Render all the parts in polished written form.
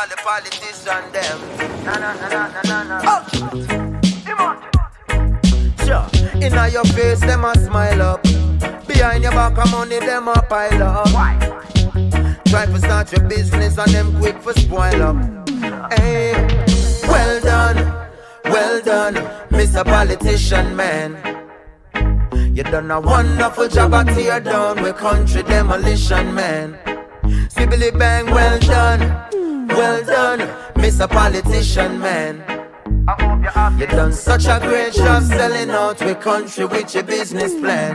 all the politicians them. Oh. Sure, inna your face them a smile up. Behind your back of money them a pile up. Try to start your business and them quick for spoil up. Hey, well done, Mr. Politician Man. You done a wonderful job at tear down with country demolition, man. Sibbly bang, well done, Mr. Politician Man. You done such a great job selling out with country with your business plan.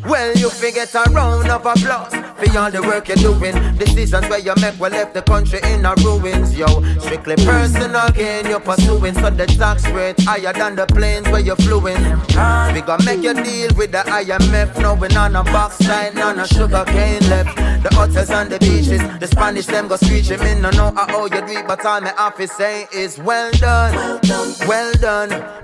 Well, you forget a round of applause for all the work you're doing. Decisions where you make will left the country in a ruins, yo. Strictly personal gain you're pursuing, so the tax rate higher than the planes where you're fluing. We gonna make you deal with the IMF, knowing on a backside, none of sugar cane left. The hotels and the beaches, the Spanish them go screeching. Me no know how you do it, but all my office say is well done,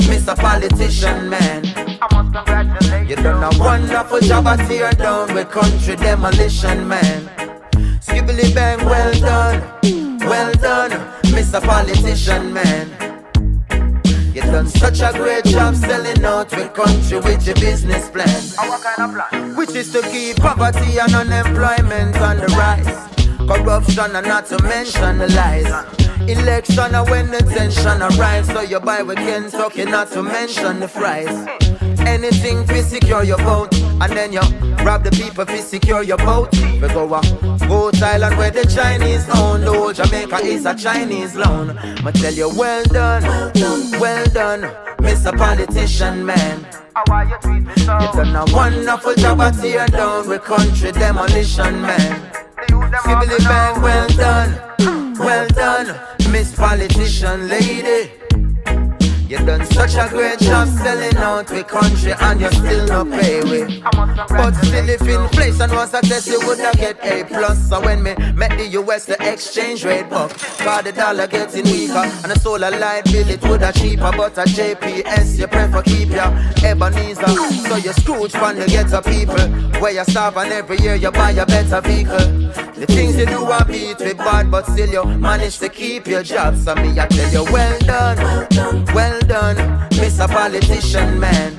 Mr. Politician Man. I must congratulate you. You done a wonderful job at tear down with country demolition, man. Skibbly bang, well done, Mr. Politician Man. You done such a great job selling out with country with your business plan. What kind of plan? Which is to keep poverty and unemployment on the rise. Corruption and not to mention the lies. Election and when the tension arrives, so you buy with Kentucky, not to mention the fries. Anything to secure your vote, and then you rob the people to secure your boat. We go Goat Island where the Chinese own. The whole Jamaica is a Chinese loan. I tell you, well done, Mr. Politician Man. You done a wonderful job at tear down with country demolition, man. Sibbly bang, well done, Miss Politician Lady. You done such a great job selling out with country and you still not pay with. But still if inflation was a test you would have get A+. So when me met the US the exchange rate buck, cause the dollar getting weaker and the solar light bill it would have cheaper. But a JPS you prefer keep your Ebenezer. So you Scrooge from the ghetto people where you starve and every year you buy a better vehicle. The things you do are beat with bad but still you manage to keep your job. So me I tell you well done, Mr. Politician Man.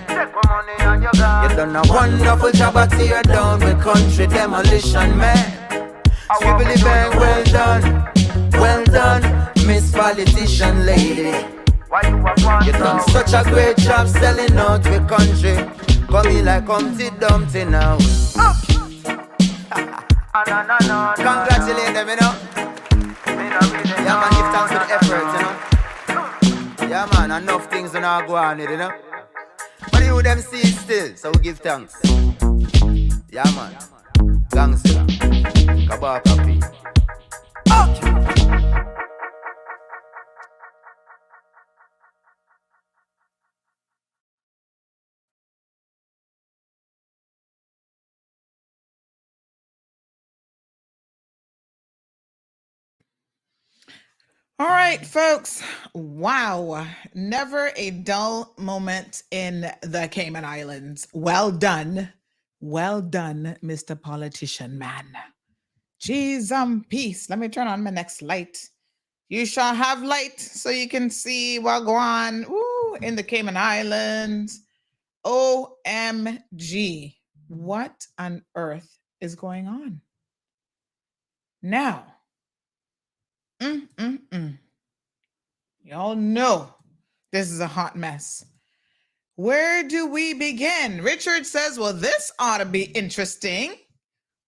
You done a wonderful job at tear down with country demolition, man. Skibbly bang, well done, Miss Politician Lady. You done such a great job selling out with country. Come in like Humpty Dumpty now. Congratulate them, you know. Yeah, man, give thanks for the effort, you know. Yeah, man, enough things are not go on, you know. But you them see it still, so we give thanks. Yeah, man. Gangster. Kabaka P. Okay. All right, folks. Wow. Never a dull moment in the Cayman Islands. Well done. Well done, Mr. Politician Man. Jeez, peace. Let me turn on my next light. You shall have light so you can see what go on in the Cayman Islands. OMG. What on earth is going on? Now, y'all know this is a hot mess. Where do we begin? Richard says, well, this ought to be interesting.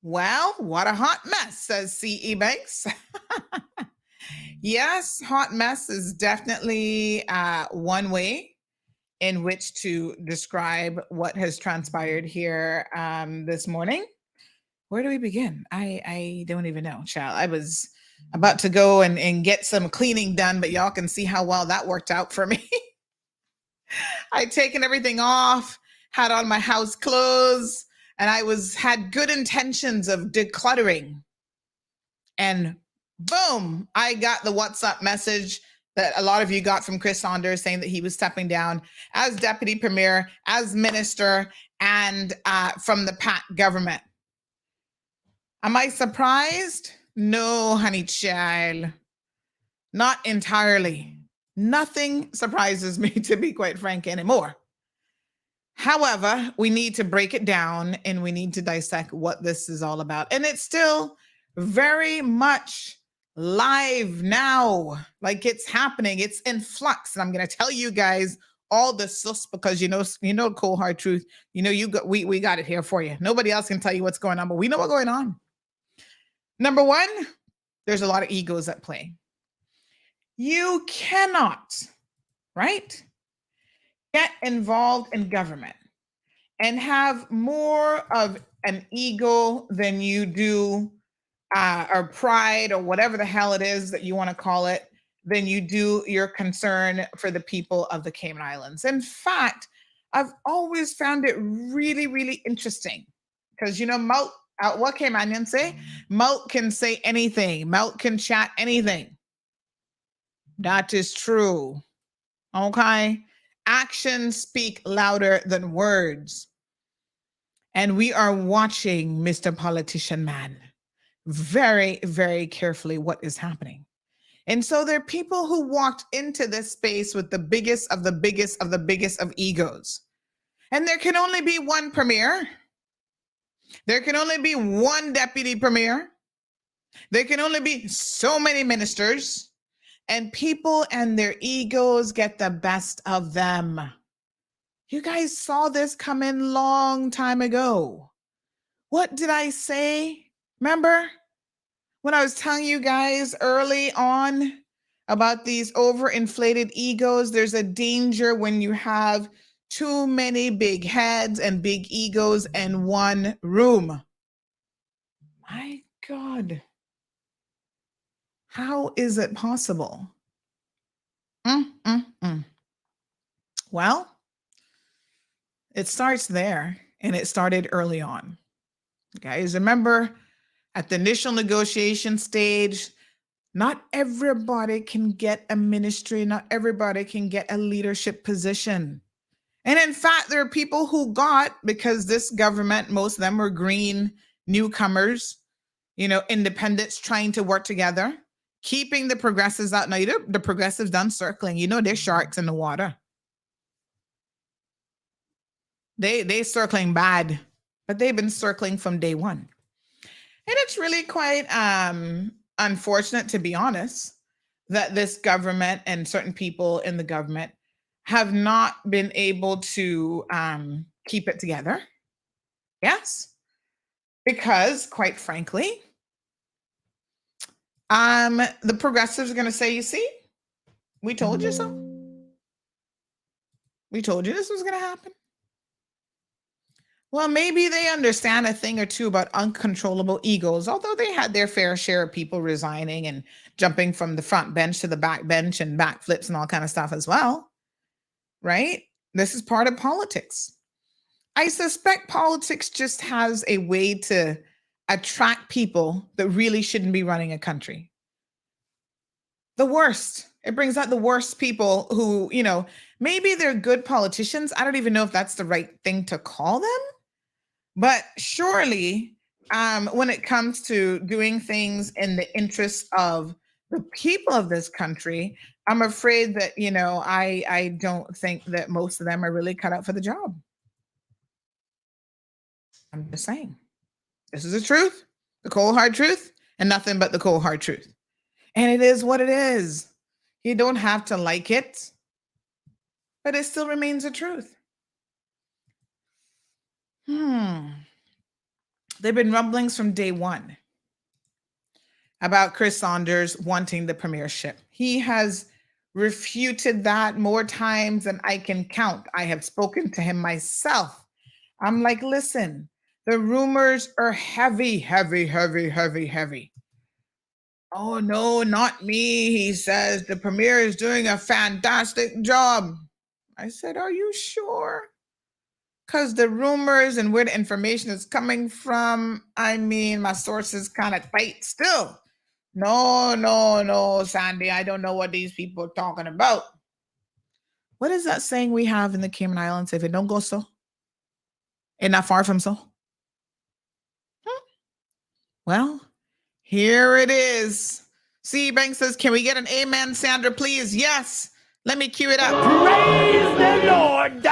Well, what a hot mess, says C.E. Banks. Yes, hot mess is definitely one way in which to describe what has transpired here this morning. Where do we begin? I don't even know, child. I was about to go and get some cleaning done, but y'all can see how well that worked out for me. I'd taken everything off, had on my house clothes, and I had good intentions of decluttering. And boom, I got the WhatsApp message that a lot of you got from Chris Saunders saying that he was stepping down as deputy premier, as minister, and from the PAT government. Am I surprised? No, honey child. Not entirely. Nothing surprises me, to be quite frank, anymore. However, we need to break it down and we need to dissect what this is all about. And it's still very much live now. Like it's happening. It's in flux. And I'm going to tell you guys all the sus because you know cold hard truth. We got it here for you. Nobody else can tell you what's going on, but we know what's going on. Number one, there's a lot of egos at play. You cannot, right, get involved in government and have more of an ego than you do, or pride, or whatever the hell it is that you want to call it, than you do your concern for the people of the Cayman Islands. In fact, I've always found it really, really interesting because, Mout, what Caymanians say? Mout can say anything, Mout can chat anything. That is true. Okay. Actions speak louder than words. And we are watching, Mr. Politician Man, very, very carefully what is happening. And so there are people who walked into this space with the biggest of the biggest of the biggest of egos. And there can only be one premier. There can only be one deputy premier. There can only be so many ministers. And people and their egos get the best of them. You guys saw this come in long time ago. What did I say? Remember when I was telling you guys early on about these overinflated egos? There's a danger when you have too many big heads and big egos in one room. My God. How is it possible? Well, it starts there, and it started early on. Guys, remember at the initial negotiation stage, not everybody can get a ministry, not everybody can get a leadership position. And in fact, there are people who got, because this government, most of them were green newcomers, independents trying to work together, keeping the progressives out. Now, the progressives done circling. They're sharks in the water. They circling bad, but they've been circling from day one. And it's really quite unfortunate, to be honest, that this government and certain people in the government have not been able to keep it together. Yes, because quite frankly, the progressives are going to say, you see, we told you so. We told you this was going to happen. Well, maybe they understand a thing or two about uncontrollable egos, although they had their fair share of people resigning and jumping from the front bench to the back bench and backflips and all kind of stuff as well, right? This is part of politics. I suspect politics just has a way to attract people that really shouldn't be running a country. The worst. It brings out the worst people who, maybe they're good politicians. I don't even know if that's the right thing to call them. But surely, when it comes to doing things in the interest of the people of this country, I'm afraid that, I don't think that most of them are really cut out for the job. I'm just saying. This is the truth, the cold hard truth, and nothing but the cold hard truth. And it is what it is. You don't have to like it, but it still remains the truth. There've been rumblings from day one about Chris Saunders wanting the premiership. He has refuted that more times than I can count. I have spoken to him myself. I'm like, listen, the rumors are heavy, heavy, heavy, heavy, heavy. Oh, no, not me. He says the premier is doing a fantastic job. I said, are you sure? Because the rumors and where the information is coming from, my source is kind of tight still. No, Sandy, I don't know what these people are talking about. What is that saying we have in the Cayman Islands? If it don't go so, it's not far from so. Well, here it is. C. Bank says, can we get an amen, Sandra, please? Yes. Let me cue it up. Praise the Lord.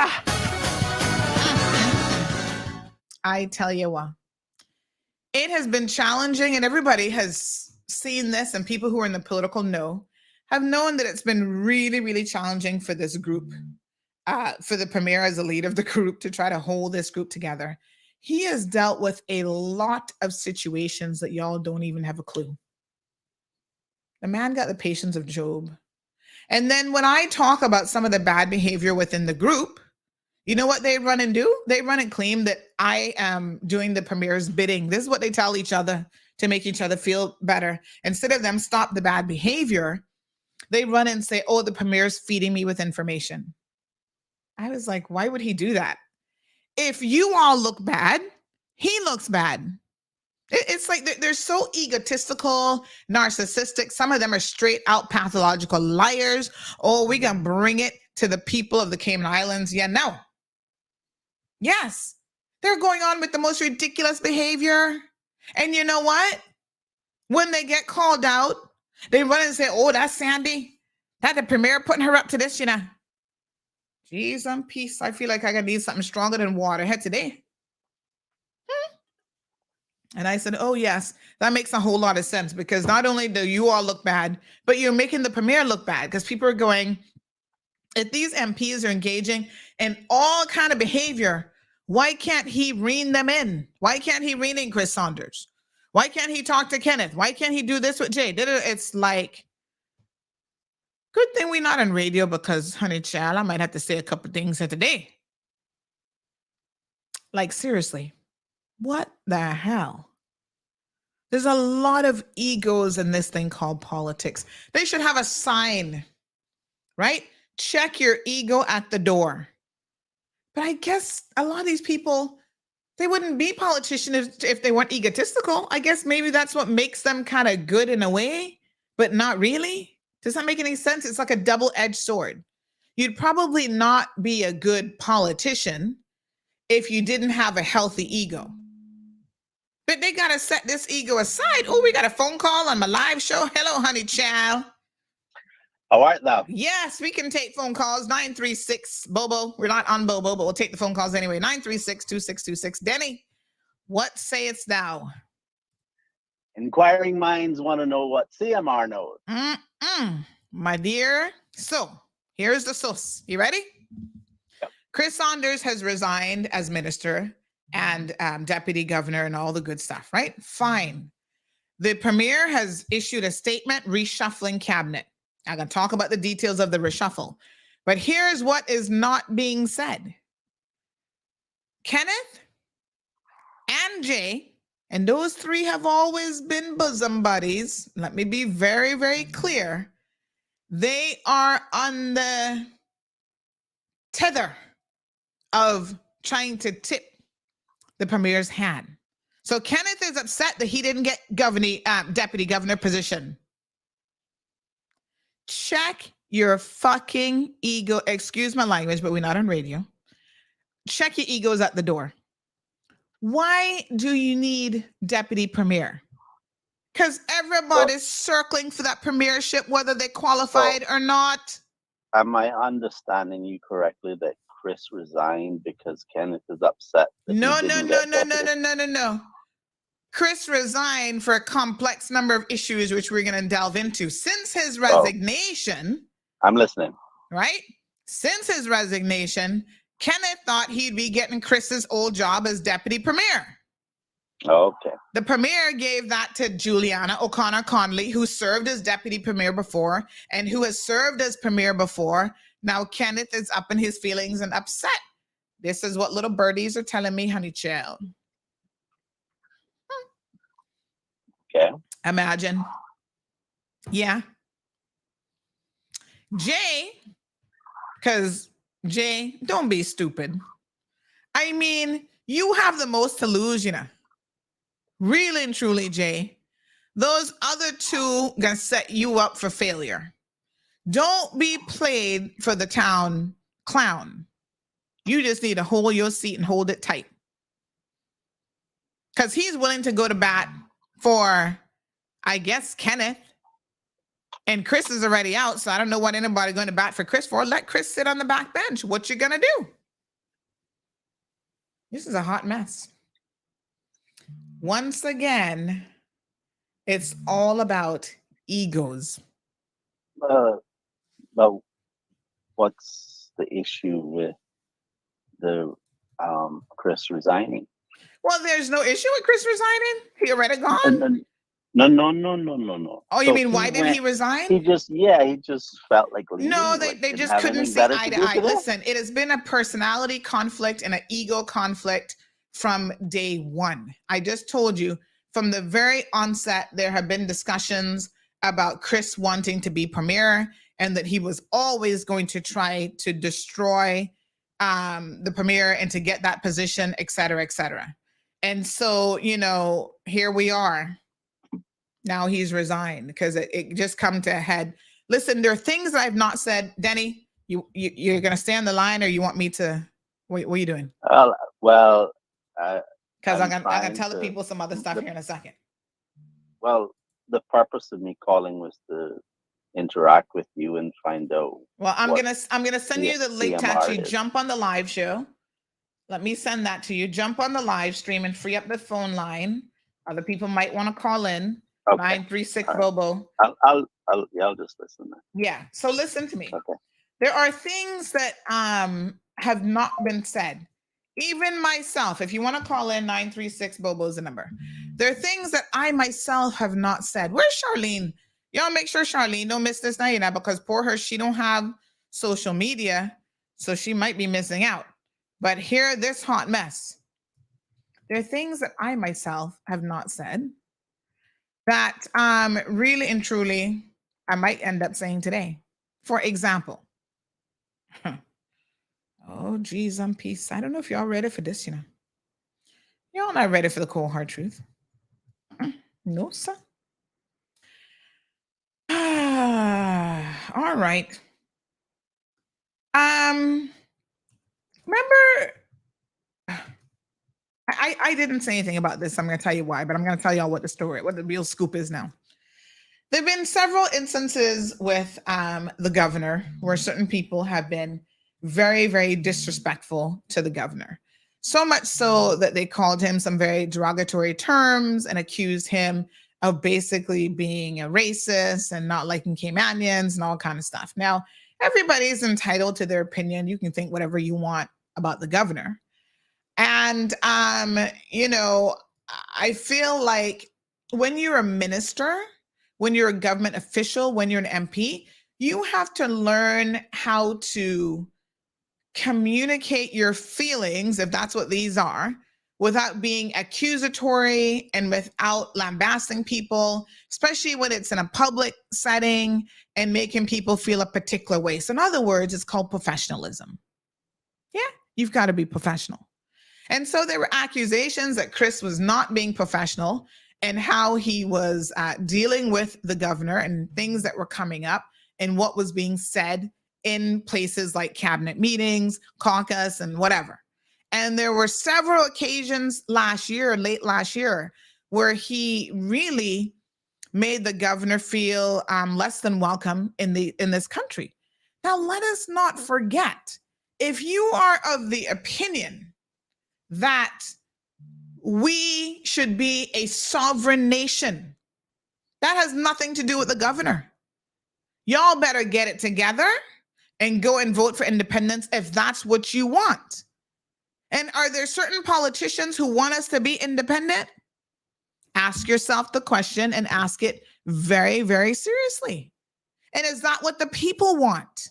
I tell you what, it has been challenging, and everybody has seen this, and people who are in the political have known that it's been really, really challenging for this group, for the premier as the leader of the group to try to hold this group together. He has dealt with a lot of situations that y'all don't even have a clue. The man got the patience of Job. And then when I talk about some of the bad behavior within the group, you know what they run and do? They run and claim that I am doing the premier's bidding. This is what they tell each other to make each other feel better. Instead of them stop the bad behavior, they run and say, oh, the premier's feeding me with information. I was like, why would he do that? If you all look bad, he looks bad. It's like they're so egotistical, narcissistic. Some of them are straight out pathological liars. Oh, we can bring it to the people of the Cayman Islands. Yeah, no. Yes, they're going on with the most ridiculous behavior. And you know what? When they get called out, they run and say, oh, that's Sandy. That the premier putting her up to this, you know. Jeez, I'm peace. I feel like I need something stronger than water here today. And I said, oh, yes, that makes a whole lot of sense, because not only do you all look bad, but you're making the premier look bad, because people are going, if these MPs are engaging in all kind of behavior, why can't he rein them in? Why can't he rein in Chris Saunders? Why can't he talk to Kenneth? Why can't he do this with Jay? It's like, good thing we're not on radio, because, honey child, I might have to say a couple things here today. Like, seriously, what the hell? There's a lot of egos in this thing called politics. They should have a sign, right? Check your ego at the door. But I guess a lot of these people, they wouldn't be politicians if they weren't egotistical. I guess maybe that's what makes them kind of good in a way, but not really. Does that make any sense? It's like a double-edged sword. You'd probably not be a good politician if you didn't have a healthy ego. But they got to set this ego aside. Oh, we got a phone call on my live show. Hello, honey child. All right, now. Yes, we can take phone calls. 936 Bobo. We're not on Bobo, but we'll take the phone calls anyway. 936-2626. Denny, what sayest thou? Inquiring minds want to know what CMR knows. My dear. So here's the sauce. You ready? Yep. Chris Saunders has resigned as minister and deputy governor and all the good stuff, right? Fine. The premier has issued a statement reshuffling cabinet. I'm going to talk about the details of the reshuffle. But here's what is not being said. Kenneth and Jay, and those three have always been bosom buddies. Let me be very, very clear. They are on the tether of trying to tip the premier's hand. So Kenneth is upset that he didn't get deputy governor position. Check your fucking ego. Excuse my language, but we're not on radio. Check your egos at the door. Why do you need deputy premier? Because everybody's circling for that premiership, whether they qualified or not. Am I understanding you correctly that Chris resigned because Kenneth is upset? No. Chris resigned for a complex number of issues, which we're going to delve into. Since his resignation, I'm listening. Right? Since his resignation, Kenneth thought he'd be getting Chris's old job as deputy premier. Okay. The premier gave that to Juliana O'Connor Conley, who served as deputy premier before and who has served as premier before. Now Kenneth is up in his feelings and upset. This is what little birdies are telling me, honey child. Okay. Imagine. Yeah. Jay, because Jay, don't be stupid. I mean, you have the most to lose, you know. Really and truly, Jay. Those other two gonna set you up for failure. Don't be played for the town clown. You just need to hold your seat and hold it tight. Because he's willing to go to bat for, I guess, Kenneth. And Chris is already out, so I don't know what anybody going to bat for Chris for. Let Chris sit on the back bench. What you gonna do? This is a hot mess. Once again, it's all about egos. But what's the issue with the Chris resigning? Well, there's no issue with Chris resigning. He already gone. No. Oh, you mean why did he resign? He just felt like leaving. No, Like, they didn't just have couldn't anything see better eye to to do eye. today? Listen, it has been a personality conflict and an ego conflict from day one. I just told you from the very onset, there have been discussions about Chris wanting to be premier and that he was always going to try to destroy the premier and to get that position, et cetera, et cetera. And so, here we are. Now he's resigned because it just come to a head. Listen, there are things that I've not said. Denny, you're going to stay on the line, or you want me to? What are you doing? Well, because I'm gonna trying tell the to- people some other stuff here in a second. Well, the purpose of me calling was to interact with you and find out. Well, I'm what gonna send you the link to CMR actually is. jump on the live show. Let me send that to you. Jump on the live stream and free up the phone line. Other people might want to call in. Okay. 936 All right. Bobo. I'll just listen then. Yeah. So listen to me. Okay. There are things that have not been said. Even myself, if you want to call in, 936 Bobo is the number. There are things that I myself have not said. Where's Charlene? Y'all make sure Charlene don't miss this night, because poor her, she don't have social media, so she might be missing out. But here, this hot mess. There are things that I myself have not said that really and truly I might end up saying today. For example, oh geez, I'm peace. I don't know if y'all ready for this, Y'all not ready for the cold hard truth. No, sir. All right. Remember, I didn't say anything about this. I'm going to tell you why, but I'm going to tell y'all what the real scoop is now. There have been several instances with the governor where certain people have been very, very disrespectful to the governor. So much so that they called him some very derogatory terms and accused him of basically being a racist and not liking Caymanians and all kind of stuff. Now, everybody's entitled to their opinion. You can think whatever you want about the governor. And, I feel like when you're a minister, when you're a government official, when you're an MP, you have to learn how to communicate your feelings, if that's what these are, without being accusatory and without lambasting people, especially when it's in a public setting and making people feel a particular way. So in other words, it's called professionalism. Yeah, you've got to be professional. And so there were accusations that Chris was not being professional and how he was dealing with the governor and things that were coming up and what was being said in places like cabinet meetings, caucus, and whatever. And there were several occasions late last year, where he really made the governor feel less than welcome in this country. Now, let us not forget, if you are of the opinion that we should be a sovereign nation, that has nothing to do with the governor. Y'all better get it together and go and vote for independence if that's what you want. And are there certain politicians who want us to be independent? Ask yourself the question and ask it very, very seriously. And is that what the people want?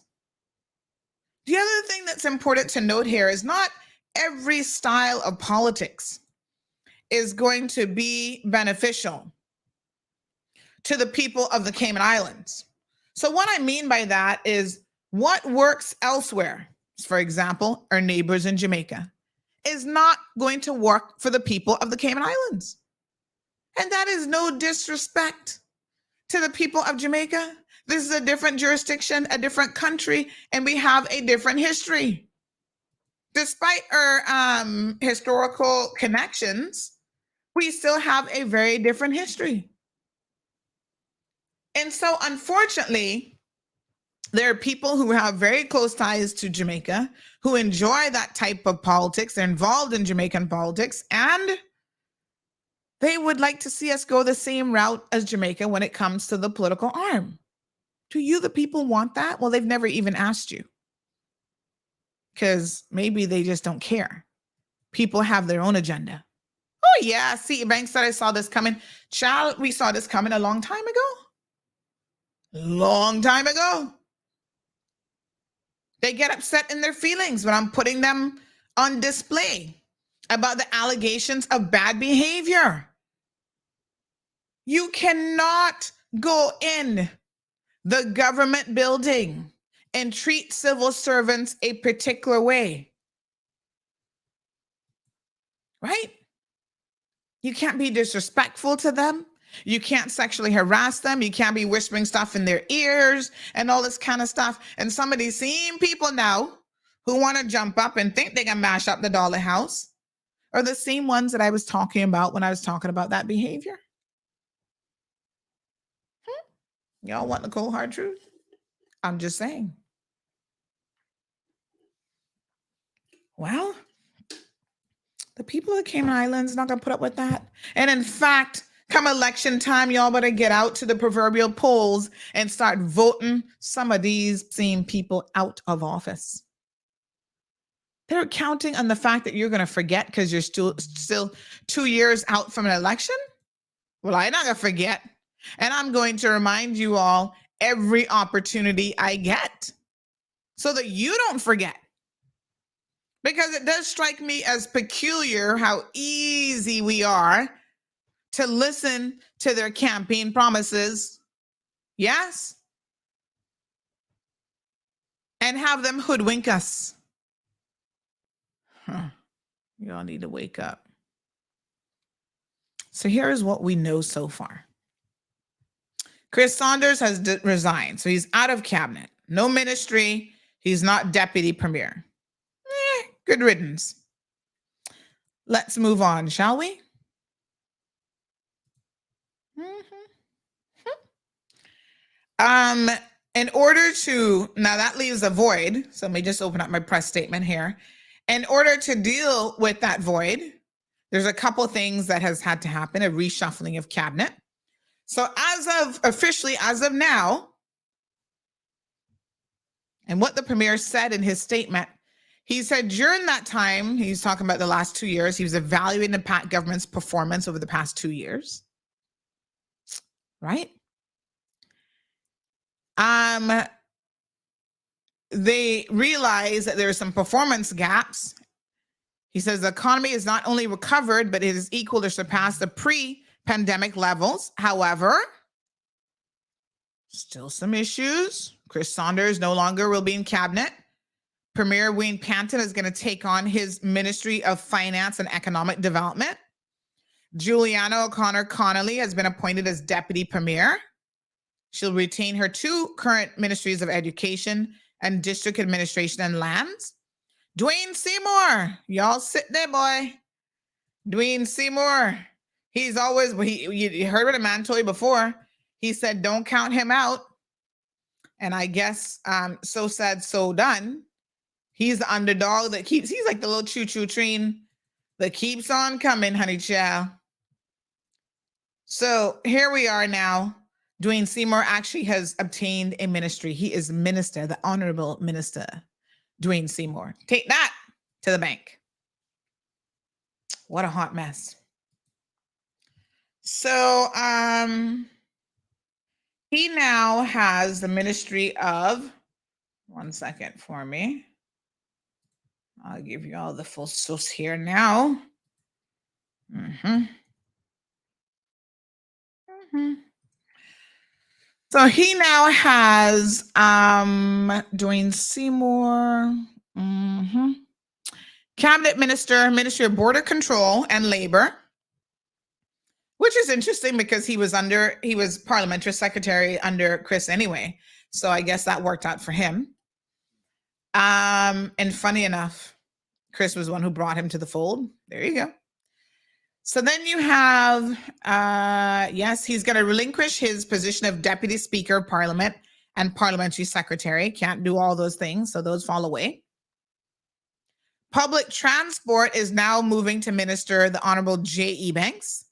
The other thing that's important to note here is not every style of politics is going to be beneficial to the people of the Cayman Islands. So what I mean by that is what works elsewhere, for example, our neighbors in Jamaica, is not going to work for the people of the Cayman Islands. And that is no disrespect to the people of Jamaica. This is a different jurisdiction, a different country, and we have a different history. Despite our historical connections, we still have a very different history. And so, unfortunately, there are people who have very close ties to Jamaica who enjoy that type of politics. They're involved in Jamaican politics, and they would like to see us go the same route as Jamaica when it comes to the political arm. Do you, the people, want that? Well, they've never even asked you because maybe they just don't care. People have their own agenda. Oh, yeah. See, Banks said I saw this coming. Child, we saw this coming a long time ago. Long time ago. They get upset in their feelings when I'm putting them on display about the allegations of bad behavior. You cannot go in the government building and treat civil servants a particular way. Right? You can't be disrespectful to them. You can't sexually harass them. You can't be whispering stuff in their ears and all this kind of stuff. And some of these same people now who want to jump up and think they can mash up the dollar house are the same ones that I was talking about when I was talking about that behavior. Y'all want the cold hard truth? I'm just saying. Well, the people of the Cayman Islands not going to put up with that. And in fact, come election time, y'all better get out to the proverbial polls and start voting some of these same people out of office. They're counting on the fact that you're going to forget because you're still 2 years out from an election. Well, I'm not going to forget. And I'm going to remind you all every opportunity I get so that you don't forget. Because it does strike me as peculiar how easy we are to listen to their campaign promises. Yes. And have them hoodwink us. Y'all need to wake up. So here's what we know so far. Chris Saunders has resigned, so he's out of cabinet. No ministry. He's not deputy premier. Good riddance. Let's move on, shall we? In order to, now that leaves a void. So let me just open up my press statement here. In order to deal with that void, there's a couple things that has had to happen, a reshuffling of cabinet. So officially as of now, and what the premier said in his statement, he said during that time, he's talking about the last 2 years, he was evaluating the government's performance over the past 2 years. Right? They realized that there are some performance gaps. He says the economy is not only recovered, but it is equal to surpass the pre-pandemic levels. However, still some issues. Chris Saunders no longer will be in cabinet. Premier Wayne Panton is going to take on his Ministry of Finance and Economic Development. Juliana O'Connor Connolly has been appointed as Deputy Premier. She'll retain her 2 current ministries of Education and District Administration and Lands. Dwayne Seymour, y'all sit there, boy. Dwayne Seymour, he's always, you heard what a man told you before. He said, don't count him out. And I guess, so said, so done. He's the underdog that he's like the little choo-choo train that keeps on coming, honey child. So here we are now. Dwayne Seymour actually has obtained a ministry. He is minister, the Honorable Minister, Dwayne Seymour. Take that to the bank. What a hot mess. So he now has the ministry of, one second for me. I'll give you all the full source here now. So he now has Dwayne Seymour, Cabinet Minister, Ministry of Border Control and Labor, which is interesting because he was Parliamentary Secretary under Chris anyway. So I guess that worked out for him. And funny enough, Chris was the one who brought him to the fold. There you go. So then you have, yes, he's going to relinquish his position of Deputy Speaker of Parliament and Parliamentary Secretary. Can't do all those things, so those fall away. Public transport is now moving to Minister the Honorable J.E. Banks,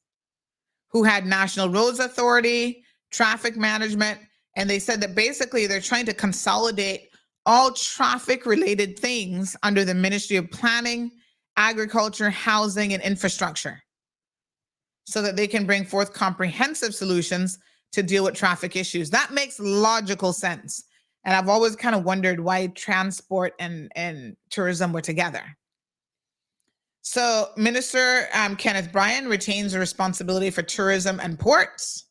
who had National Roads Authority, traffic management, and they said that basically they're trying to consolidate all traffic-related things under the Ministry of Planning, Agriculture, Housing, and Infrastructure, so that they can bring forth comprehensive solutions to deal with traffic issues. That makes logical sense. And I've always kind of wondered why transport and tourism were together. So Minister Kenneth Bryan retains the responsibility for tourism and ports,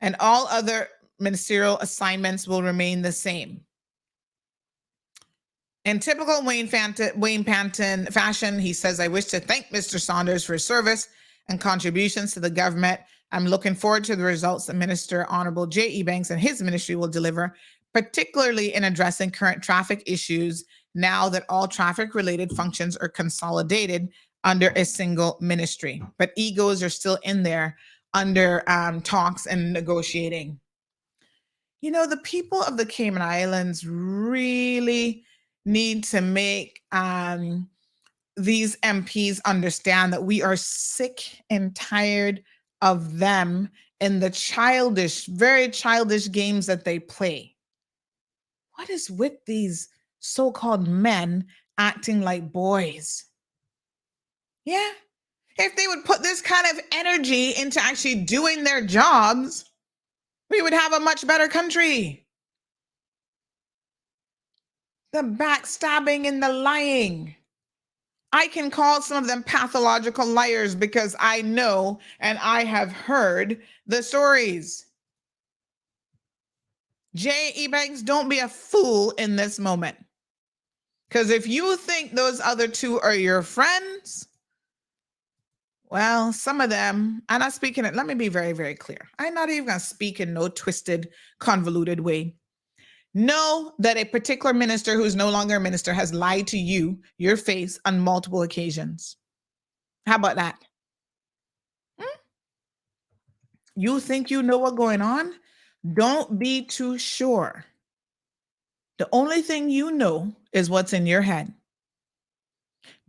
and all other ministerial assignments will remain the same. In typical Wayne Panton fashion, he says, "I wish to thank Mr. Saunders for his service and contributions to the government. I'm looking forward to the results that Minister Honorable J.E. Banks and his ministry will deliver, particularly in addressing current traffic issues now that all traffic-related functions are consolidated under a single ministry." But egos are still in there under talks and negotiating. You know, the people of the Cayman Islands really need to make these MPs understand that we are sick and tired of them and the childish, very childish games that they play. What is with these so-called men acting like boys? Yeah. If they would put this kind of energy into actually doing their jobs, we would have a much better country. The backstabbing and the lying. I can call some of them pathological liars because I know and I have heard the stories. J.E. Banks, don't be a fool in this moment. Because if you think those other two are your friends, well, some of them, and I'm speaking it, let me be very, very clear. I'm not even going to speak in no twisted, convoluted way. Know that a particular minister who's no longer a minister has lied to you, your face, on multiple occasions. How about that? You think you know what's going on? Don't be too sure. The only thing you know is what's in your head.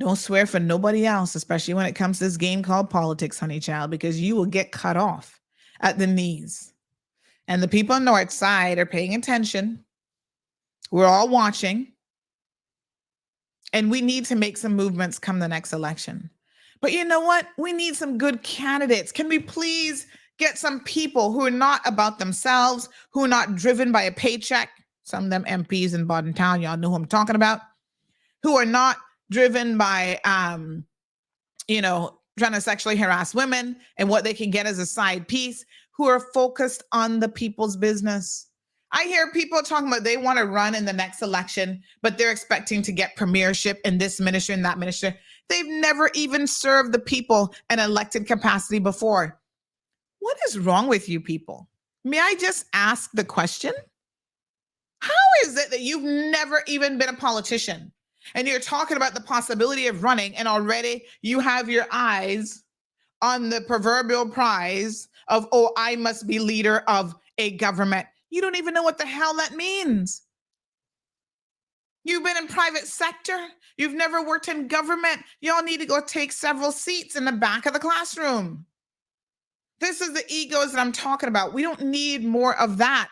Don't swear for nobody else, especially when it comes to this game called politics, honey child, because you will get cut off at the knees. And the people on the north side are paying attention. We're all watching. And we need to make some movements come the next election. But you know what? We need some good candidates. Can we please get some people who are not about themselves, who are not driven by a paycheck? Some of them MPs in Bodden Town, y'all know who I'm talking about, who are not driven by, trying to sexually harass women and what they can get as a side piece, who are focused on the people's business. I hear people talking about they want to run in the next election, but they're expecting to get premiership in this ministry and that ministry. They've never even served the people in elected capacity before. What is wrong with you people? May I just ask the question? How is it that you've never even been a politician and you're talking about the possibility of running and already you have your eyes on the proverbial prize of, oh, I must be leader of a government? You don't even know what the hell that means. You've been in private sector. You've never worked in government. Y'all need to go take several seats in the back of the classroom. This is the egos that I'm talking about. We don't need more of that.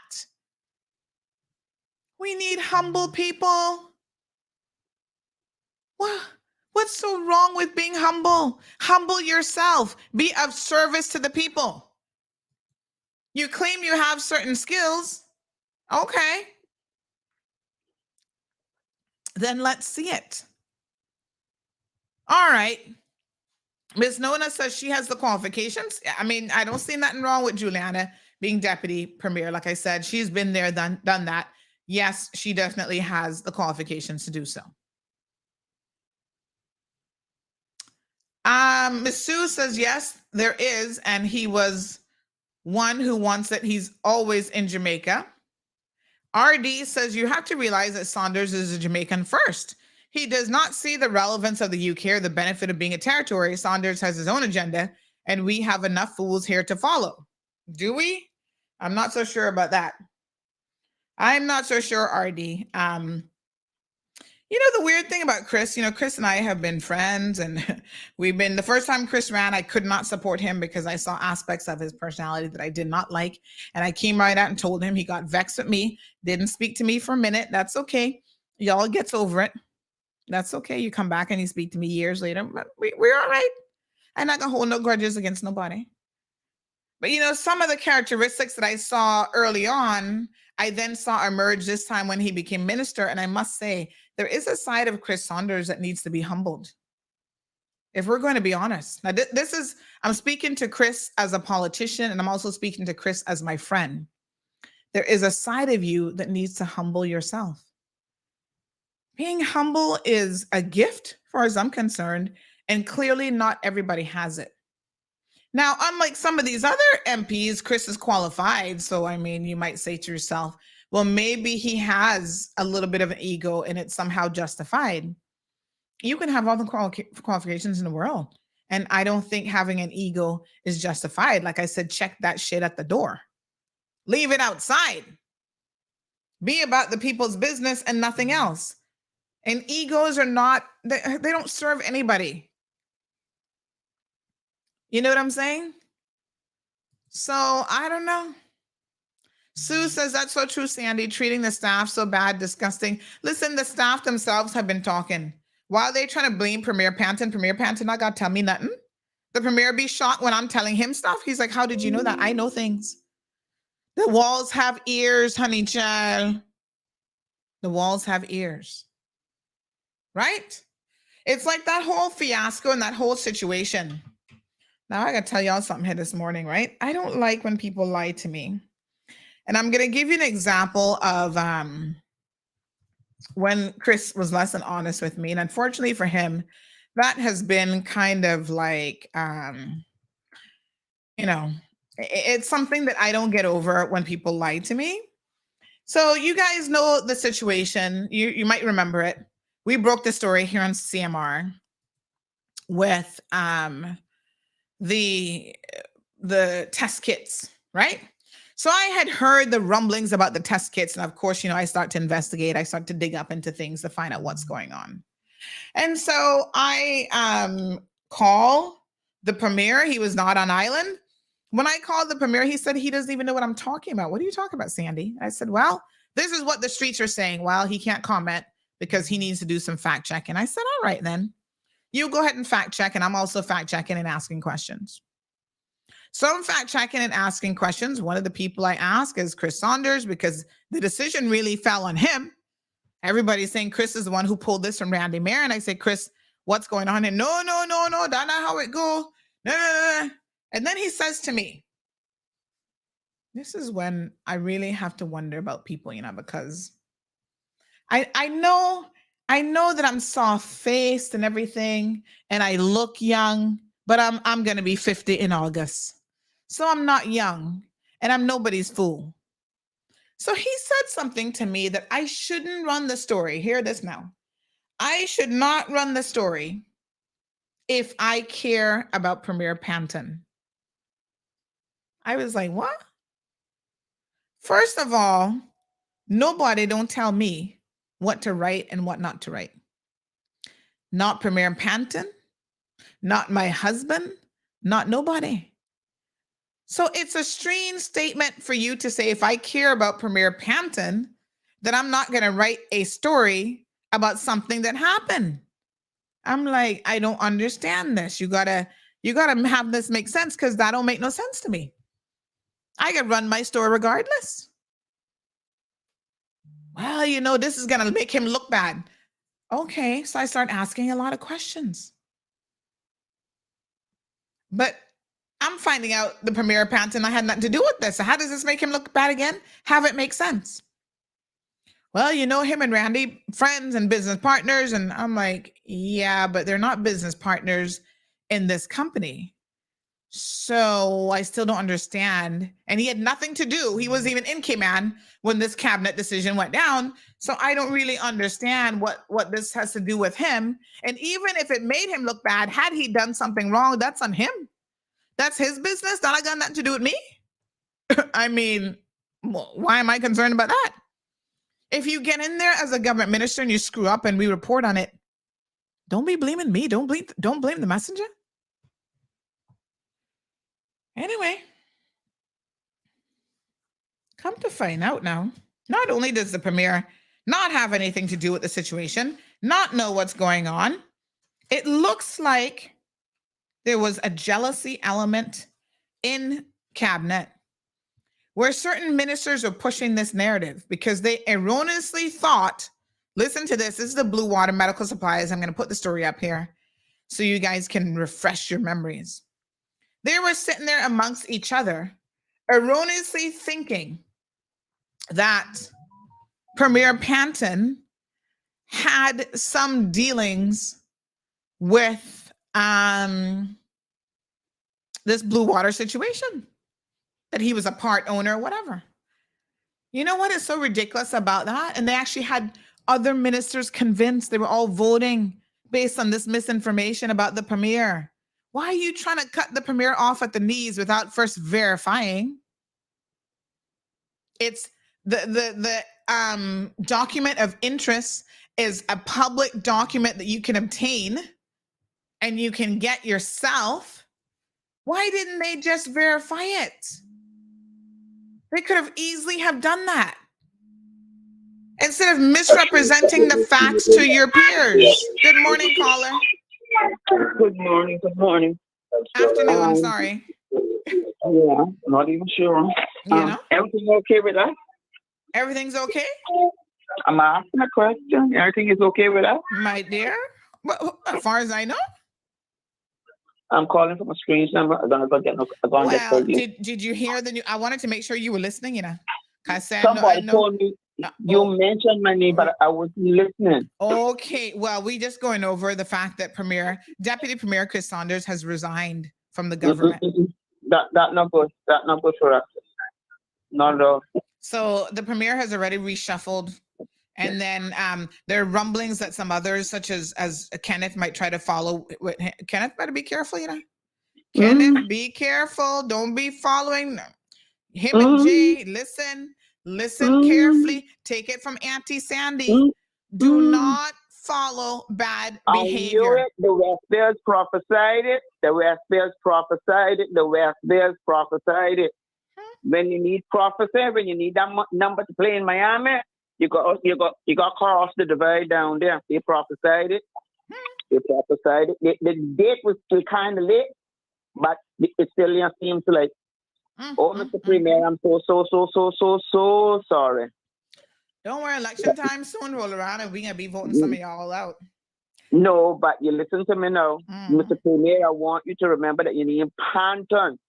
We need humble people. What's so wrong with being humble? Humble yourself. Be of service to the people. You claim you have certain skills. Okay. Then let's see it. All right. Ms. Nona says she has the qualifications. I mean, I don't see nothing wrong with Juliana being deputy premier. Like I said, she's been there, done that. Yes, she definitely has the qualifications to do so. Ms. Sue says, yes, there is. And he was one who wants it. He's always in Jamaica. RD says, you have to realize that Saunders is a Jamaican first. He does not see the relevance of the UK or the benefit of being a territory. Saunders has his own agenda, and we have enough fools here to follow. Do we? I'm not so sure about that. I'm not so sure, RD. The weird thing about Chris, Chris and I have been friends, and the first time Chris ran, I could not support him because I saw aspects of his personality that I did not like. And I came right out and told him. He got vexed at me, didn't speak to me for a minute. That's okay. Y'all gets over it. That's okay. You come back and you speak to me years later, but we're all right. I'm not gonna hold no grudges against nobody. But some of the characteristics that I saw early on, I then saw emerge this time when he became minister. And I must say, there is a side of Chris Saunders that needs to be humbled. If we're going to be honest. Now, I'm speaking to Chris as a politician, and I'm also speaking to Chris as my friend. There is a side of you that needs to humble yourself. Being humble is a gift, as far as I'm concerned, and clearly not everybody has it. Now, unlike some of these other MPs, Chris is qualified. So, you might say to yourself, well, maybe he has a little bit of an ego and it's somehow justified. You can have all the qualifications in the world. And I don't think having an ego is justified. Like I said, check that shit at the door. Leave it outside. Be about the people's business and nothing else. And egos are not, they don't serve anybody. You know what I'm saying? So I don't know. Sue says, that's so true, Sandy. Treating the staff so bad, disgusting. Listen, the staff themselves have been talking. While they're trying to blame Premier Panton not got to tell me nothing. The Premier be shocked when I'm telling him stuff. He's like, how did you know that? I know things. The walls have ears, honey child. The walls have ears. Right? It's like that whole fiasco and that whole situation. Now I got to tell y'all something here this morning, right? I don't like when people lie to me. And I'm going to give you an example of when Chris was less than honest with me. And unfortunately for him, that has been kind of like, it's something that I don't get over when people lie to me. So you guys know the situation. You might remember it. We broke the story here on CMR with the test kits, right? So I had heard the rumblings about the test kits. And of course, I start to investigate. I start to dig up into things to find out what's going on. And so I call the Premier. He was not on island. When I called the Premier, he said he doesn't even know what I'm talking about. What are you talking about, Sandy? I said, well, this is what the streets are saying. Well, he can't comment because he needs to do some fact checking. I said, all right, then. You go ahead and fact check, and I'm also fact checking and asking questions. So I'm fact checking and asking questions. One of the people I ask is Chris Saunders, because the decision really fell on him. Everybody's saying Chris is the one who pulled this from Randy Mayer. And I say, Chris, what's going on? And no, that's not how it go. No. And then he says to me, this is when I really have to wonder about people, because I know that I'm soft-faced and everything, and I look young, but I'm going to be 50 in August. So I'm not young, and I'm nobody's fool. So he said something to me that I shouldn't run the story. Hear this now. I should not run the story if I care about Premier Panton. I was like, what? First of all, nobody don't tell me what to write and what not to write. Not Premier Panton, not my husband, not nobody. So it's a strange statement for you to say, if I care about Premier Panton, that I'm not going to write a story about something that happened. I'm like, I don't understand this. You gotta have this make sense, because that don't make no sense to me. I can run my story regardless. Well, this is going to make him look bad. Okay, so I start asking a lot of questions. But I'm finding out the Premier Panton, I had nothing to do with this. So how does this make him look bad again? Have it make sense. Well, him and Randy, friends and business partners. And I'm like, yeah, but they're not business partners in this company. So I still don't understand. And he had nothing to do. He wasn't even in Cayman when this cabinet decision went down. So I don't really understand what this has to do with him. And even if it made him look bad, had he done something wrong, that's on him. That's his business. That I got nothing to do with me. I mean, why am I concerned about that? If you get in there as a government minister and you screw up and we report on it, don't be blaming me. Don't blame the messenger. Anyway, come to find out now, not only does the premier not have anything to do with the situation, not know what's going on, it looks like there was a jealousy element in cabinet where certain ministers are pushing this narrative because they erroneously thought, listen to this is the Blue Water Medical Supplies. I'm going to put the story up here so you guys can refresh your memories. They were sitting there amongst each other, erroneously thinking that Premier Panton had some dealings with this Blue Water situation, that he was a part owner or whatever. You know what is so ridiculous about that? And they actually had other ministers convinced. They were all voting based on this misinformation about the premier. Why are you trying to cut the premier off at the knees without first verifying? It's the document of interest is a public document that you can obtain and you can get yourself. Why didn't they just verify it? They could have easily have done that instead of misrepresenting the facts to your peers. Good morning, caller. Good morning. Good morning. Afternoon, sorry. Yeah, not even sure. Everything okay with that? Everything's okay? I'm asking a question. Everything is okay with that? My dear, well, as far as I know. I'm calling from a strange number. I'm gonna get did you hear the new? I wanted to make sure you were listening, you know. Somebody told me you mentioned my name, but I wasn't listening. Okay, well, we just going over the fact that Deputy Premier Chris Saunders has resigned from the government. That not good. That not good for us. Not at all. So the premier has already reshuffled. And then there are rumblings that some others, such as Kenneth, might try to follow. Kenneth, better be careful, you know. Kenneth, be careful. Don't be following him and Jay. Listen carefully. Take it from Auntie Sandy. Do not follow bad behavior. I knew it. The West Bears prophesied it. The West Bears prophesied it. The West Bears prophesied it. When you need prophecy, when you need that number to play in Miami, you got cross the divide down there. They prophesied it. They prophesied it. The date was still kind of late, but it still seems like, Mr. Premier, I'm so sorry. Don't worry, election time soon roll around and we're gonna be voting some of y'all out. No, but you listen to me now. Mr. Premier, I want you to remember that you need Panton.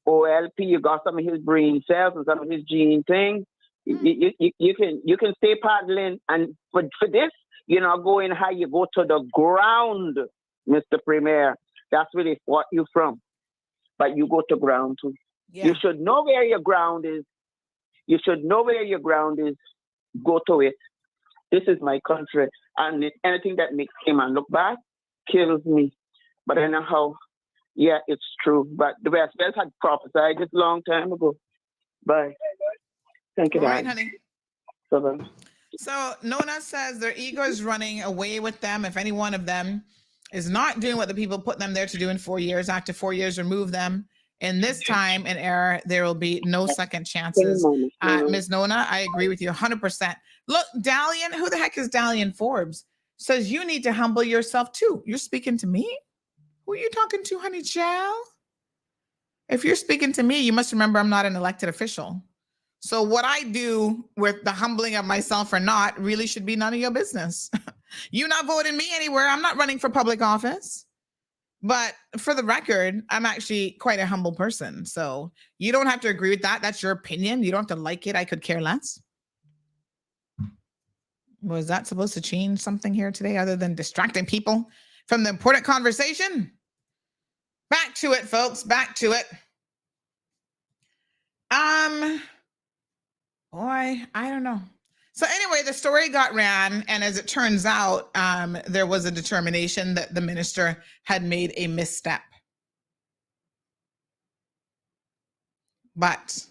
OLP, you got some of his brain cells and some of his gene things. You can stay paddling, and for this, you're not going high, you go to the ground, Mr. Premier. That's really what you from. But you go to ground too. Yeah. You should know where your ground is. Go to it. This is my country. And anything that makes him look bad kills me. But I know how. Yeah, it's true. But the West Bears had prophesied this long time ago. Bye. Thank you, all right, honey. Bye-bye. So Nona says their ego is running away with them. If any one of them is not doing what the people put them there to do in 4 years, after 4 years, remove them. In this time and era, there will be no second chances. Ms. Nona, I agree with you 100%. Look, Dalian, who the heck is Dalian Forbes? Says you need to humble yourself too. You're speaking to me? Who are you talking to, honey child? If you're speaking to me, you must remember I'm not an elected official. So what I do with the humbling of myself or not really should be none of your business. You're not voting me anywhere. I'm not running for public office. But for the record, I'm actually quite a humble person. So you don't have to agree with that. That's your opinion. You don't have to like it. I could care less. Was that supposed to change something here today other than distracting people from the important conversation? Back to it, folks. Back to it. Boy, I don't know. So anyway, the story got ran, and as it turns out, there was a determination that the minister had made a misstep. But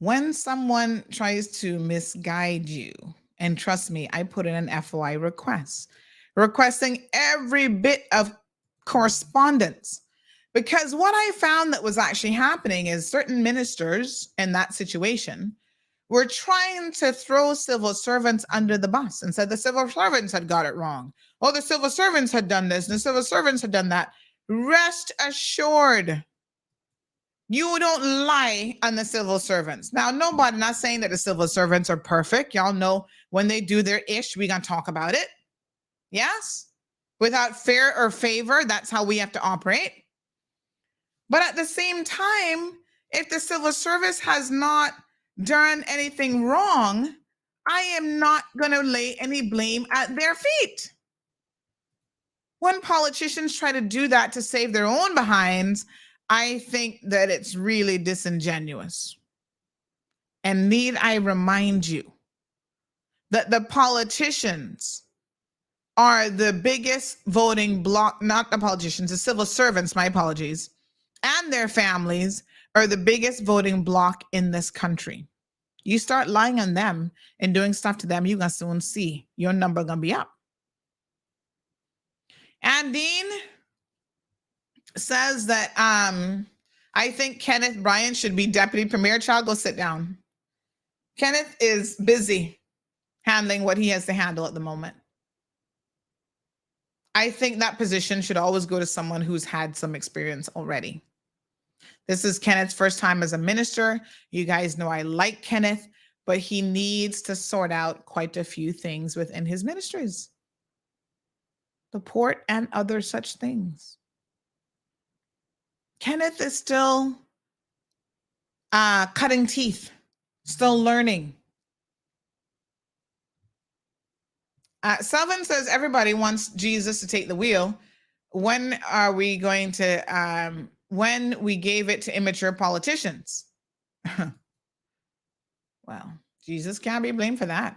when someone tries to misguide you, and trust me, I put in an FOI request, requesting every bit of correspondence. Because what I found that was actually happening is certain ministers in that situation were trying to throw civil servants under the bus and said the civil servants had got it wrong. Oh, the civil servants had done this and the civil servants had done that. Rest assured, you don't lie on the civil servants. Now, nobody, not saying that the civil servants are perfect. Y'all know when they do their ish, we're going to talk about it. Yes? Without fear or favor, that's how we have to operate. But at the same time, if the civil service has not done anything wrong, I am not going to lay any blame at their feet. When politicians try to do that to save their own behinds, I think that it's really disingenuous. And need I remind you that the politicians are the biggest voting bloc, not the politicians, the civil servants, my apologies, and their families are the biggest voting bloc in this country. You start lying on them and doing stuff to them, you're going to soon see your number going to be up. And Dean says that I think Kenneth Bryan should be deputy premier. Child, go sit down. Kenneth is busy handling what he has to handle at the moment. I think that position should always go to someone who's had some experience already. This is Kenneth's first time as a minister. You guys know I like Kenneth, but he needs to sort out quite a few things within his ministries. The port and other such things. Kenneth is still cutting teeth, still learning. Selvin says everybody wants Jesus to take the wheel. When are we going to, when we gave it to immature politicians? Well, Jesus can't be blamed for that.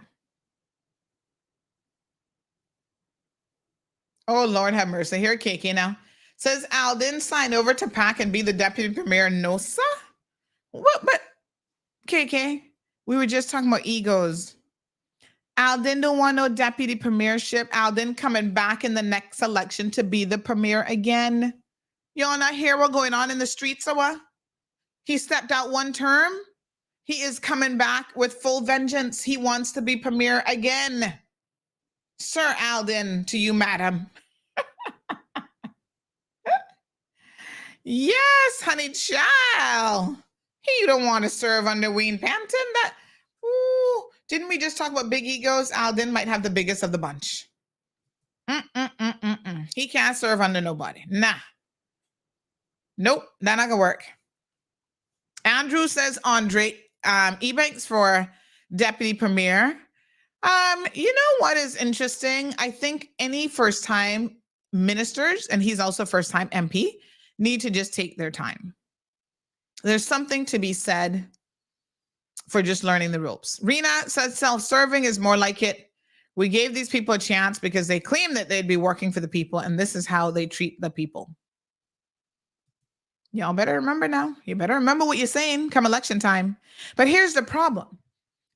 Oh, Lord have mercy. Here, KK now. Says Alden sign over to PAC and be the deputy premier. No, sir. What? But KK, we were just talking about egos. Alden don't want no deputy premiership. Alden coming back in the next election to be the premier again. Y'all not hear what's going on in the streets or what? He stepped out one term. He is coming back with full vengeance. He wants to be premier again. Sir Alden, to you, madam. Yes, honey child. You don't want to serve under Wayne Pampton. That, ooh, didn't we just talk about big egos? Alden might have the biggest of the bunch. He can't serve under nobody. Nah. Nope, that not gonna work. Andrew says Andre Ebanks for deputy premier. You know what is interesting? I think any first-time ministers, and he's also first-time MP, need to just take their time. There's something to be said for just learning the ropes. Rena says self-serving is more like it. We gave these people a chance because they claimed that they'd be working for the people, and this is how they treat the people. Y'all better remember now. You better remember what you're saying come election time. But here's the problem.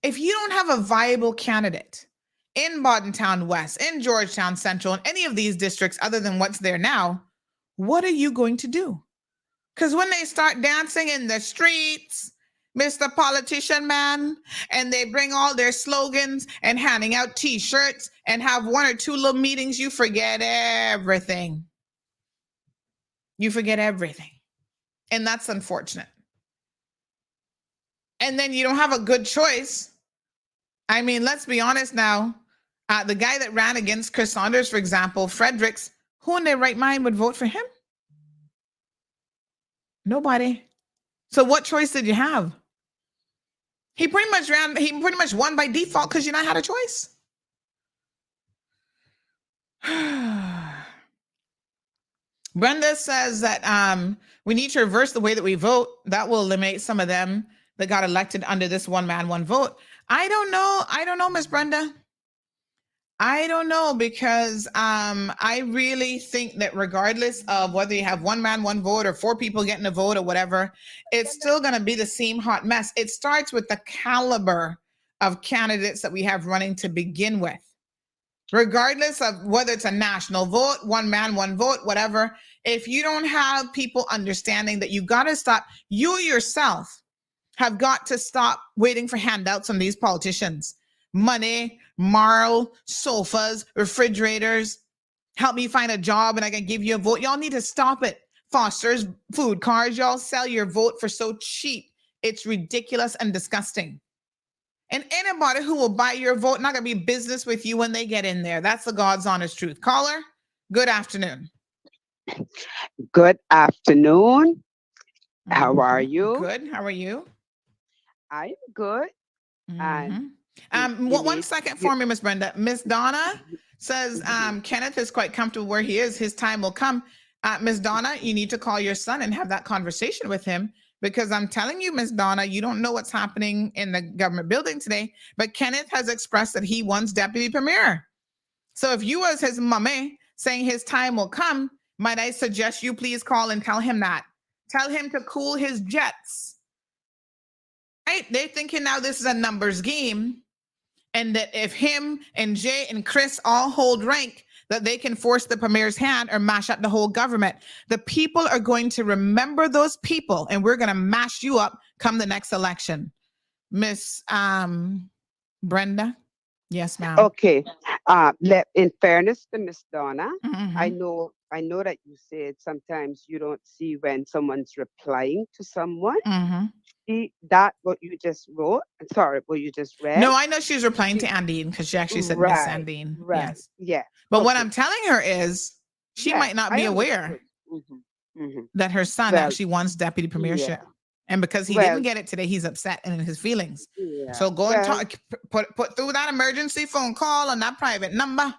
If you don't have a viable candidate in Bordentown West, in Georgetown Central, in any of these districts other than what's there now, what are you going to do? Because when they start dancing in the streets, Mr. Politician Man, and they bring all their slogans and handing out T-shirts and have one or two little meetings, you forget everything. You forget everything. And that's unfortunate. And then you don't have a good choice. I mean, let's be honest now. The guy that ran against Chris Saunders, for example, Fredericks, who in their right mind would vote for him? Nobody. So what choice did you have? He pretty much won by default because you not had a choice. Brenda says that we need to reverse the way that we vote. That will eliminate some of them that got elected under this one man, one vote. I don't know, Miss Brenda. I don't know because I really think that regardless of whether you have one man, one vote or 4 people getting a vote or whatever, it's still going to be the same hot mess. It starts with the caliber of candidates that we have running to begin with. Regardless of whether it's a national vote, one man, one vote, whatever, if you don't have people understanding that you got to stop, you yourself have got to stop waiting for handouts from these politicians. Money, marl, sofas, refrigerators. Help me find a job and I can give you a vote. Y'all need to stop it. Foster's food cars, y'all sell your vote for so cheap. It's ridiculous and disgusting. And anybody who will buy your vote not gonna be business with you when they get in there. That's the God's honest truth. Caller, good afternoon. Good afternoon. How are you? Good. How are you? I'm good. And One second for me, Miss Brenda. Miss Donna says Kenneth is quite comfortable where he is. His time will come. Miss Donna, you need to call your son and have that conversation with him because I'm telling you, Miss Donna, you don't know what's happening in the government building today. But Kenneth has expressed that he wants deputy premier. So if you as his mommy saying his time will come, might I suggest you please call and tell him that. Tell him to cool his jets. Right? They're thinking now this is a numbers game. And that if him and Jay and Chris all hold rank, that they can force the premier's hand or mash up the whole government. The people are going to remember those people, and we're going to mash you up come the next election. Miss Brenda? Yes, ma'am. Okay. In fairness to Miss Donna, I know that you said sometimes you don't see when someone's replying to someone. See that what you just wrote? Sorry, what you just read? No, I know she's replying to Andine because she actually said Miss Andine. Right. Yes. Yeah. But what I'm telling her is she might not be aware that her son actually wants deputy premiership. And because he didn't get it today, he's upset and in his feelings. So go and talk, put through that emergency phone call on that private number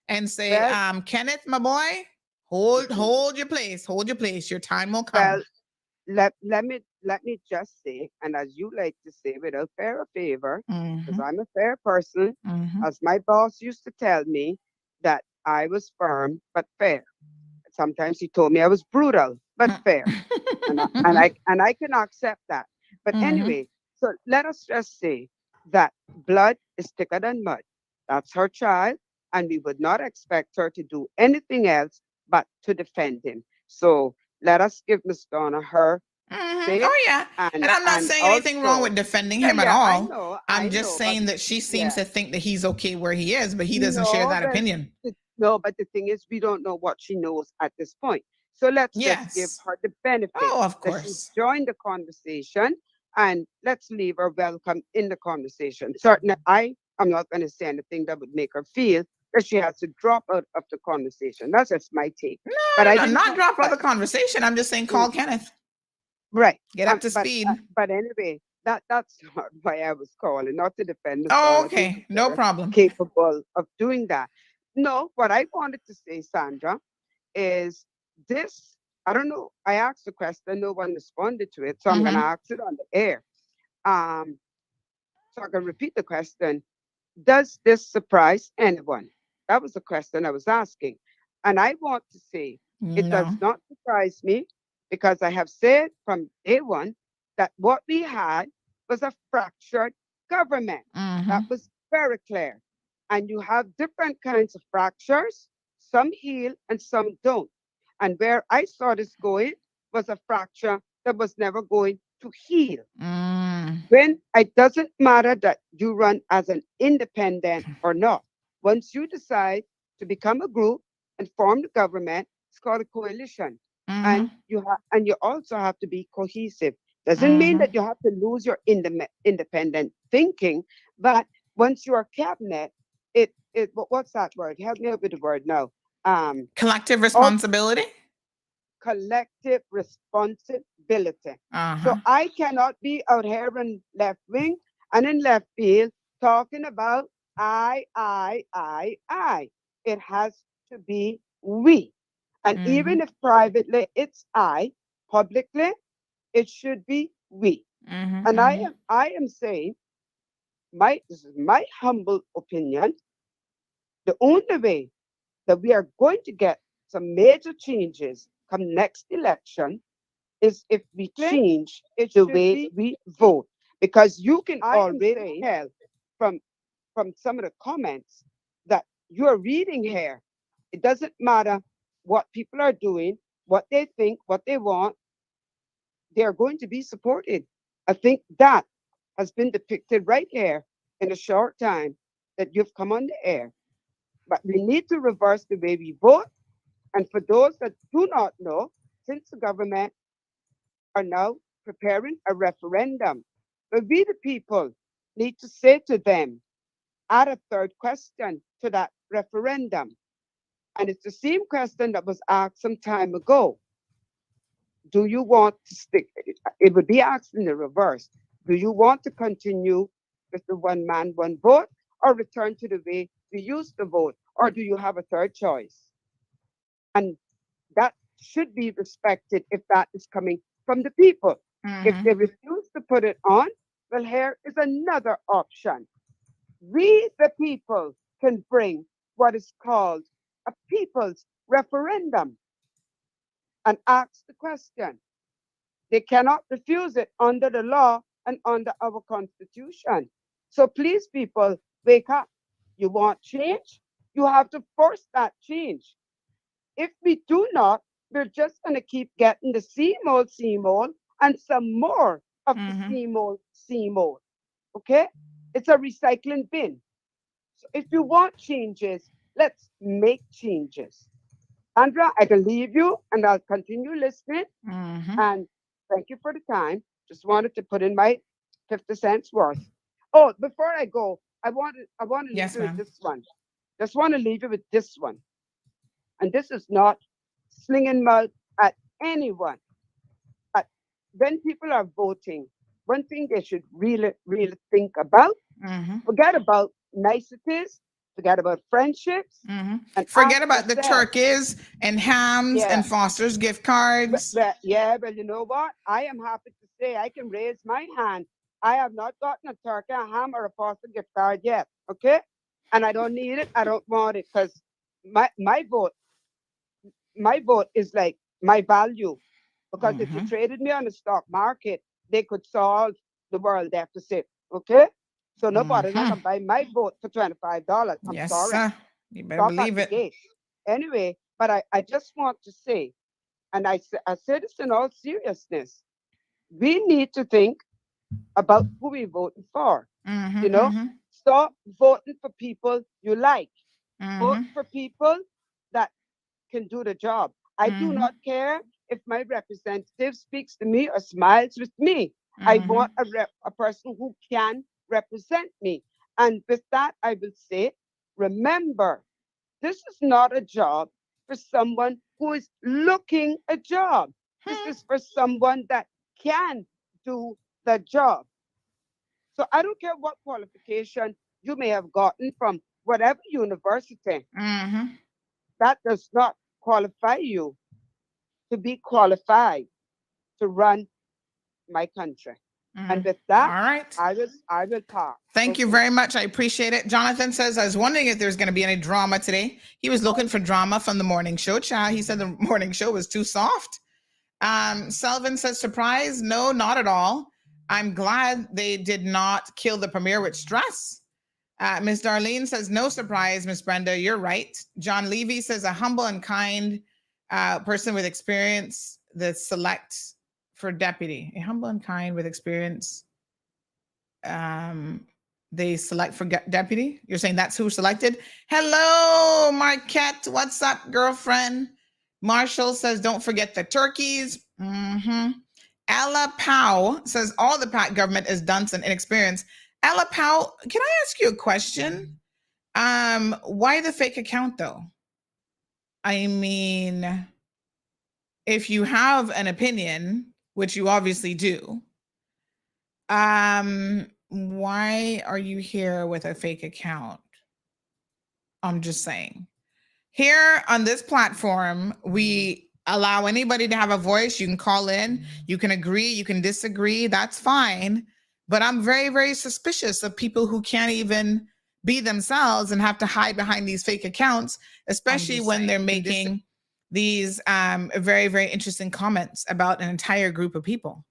and say, Kenneth, my boy, hold your place. Hold your place. Your time will come. Well, let me just say, and as you like to say, without fair or favor, because I'm a fair person, as my boss used to tell me, that I was firm but fair. Sometimes he told me I was brutal but fair, and I can accept that. But anyway, so let us just say that blood is thicker than mud. That's her child, and we would not expect her to do anything else but to defend him. So let us give Miss Donna her. Oh yeah, and I'm not saying anything wrong with defending him at all. I'm just saying that she seems to think that he's okay where he is, but he doesn't share that opinion. No, but the thing is, we don't know what she knows at this point. So let's just give her the benefit. Oh, of course. That she's joined the conversation, and let's leave her welcome in the conversation. Certainly, I am not going to say anything that would make her feel that she has to drop out of the conversation. That's just my take. No, but I'm not drop out of the conversation. I'm just saying call Kenneth. Right. Get up to speed. But anyway, that's not why I was calling, not to defend the Oh, okay. No problem. Capable of doing that. No, what I wanted to say, Sandra, is this. I don't know. I asked the question, no one responded to it, so I'm going to ask it on the air. So I can repeat the question. Does this surprise anyone? That was the question I was asking. And I want to say it does not surprise me, because I have said from day one that what we had was a fractured government. That was very clear. And you have different kinds of fractures. Some heal and some don't. And where I saw this going was a fracture that was never going to heal. When it doesn't matter that you run as an independent or not. Once you decide to become a group and form the government, it's called a coalition. And you also have to be cohesive. Doesn't mean that you have to lose your independent thinking, but once you are cabinet, what's that word? Help me out with the word now. Collective responsibility. Collective responsibility. So I cannot be out here in left wing and in left field talking about I. It has to be we. And even if privately it's I, publicly it should be we. And I am saying, this is my humble opinion, the only way that we are going to get some major changes come next election is if we change the way we vote. Because you can already tell from some of the comments that you are reading here. It doesn't matter what people are doing, what they think, what they want, they are going to be supported. I think that has been depicted right here in a short time that you've come on the air. But we need to reverse the way we vote. And for those that do not know, since the government are now preparing a referendum, but we the people need to say to them, add a third question to that referendum. And it's the same question that was asked some time ago. Do you want to stick? It would be asked in the reverse. Do you want to continue with the one man, one vote, or return to the way we used to vote? Or do you have a third choice? And that should be respected if that is coming from the people. If they refuse to put it on, well, here is another option. We, the people, can bring what is called a people's referendum and ask the question. They cannot refuse it under the law and under our constitution. So please, people, wake up. You want change? You have to force that change. If we do not, we're just going to keep getting the same old, and some more of the same old. Okay? It's a recycling bin. So if you want changes, let's make changes. Sandra, I can leave you and I'll continue listening. And thank you for the time. Just wanted to put in my 50 cents worth. Oh, before I go, I want to leave you with this one. Just want to leave you with this one. And this is not slinging mud at anyone. But when people are voting, one thing they should really, really think about, forget about niceties, forget about friendships. And forget about the turkeys and hams and Foster's gift cards. Well, you know what? I am happy to say I can raise my hand. I have not gotten a turkey, a ham, or a Foster gift card yet. Okay? And I don't need it. I don't want it because my vote is like my value. Because if you traded me on the stock market, they could solve the world deficit. Okay? So nobody's not going to buy my vote for $25. I'm sorry. Sir. You better believe it. Anyway, but I just want to say, and I say this in all seriousness, we need to think about who we're voting for. You know, stop voting for people you like. Vote for people that can do the job. I do not care if my representative speaks to me or smiles with me. I want a person who can represent me. And with that, I will say, remember, this is not a job for someone who is looking a job. This is for someone that can do the job. So I don't care what qualification you may have gotten from whatever university. That does not qualify you to be qualified to run my country. And with that, all right, I will talk. Thank you very much. I appreciate it. Jonathan says, I was wondering if there's going to be any drama today. He was looking for drama from the morning show. He said the morning show was too soft. Selvin says, surprise? No, not at all. I'm glad they did not kill the premier with stress. Miss Darlene says, no surprise, Miss Brenda, you're right. John Levy says, a humble and kind person with experience, the select for deputy. A humble and kind with experience. They select for deputy. You're saying that's who selected? Hello, Marquette. What's up, girlfriend? Marshall says, don't forget the turkeys. Ella Powell says, all the Pat government is dunce and inexperienced. Ella Powell, can I ask you a question? Why the fake account though? I mean, if you have an opinion, which you obviously do, why are you here with a fake account? I'm just saying. Here on this platform, we allow anybody to have a voice. You can call in, you can agree, you can disagree. That's fine. But I'm very, very suspicious of people who can't even be themselves and have to hide behind these fake accounts, especially when they're making these very, very interesting comments about an entire group of people.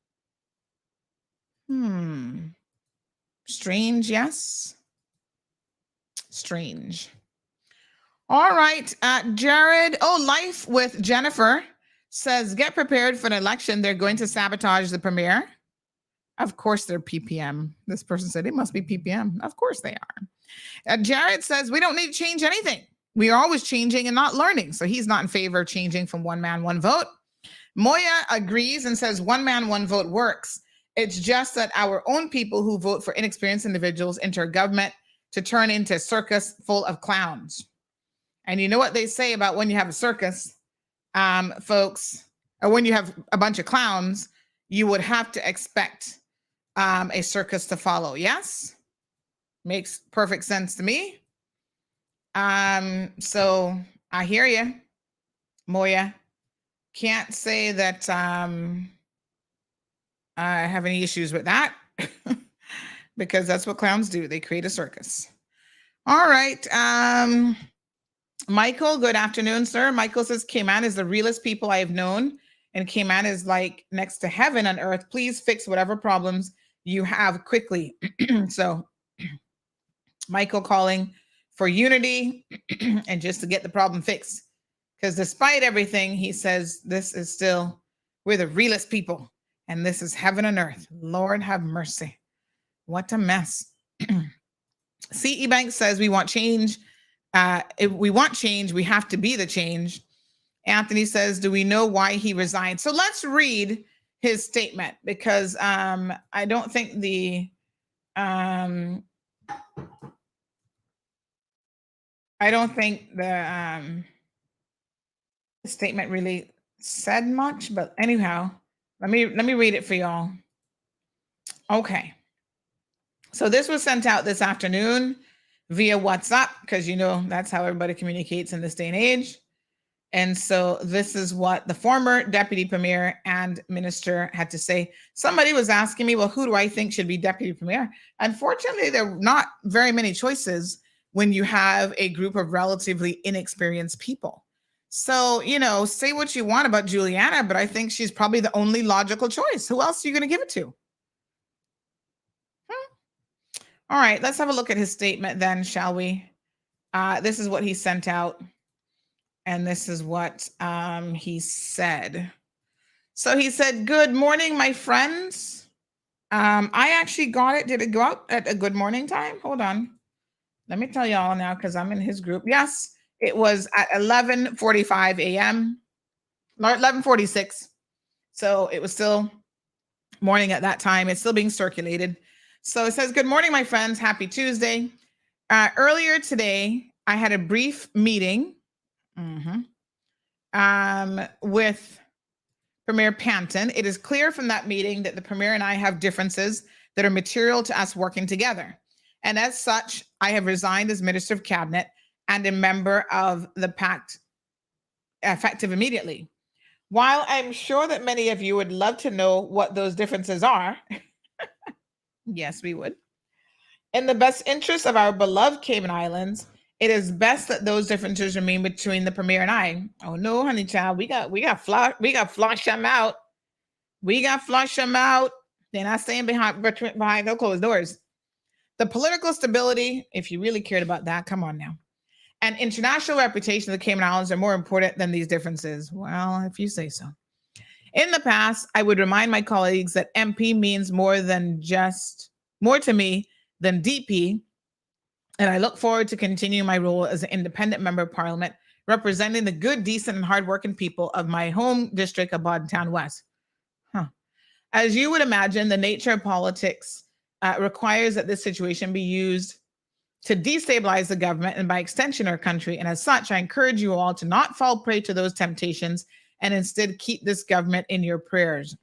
Strange, yes. Strange. All right, Jared. Oh, Life with Jennifer says, get prepared for an election. They're going to sabotage the premiere. Of course they're PPM. This person said it must be PPM. Of course they are. Jared says, we don't need to change anything. We are always changing and not learning. So he's not in favor of changing from one man, one vote. Moya agrees and says one man, one vote works. It's just that our own people who vote for inexperienced individuals enter government to turn into a circus full of clowns. And you know what they say about when you have a circus, folks, or when you have a bunch of clowns, you would have to expect a circus to follow. Yes? Makes perfect sense to me. So I hear you, Moya. Can't say that I have any issues with that because that's what clowns do. They create a circus. All right. Michael, good afternoon, sir. Michael says, Cayman is the realest people I have known, and Cayman is like next to heaven on earth. Please fix whatever problems you have quickly. So Michael calling for unity and just to get the problem fixed. Because despite everything, he says, this is still, we're the realest people, and this is heaven on earth. Lord have mercy. What a mess. CE Bank says we want change. If we want change, we have to be the change. Anthony says, do we know why he resigned? So let's read his statement because I don't think the statement really said much, but anyhow, let me read it for y'all. Okay. So this was sent out this afternoon via WhatsApp, because you know that's how everybody communicates in this day and age. And so this is what the former deputy premier and minister had to say. Somebody was asking me, well, who do I think should be deputy premier? Unfortunately, there are not very many choices when you have a group of relatively inexperienced people. So, you know, say what you want about Juliana, but I think she's probably the only logical choice. Who else are you going to give it to? All right, let's have a look at his statement then, shall we? This is what he sent out. And this is what he said. So he said, good morning, my friends. I actually got it. Did it go out at a good morning time? Hold on. Let me tell y'all now, because I'm in his group. Yes, it was at 11:45 a.m. 11:46. So it was still morning at that time. It's still being circulated. So it says, good morning, my friends. Happy Tuesday. Earlier today, I had a brief meeting with Premier Panton. It is clear from that meeting that the Premier and I have differences that are material to us working together. And as such, I have resigned as Minister of Cabinet and a member of the pact effective immediately. While I'm sure that many of you would love to know what those differences are, yes, we would. In the best interest of our beloved Cayman Islands, it is best that those differences remain between the Premier and I. Oh no, honey child, we got flush them out. We got flush them out. They're not staying behind no closed doors. The political stability, if you really cared about that, come on now. And international reputation of the Cayman Islands are more important than these differences. Well, if you say so. In the past, I would remind my colleagues that MP means more to me than DP. And I look forward to continuing my role as an independent member of parliament, representing the good, decent, and hardworking people of my home district of Boddentown West. As you would imagine, the nature of politics requires that this situation be used to destabilize the government and by extension our country. And as such, I encourage you all to not fall prey to those temptations and instead keep this government in your prayers.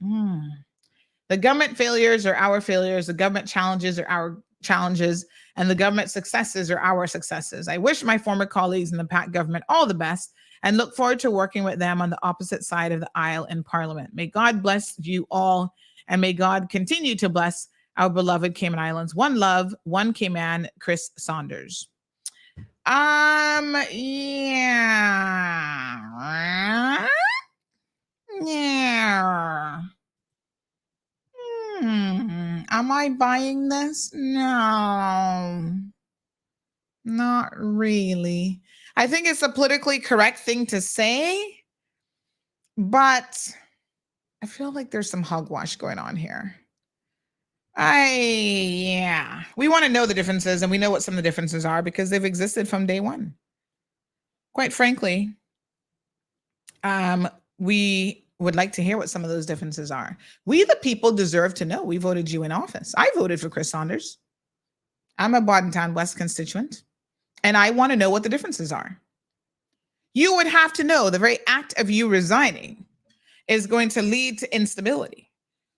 The government failures are our failures. The government challenges are our challenges, and the government's successes are our successes. I wish my former colleagues in the PAC government all the best and look forward to working with them on the opposite side of the aisle in Parliament. May God bless you all, and may God continue to bless our beloved Cayman Islands. One love, one Cayman, Chris Saunders. Yeah. Yeah. Am I buying this? No, not really. I think it's a politically correct thing to say, but I feel like there's some hogwash going on here. Yeah. We want to know the differences, and we know what some of the differences are because they've existed from day one. Quite frankly, we would like to hear what some of those differences are. We, the people, deserve to know. We voted you in office. I voted for Chris Saunders. I'm a Bordentown West constituent, and I want to know what the differences are. You would have to know the very act of you resigning is going to lead to instability.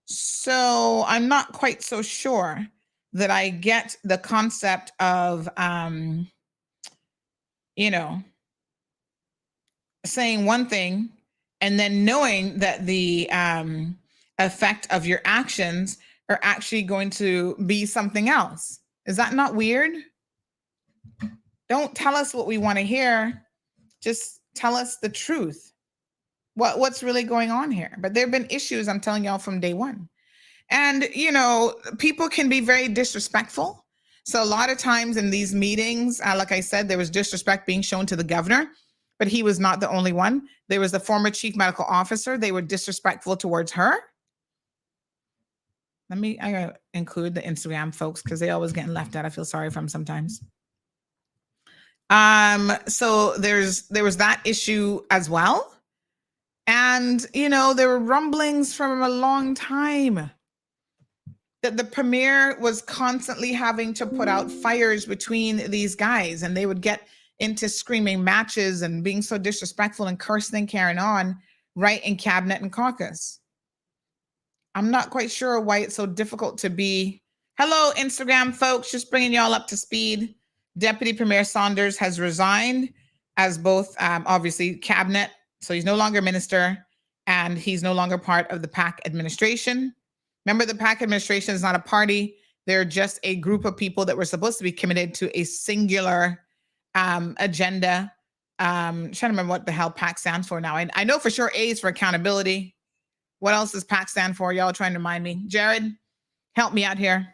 So I'm not quite so sure that I get the concept of, saying one thing and then knowing that the effect of your actions are actually going to be something else. Is that not weird? Don't tell us what we want to hear. Just tell us the truth. What's really going on here? But there have been issues, I'm telling y'all, from day one. And, people can be very disrespectful. So a lot of times in these meetings, like I said, there was disrespect being shown to the governor, but he was not the only one. There was the former chief medical officer. They were disrespectful towards her. I gotta include the Instagram folks because they always getting left out. I feel sorry for them sometimes. So there was that issue as well. And, there were rumblings from a long time that the premier was constantly having to put out fires between these guys, and they would get into screaming matches and being so disrespectful and cursing and carrying on right in cabinet and caucus. I'm not quite sure why it's so difficult to be. Hello, Instagram folks, just bringing y'all up to speed. Deputy Premier Saunders has resigned as both, obviously, cabinet. So he's no longer minister, and he's no longer part of the PAC administration. Remember, the PAC administration is not a party. They're just a group of people that were supposed to be committed to a singular agenda. Trying to remember what the hell PAC stands for now. I know for sure A is for accountability. What else does PAC stand for? Y'all trying to remind me. Jared, help me out here.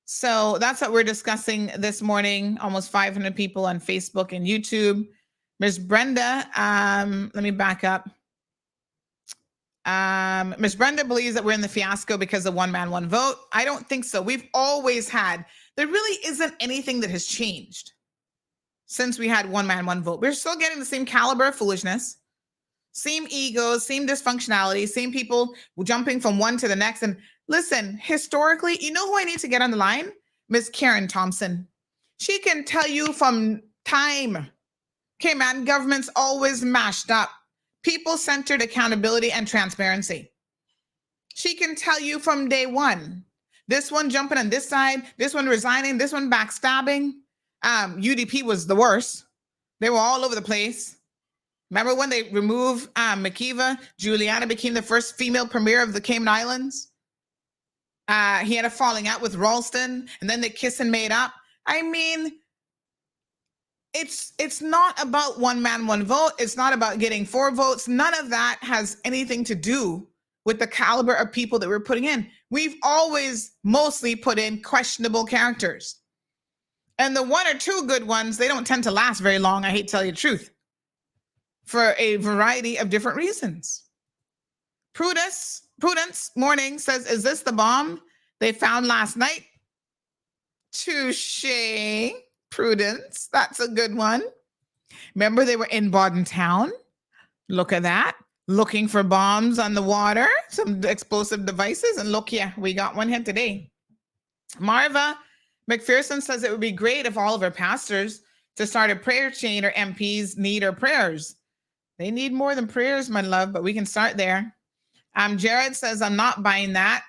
So that's what we're discussing this morning. Almost 500 people on Facebook and YouTube. Ms. Brenda, let me back up. Ms. Brenda believes that we're in the fiasco because of one man, one vote. I don't think so. We've always had, there really isn't anything that has changed since we had one man, one vote. We're still getting the same caliber of foolishness, same egos, same dysfunctionality, same people jumping from one to the next. And listen, historically, you know who I need to get on the line? Ms. Karen Thompson. She can tell you from time, Cayman government's always mashed up people-centered accountability and transparency. She can tell you from day one, this one jumping on this side, this one resigning, this one backstabbing. UDP was the worst. They were all over the place. Remember when they removed McKeeva? Juliana became the first female premier of the Cayman Islands. He had a falling out with Ralston, and then they kissed and made up. I mean, it's not about one man, one vote. It's not about getting 4 votes. None of that has anything to do with the caliber of people that we're putting in. We've always mostly put in questionable characters. And the 1 or 2 good ones, they don't tend to last very long, I hate to tell you the truth, for a variety of different reasons. Prudence Morning says, is this the bomb they found last night? Touché, Prudence. That's a good one. Remember they were in Bordentown? Look at that. Looking for bombs on the water, some explosive devices. And look, yeah, we got one here today. Marva McPherson says it would be great if all of our pastors to start a prayer chain or MPs need our prayers. They need more than prayers, my love, but we can start there. Jared says, I'm not buying that.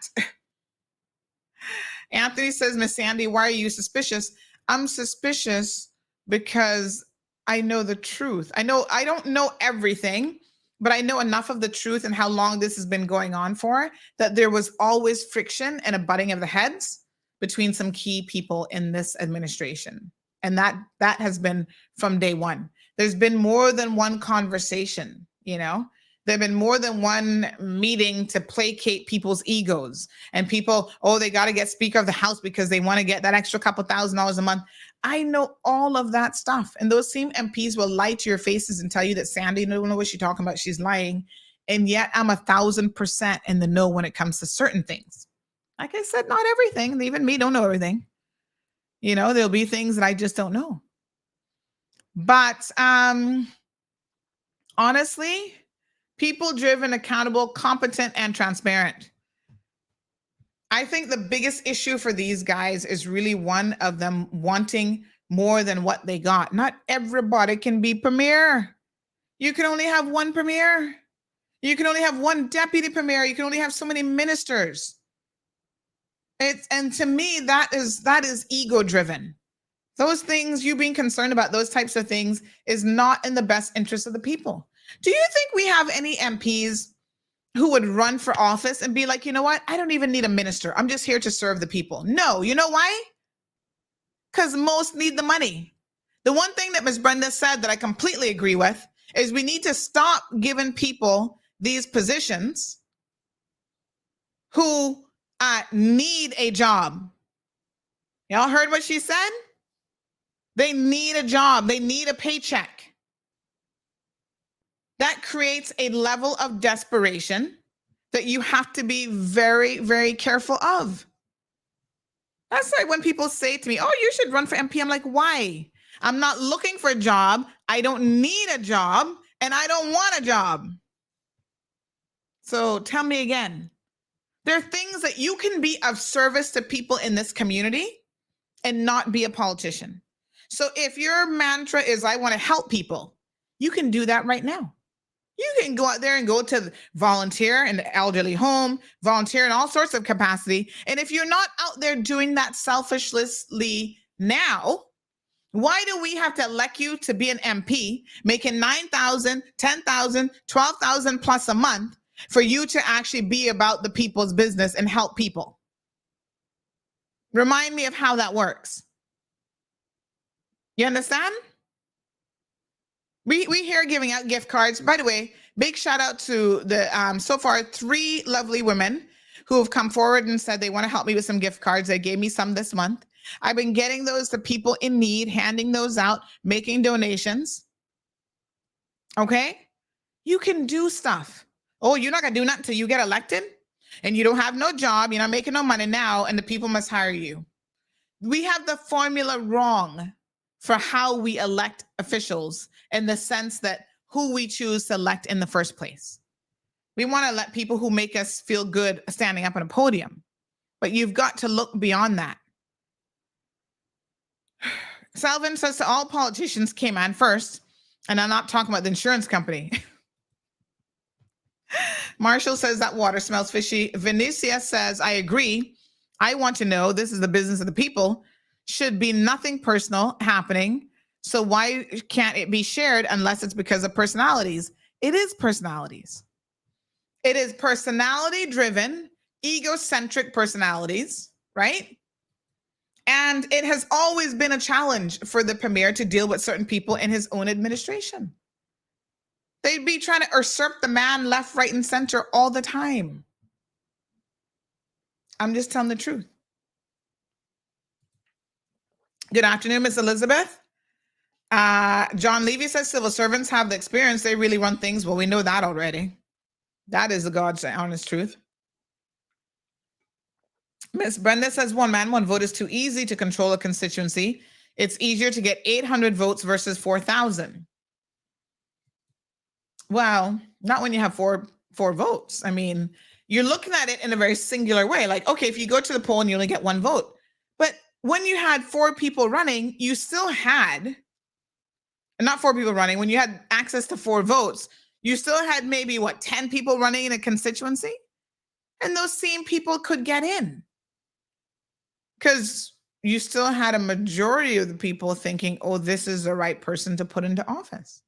Anthony says, Miss Sandy, why are you suspicious? I'm suspicious because I know the truth. I don't know everything, but I know enough of the truth and how long this has been going on for, that there was always friction and a butting of the heads between some key people in this administration. And that has been from day one. There's been more than one conversation, you know? There've been more than one meeting to placate people's egos, and people, oh, they got to get Speaker of the House because they want to get that extra couple $1,000s a month. I know all of that stuff. And those same MPs will lie to your faces and tell you that Sandy don't know what she's talking about. She's lying. And yet I'm 1,000% in the know when it comes to certain things. Like I said, not everything. Even me don't know everything. You know, there'll be things that I just don't know. But honestly, people driven, accountable, competent, and transparent. I think the biggest issue for these guys is really one of them wanting more than what they got. Not everybody can be premier. You can only have one premier. You can only have one deputy premier. You can only have so many ministers. And to me, that is ego driven. Those things, you being concerned about those types of things, is not in the best interest of the people. Do you think we have any MPs who would run for office and be like, you know what? I don't even need a minister. I'm just here to serve the people. No, you know why? Because most need the money. The one thing that Ms. Brenda said that I completely agree with is we need to stop giving people these positions who need a job. Y'all heard what she said? They need a job. They need a paycheck. That creates a level of desperation that you have to be very, very careful of. That's like when people say to me, oh, you should run for MP. I'm like, why? I'm not looking for a job. I don't need a job, and I don't want a job. So tell me again. There are things that you can be of service to people in this community and not be a politician. So if your mantra is, I want to help people, you can do that right now. You can go out there and go to volunteer in the elderly home, volunteer in all sorts of capacity. And if you're not out there doing that selfishly now, why do we have to elect you to be an MP making $9,000, $10,000, $12,000 plus a month for you to actually be about the people's business and help people? Remind me of how that works. You understand? We here giving out gift cards. By the way, big shout out to the so far 3 lovely women who have come forward and said they want to help me with some gift cards. They gave me some this month. I've been getting those to people in need, handing those out, making donations. Okay? You can do stuff. Oh, you're not going to do nothing until you get elected and you don't have no job. You're not making no money now, and the people must hire you. We have the formula wrong for how we elect officials, in the sense that who we choose to elect in the first place. We want to let people who make us feel good standing up on a podium, but you've got to look beyond that. Selvin says to all politicians came on first, and I'm not talking about the insurance company. Marshall says that water smells fishy. Vinicia says, I agree. I want to know, this is the business of the people. Should be nothing personal happening. So why can't it be shared unless it's because of personalities? It is personalities. It is personality driven, egocentric personalities, right? And it has always been a challenge for the premier to deal with certain people in his own administration. They'd be trying to usurp the man left, right, and center all the time. I'm just telling the truth. Good afternoon, Miss Elizabeth. John Levy says civil servants have the experience. They really run things. Well, we know that already. That is the God's honest truth. Miss Brenda says 1 man, 1 vote is too easy to control a constituency. It's easier to get 800 votes versus 4,000. Well, not when you have four votes. I mean, you're looking at it in a very singular way. Like, okay, if you go to the poll and you only get 1 vote, but when you had 4 people running, you still had, not 4 people running, when you had access to 4 votes, you still had maybe 10 people running in a constituency? And those same people could get in. Because you still had a majority of the people thinking, oh, this is the right person to put into office.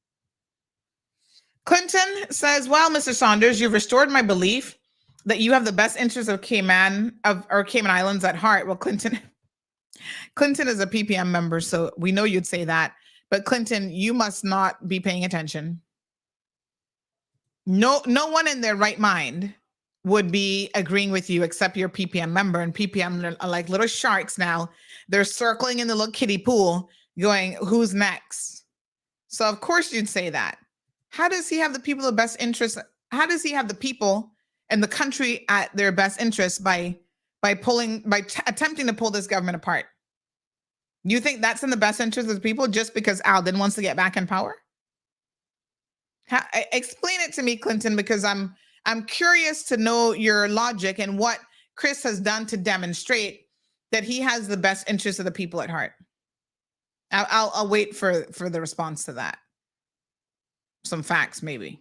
Clinton says, well, Mr. Saunders, you've restored my belief that you have the best interests of Cayman Islands at heart. Well, Clinton is a PPM member, so we know you'd say that. But Clinton, you must not be paying attention. No one in their right mind would be agreeing with you except your PPM member. And PPM are like little sharks now. They're circling in the little kiddie pool going, who's next? So of course you'd say that. How does he have the people of best interest? How does he have the people and the country at their best interest by attempting to pull this government apart? You think that's in the best interest of the people just because Alden wants to get back in power? Explain it to me, Clinton, because I'm curious to know your logic and what Chris has done to demonstrate that he has the best interest of the people at heart. I'll wait for the response to that. Some facts, maybe.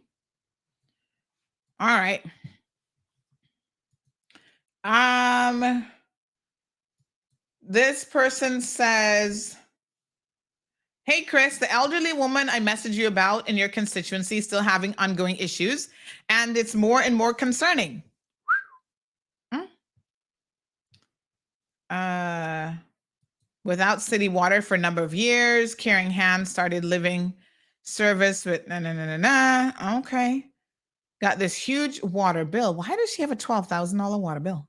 All right. This person says, hey, Chris, the elderly woman I messaged you about in your constituency is still having ongoing issues, and it's more and more concerning. Without city water for a number of years, Caring Hands started living service with Okay. Got this huge water bill. Why does she have a $12,000 water bill?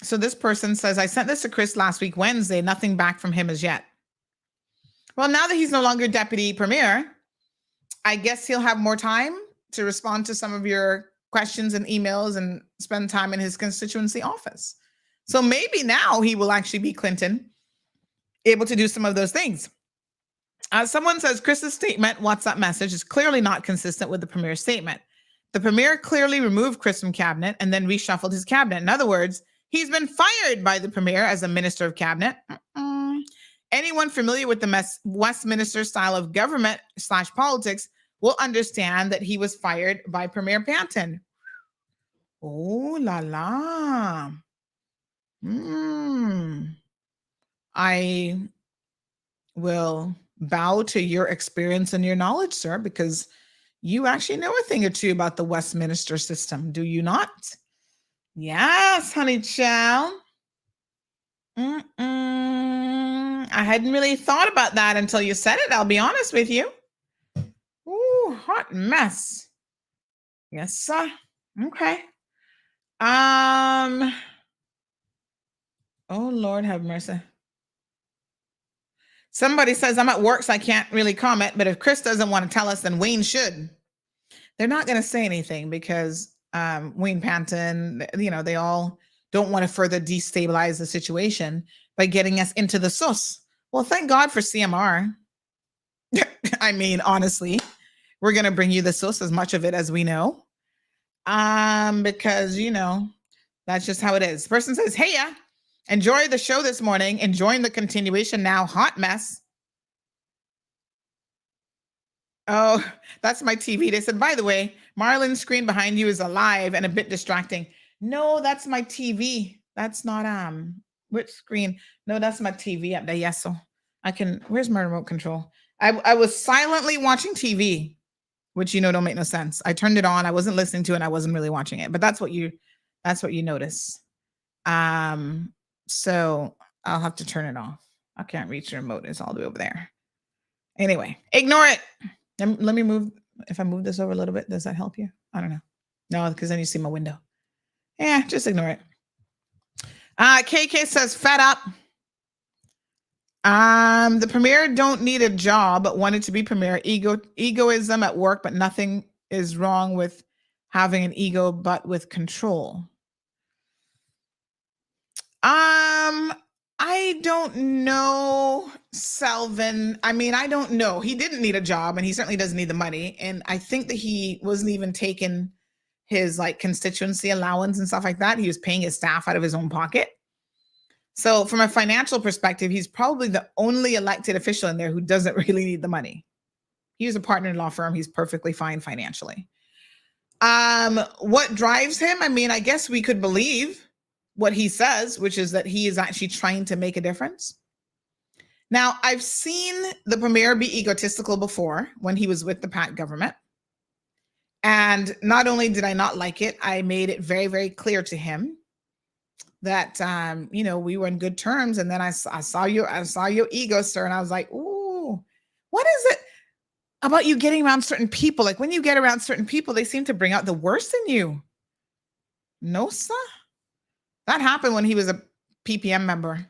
So this person says, I sent this to Chris last week, Wednesday, nothing back from him as yet. Well, now that he's no longer deputy premier, I guess he'll have more time to respond to some of your questions and emails and spend time in his constituency office. So maybe now he will actually be, Clinton, able to do some of those things. Someone says Chris's statement, WhatsApp message, is clearly not consistent with the premier's statement. The premier clearly removed Chris from cabinet and then reshuffled his cabinet. In other words, he's been fired by the premier as a minister of cabinet. Anyone familiar with the Westminster style of government / politics will understand that he was fired by Premier Panton. Oh la la. I will bow to your experience and your knowledge, sir, because you actually know a thing or two about the Westminster system, do you not? Yes, honey child. I hadn't really thought about that until you said it, I'll be honest with you. Ooh, hot mess. Yes, sir. Okay. Oh, Lord have mercy. Somebody says, I'm at work, so I can't really comment, but if Chris doesn't want to tell us, then Wayne should. They're not going to say anything because Wayne Panton, they all don't want to further destabilize the situation by getting us into the sauce. Well, thank God for CMR. I mean, honestly, we're going to bring you the sauce, as much of it as we know. Because, that's just how it is. The person says, hey, enjoy the show this morning. Enjoying the continuation now. Hot mess. Oh, that's my TV. They said, by the way, Marlon's screen behind you is alive and a bit distracting. No, that's my TV. That's not, which screen? No, that's my TV up there. Yes, so where's my remote control? I was silently watching TV, which, don't make no sense. I turned it on. I wasn't listening to it. And I wasn't really watching it, but that's what you notice. So I'll have to turn it off. I can't reach the remote. It's all the way over there. Anyway, ignore it. Let me move. If I move this over a little bit, does that help you? I don't know. No, because then you see my window. Yeah, just ignore it. KK says, fed up. The premier don't need a job, but wanted to be premier. Egoism at work, but nothing is wrong with having an ego, but with control. I don't know, Selvin. I mean, I don't know. He didn't need a job, and he certainly doesn't need the money. And I think that he wasn't even taking his constituency allowance and stuff like that. He was paying his staff out of his own pocket. So from a financial perspective, he's probably the only elected official in there who doesn't really need the money. He was a partner in a law firm. He's perfectly fine financially. What drives him? I mean, I guess we could believe what he says, which is that he is actually trying to make a difference. Now, I've seen the premier be egotistical before when he was with the PAC government. And not only did I not like it, I made it very, very clear to him that, we were in good terms. And then I saw your ego, sir. And I was like, ooh, what is it about you getting around certain people? Like when you get around certain people, they seem to bring out the worst in you. No, sir. That happened when he was a PPM member.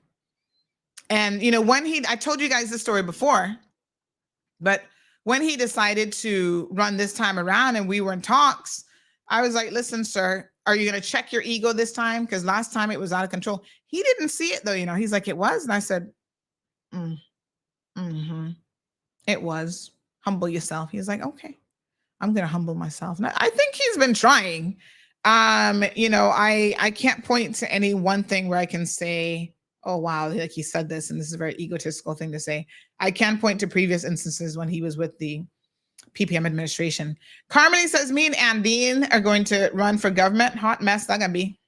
And, I told you guys this story before, but when he decided to run this time around and we were in talks, I was like, listen, sir, are you going to check your ego this time? Because last time it was out of control. He didn't see it though. He's like, it was. And I said, it was. Humble yourself. He's like, okay, I'm going to humble myself. And I think he's been trying. I can't point to any one thing where I can say, oh, wow, like he said this, and this is a very egotistical thing to say. I can point to previous instances when he was with the PPM administration. Carmely says, me and Andine are going to run for government. Hot mess, that gonna be.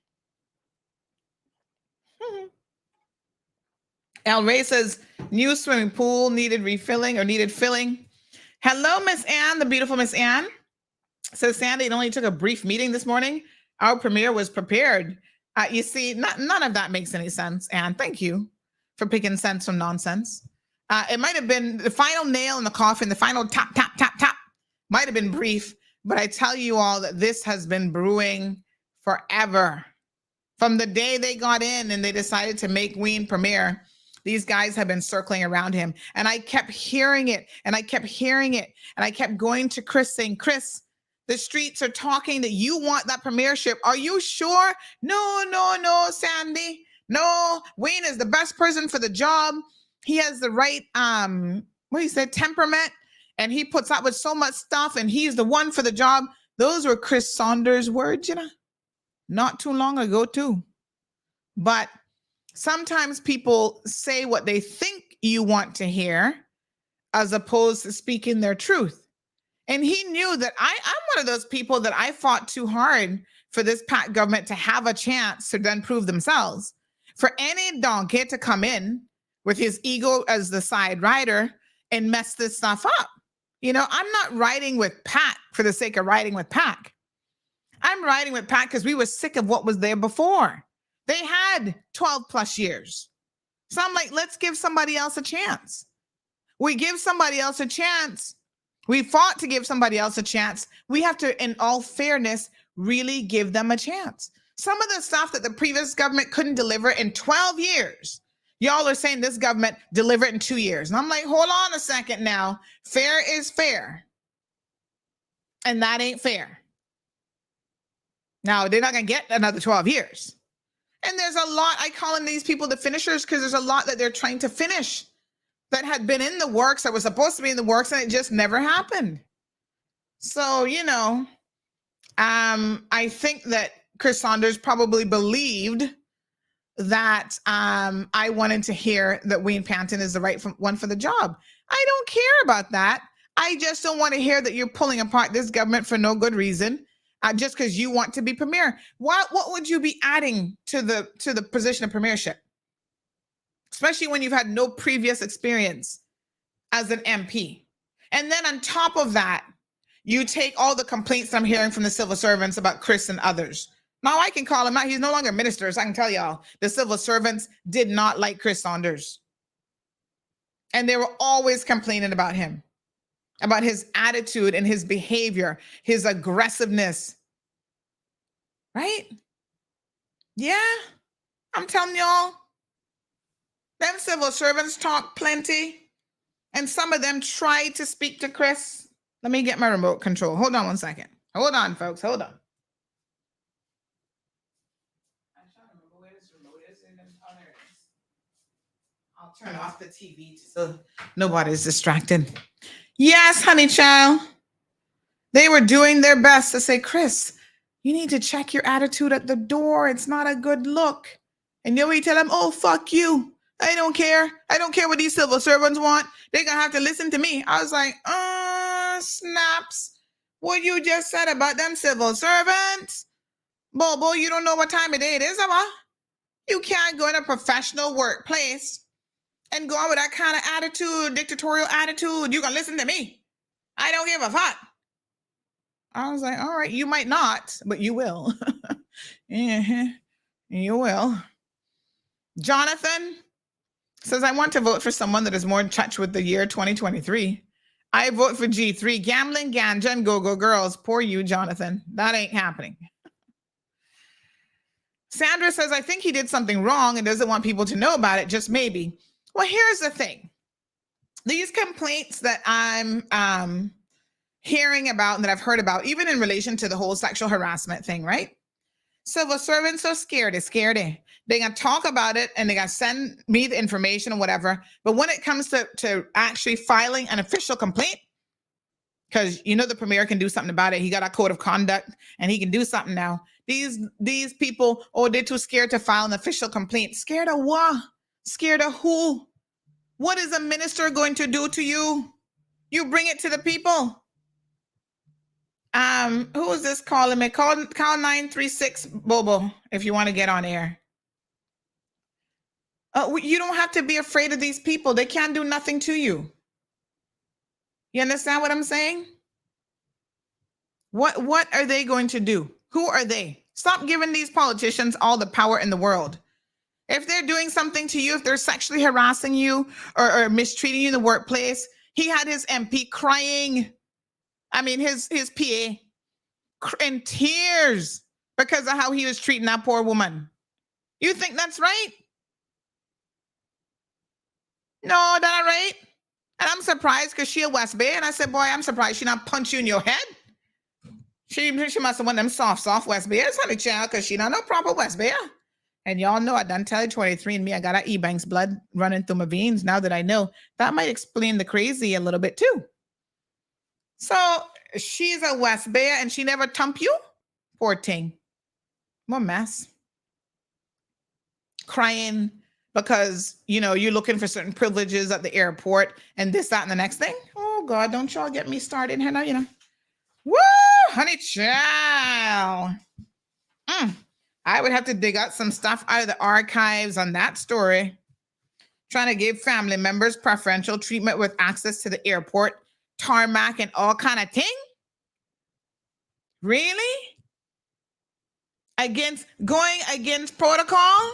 El Ray says, new swimming pool needed refilling or needed filling. Hello, Miss Ann, the beautiful Miss Ann. Says, Sandy, it only took a brief meeting this morning. Our premier was prepared. You see, none of that makes any sense. And thank you for picking sense from nonsense. It might have been the final nail in the coffin, the final tap, tap, tap, tap. Might have been brief, but I tell you all that this has been brewing forever. From the day they got in and they decided to make Wayne premier, these guys have been circling around him. And I kept hearing it, and I kept hearing it. And I kept going to Chris saying, Chris, the streets are talking that you want that premiership. Are you sure? No, Sandy. No, Wayne is the best person for the job. He has the right, temperament. And he puts up with so much stuff, and he's the one for the job. Those were Chris Saunders' words, not too long ago, too. But sometimes people say what they think you want to hear as opposed to speaking their truth. And he knew that I'm one of those people that I fought too hard for this PAC government to have a chance to then prove themselves. For any donkey to come in with his ego as the side rider and mess this stuff up. I'm not riding with PAC for the sake of riding with PAC. I'm riding with PAC because we were sick of what was there before. They had 12 plus years. So I'm like, let's give somebody else a chance. We give somebody else a chance. We fought to give somebody else a chance. We have to, in all fairness, really give them a chance. Some of the stuff that the previous government couldn't deliver in 12 years, y'all are saying this government delivered in 2 years. And I'm like, hold on a second now. Fair is fair. And that ain't fair. Now, they're not going to get another 12 years. And there's a lot, I call in these people the finishers because there's a lot that they're trying to finish that had been in the works, that was supposed to be in the works, and it just never happened. So, I think that Chris Saunders probably believed that I wanted to hear that Wayne Panton is the right one for the job. I don't care about that. I just don't want to hear that you're pulling apart this government for no good reason, just because you want to be premier. What would you be adding to the position of premiership? Especially when you've had no previous experience as an MP. And then on top of that, you take all the complaints I'm hearing from the civil servants about Chris and others. Now I can call him out. He's no longer minister, so I can tell y'all the civil servants did not like Chris Saunders. And they were always complaining about him, about his attitude and his behavior, his aggressiveness. Right? Yeah, I'm telling y'all, them civil servants talk plenty, and some of them tried to speak to Chris. Let me get my remote control. Hold on one second. Hold on, folks. Hold on. I'm trying to remember where this remote is. Oh, there it is. I'll turn off the TV so nobody's distracted. Yes, honey child. They were doing their best to say, Chris, you need to check your attitude at the door. It's not a good look. And you tell them, oh, fuck you. I don't care. I don't care what these civil servants want. They're going to have to listen to me. I was like, snaps. What you just said about them civil servants? Bobo, you don't know what time of day it is, huh? You can't go in a professional workplace and go on with that kind of attitude, dictatorial attitude. You gonna listen to me? I don't give a fuck. I was like, all right, you might not, but you will. Yeah, you will. Jonathan says, I want to vote for someone that is more in touch with the year 2023. I vote for G3, gambling, ganja, and go-go girls. Poor you, Jonathan. That ain't happening. Sandra says, I think he did something wrong and doesn't want people to know about it, just maybe. Well, here's the thing. These complaints that I'm hearing about and that I've heard about, even in relation to the whole sexual harassment thing, right? Civil servants are scared. They're scared. They're going to talk about it and they're going to send me the information or whatever. But when it comes to actually filing an official complaint, because you know the premier can do something about it. He got a code of conduct and he can do something now. These people, oh, they're too scared to file an official complaint. Scared of what? Scared of who? What is a minister going to do to you? You bring it to the people. Who is this calling me? Call 936 Bobo if you want to get on air. You don't have to be afraid of these people. They can't do nothing to you. You understand what I'm saying? What are they going to do? Who are they? Stop giving these politicians all the power in the world. If they're doing something to you, if they're sexually harassing you or mistreating you in the workplace, he had his MP crying. I mean, his PA in tears because of how he was treating that poor woman. You think that's right? No, that right? And I'm surprised because she a West Bay. And I said, boy, I'm surprised she not punch you in your head. She must have one of them soft West Bayers, honey child, because she not no proper West Bayer. And y'all know I done tell you 23 and me, I got a E-Banks blood running through my veins. Now that I know, that might explain the crazy a little bit too. So she's a West Bayer and she never tump you? Poor thing. What mess. Crying because, you know, you're looking for certain privileges at the airport and this, that, and the next thing. Oh God, don't y'all get me started here now, you know. Woo, honey child. I would have to dig out some stuff out of the archives on that story. Trying to give family members preferential treatment with access to the airport, tarmac, and all kind of thing. Really? Going against protocol?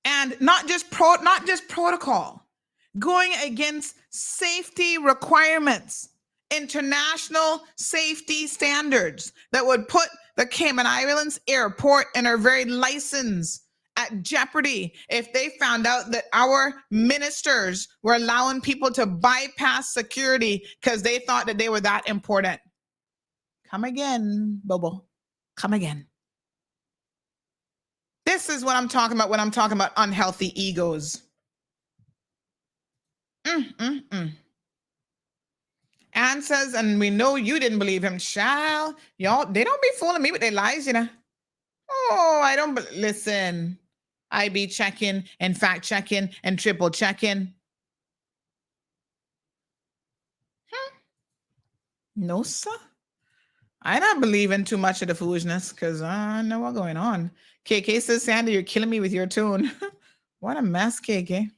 And not just protocol, going against safety requirements, international safety standards that would put the Cayman Islands airport and our very license at jeopardy if they found out that our ministers were allowing people to bypass security because they thought that they were that important. Come again, Bobo. Come again. This is what I'm talking about when I'm talking about unhealthy egos. Ann says, and we know you didn't believe him, child. Y'all, they don't be fooling me with their lies, you know. Oh, I don't listen. I be checking and fact checking and triple checking. No, sir. I don't believe in too much of the foolishness because I know what's going on. KK says, Sandy, you're killing me with your tune. What a mess, KK.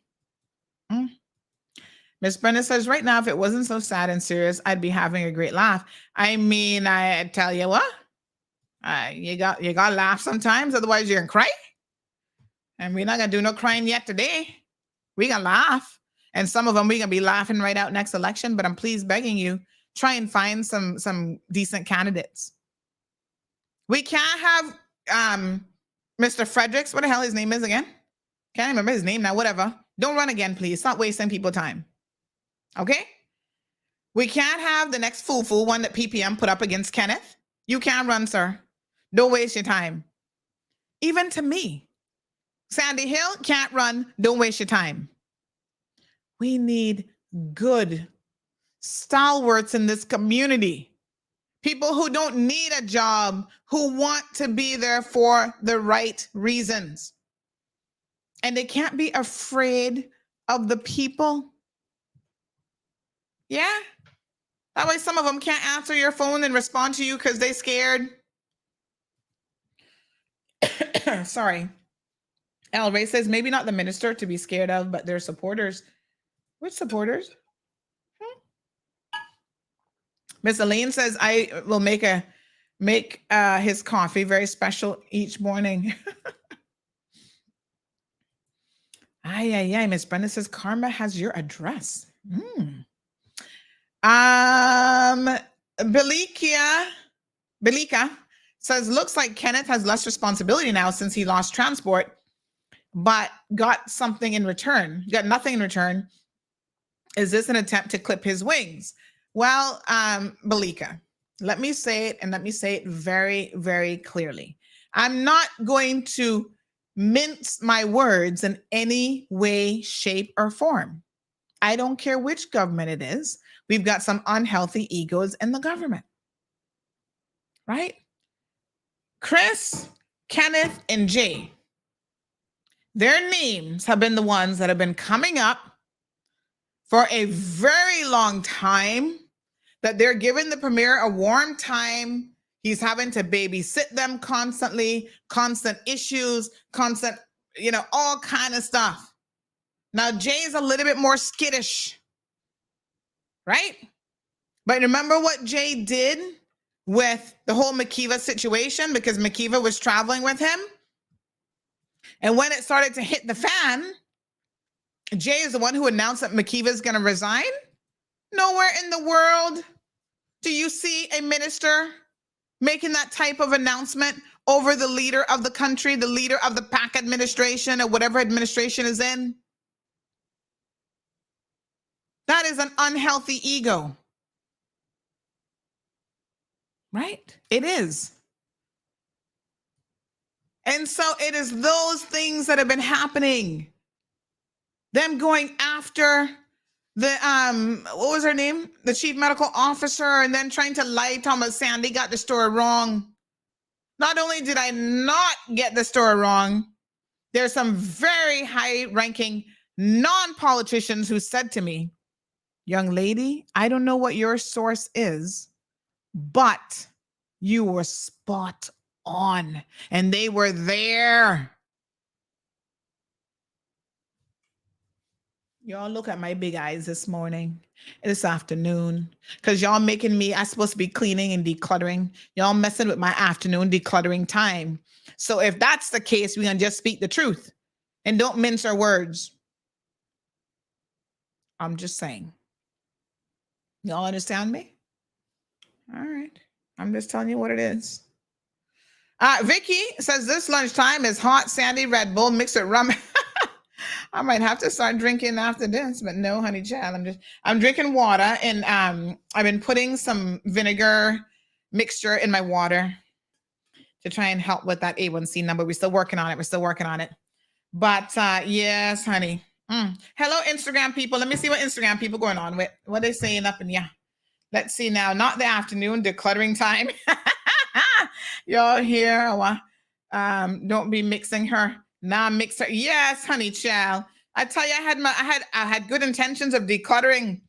Miss Brenda says, right now, if it wasn't so sad and serious, I'd be having a great laugh. I mean, I tell you what, you got to laugh sometimes, otherwise you're going to cry. And we're not going to do no crying yet today. We're going to laugh. And some of them, we're going to be laughing right out next election. But I'm please begging you, try and find some decent candidates. We can't have Mr. Fredericks, what the hell his name is again? Can't remember his name now, whatever. Don't run again, please. Stop wasting people time. Okay? We can't have the next fool one that PPM put up against Kenneth. You can't run, sir. Don't waste your time. Even to me. Sandy Hill can't run. Don't waste your time. We need good stalwarts in this community. People who don't need a job, who want to be there for the right reasons. And they can't be afraid of the people. Yeah? That way some of them can't answer your phone and respond to you because they're scared. Sorry. El Ray says maybe not the minister to be scared of, but their supporters. Which supporters? Miss Elaine says I will make his coffee very special each morning. Ay. Miss Brenda says Karma has your address. Belika says looks like Kenneth has less responsibility now since he lost transport, but got something in return. Got nothing in return. Is this an attempt to clip his wings? Well, Belika, let me say it, and let me say it very, very clearly. I'm not going to mince my words in any way, shape, or form. I don't care which government it is. We've got some unhealthy egos in the government, right? Chris, Kenneth, and Jay, their names have been the ones that have been coming up for a very long time, that they're giving the premier a warm time. He's having to babysit them constantly, constant issues, constant, all kind of stuff. Now, Jay's a little bit more skittish, right? But remember what Jay did with the whole Makiva situation, because Makiva was traveling with him. And when it started to hit the fan, Jay is the one who announced that Makiva is going to resign. Nowhere in the world do you see a minister making that type of announcement over the leader of the country, the leader of the PAC administration, or whatever administration is in. That is an unhealthy ego. Right? It is. And so it is those things that have been happening. Them going after the what was her name? The chief medical officer, and then trying to lie Thomas Sandy got the story wrong. Not only did I not get the story wrong, there's some very high-ranking non-politicians who said to me, young lady, I don't know what your source is, but you were spot on, and they were there. Y'all look at my big eyes this afternoon, because y'all making me, I'm supposed to be cleaning and decluttering. Y'all messing with my afternoon decluttering time. So if that's the case, we're going to just speak the truth and don't mince our words. I'm just saying. Y'all understand me? All right. I'm just telling you what it is. Vicky says this lunchtime is hot, sandy Red Bull mixed with rum. I might have to start drinking after this, but no, honey child. I'm drinking water, and I've been putting some vinegar mixture in my water to try and help with that A1C number. We're still working on it. But yes, honey. Hello, Instagram people. Let me see what Instagram people going on with. What they saying up in here. Let's see now. Not the afternoon, decluttering time. Y'all here? Don't be mixing her. Nah, mix her. Yes, honey child. I tell you, I had good intentions of decluttering.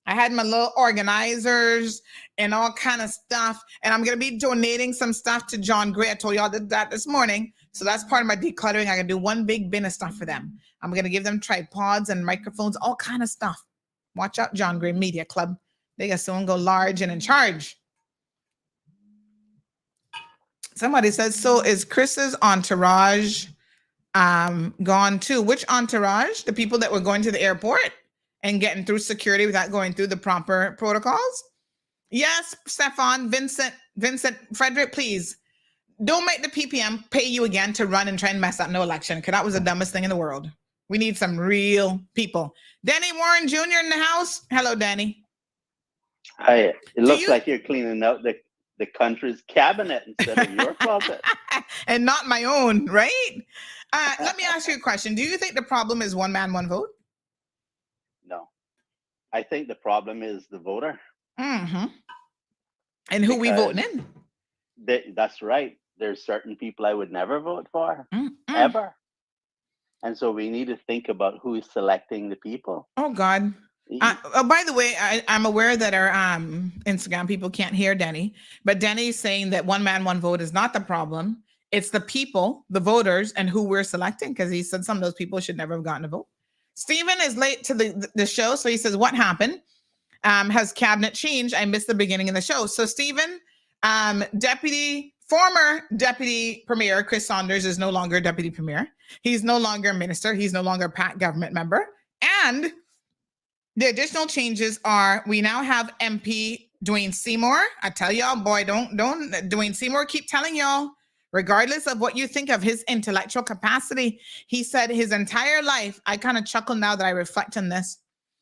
I had my little organizers and all kind of stuff. And I'm going to be donating some stuff to John Gray. I told y'all that this morning. So that's part of my decluttering. I can do one big bin of stuff for them. I'm going to give them tripods and microphones, all kind of stuff. Watch out, John Gray Media Club. They got someone go large and in charge. Somebody says, so is Chris's entourage gone too? Which entourage? The people that were going to the airport and getting through security without going through the proper protocols? Yes, Stefan, Vincent, Frederick, please don't make the PPM pay you again to run and try and mess up no election, because that was the dumbest thing in the world. We need some real people. Danny Warren Jr. in the house. Hello, Danny. Hi. It looks like you're cleaning out the country's cabinet instead of your closet. And not my own, right? Let me ask you a question. Do you think the problem is one man, one vote? No. I think the problem is the voter. Mm-hmm. And who we voting in? That's right. There's certain people I would never vote for, ever. And so we need to think about who is selecting the people. Oh, God. By the way, I'm aware that our Instagram people can't hear Denny, but Denny's saying that one man, one vote is not the problem. It's the people, the voters, and who we're selecting, because he said some of those people should never have gotten a vote. Stephen is late to the show, so he says, what happened? Has cabinet changed? I missed the beginning of the show. So Stephen, former Deputy Premier Chris Saunders is no longer Deputy Premier. He's no longer a minister. He's no longer a PAC government member. And the additional changes are, we now have MP Dwayne Seymour. I tell y'all, boy, don't Dwayne Seymour keep telling y'all, regardless of what you think of his intellectual capacity, he said his entire life, I kind of chuckle now that I reflect on this.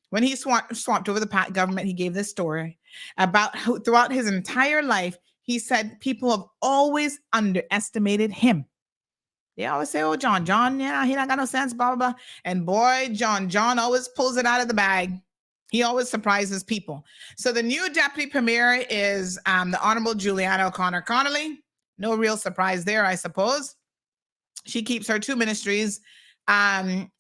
When he swapped over the PAC government, he gave this story about how throughout his entire life, he said people have always underestimated him. They always say, oh, John, yeah, he not got no sense, blah, blah, blah. And boy, John always pulls it out of the bag. He always surprises people. So the new Deputy Premier is the Honorable Juliana O'Connor Connolly. No real surprise there, I suppose. She keeps her two ministries. Honorable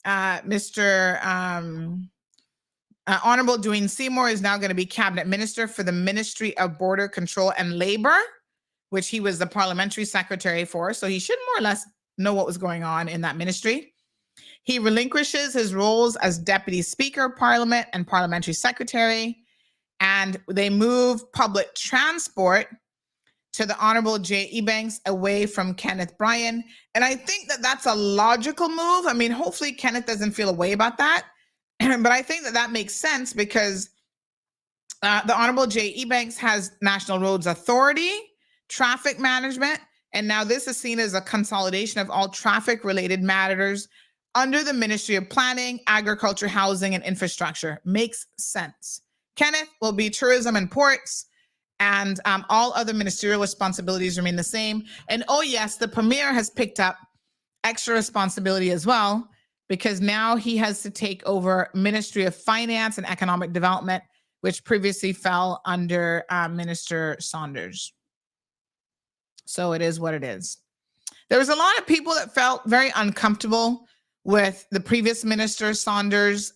Dwayne Seymour is now going to be Cabinet Minister for the Ministry of Border Control and Labor, which he was the Parliamentary Secretary for. So he should more or less know what was going on in that ministry. He relinquishes his roles as Deputy Speaker of Parliament and Parliamentary Secretary, and they move public transport to the Honorable J. Ebanks away from Kenneth Bryan. And I think that that's a logical move. I mean, hopefully Kenneth doesn't feel a way about that, but I think that that makes sense because the Honorable J. Ebanks has National Roads Authority, traffic management, and now this is seen as a consolidation of all traffic-related matters under the Ministry of Planning, Agriculture, Housing, and Infrastructure. Makes sense. Kenneth will be Tourism and Ports, and all other ministerial responsibilities remain the same. And oh yes, the Premier has picked up extra responsibility as well, because now he has to take over Ministry of Finance and Economic Development, which previously fell under Minister Saunders. So it is what it is. There was a lot of people that felt very uncomfortable with the previous minister, Saunders'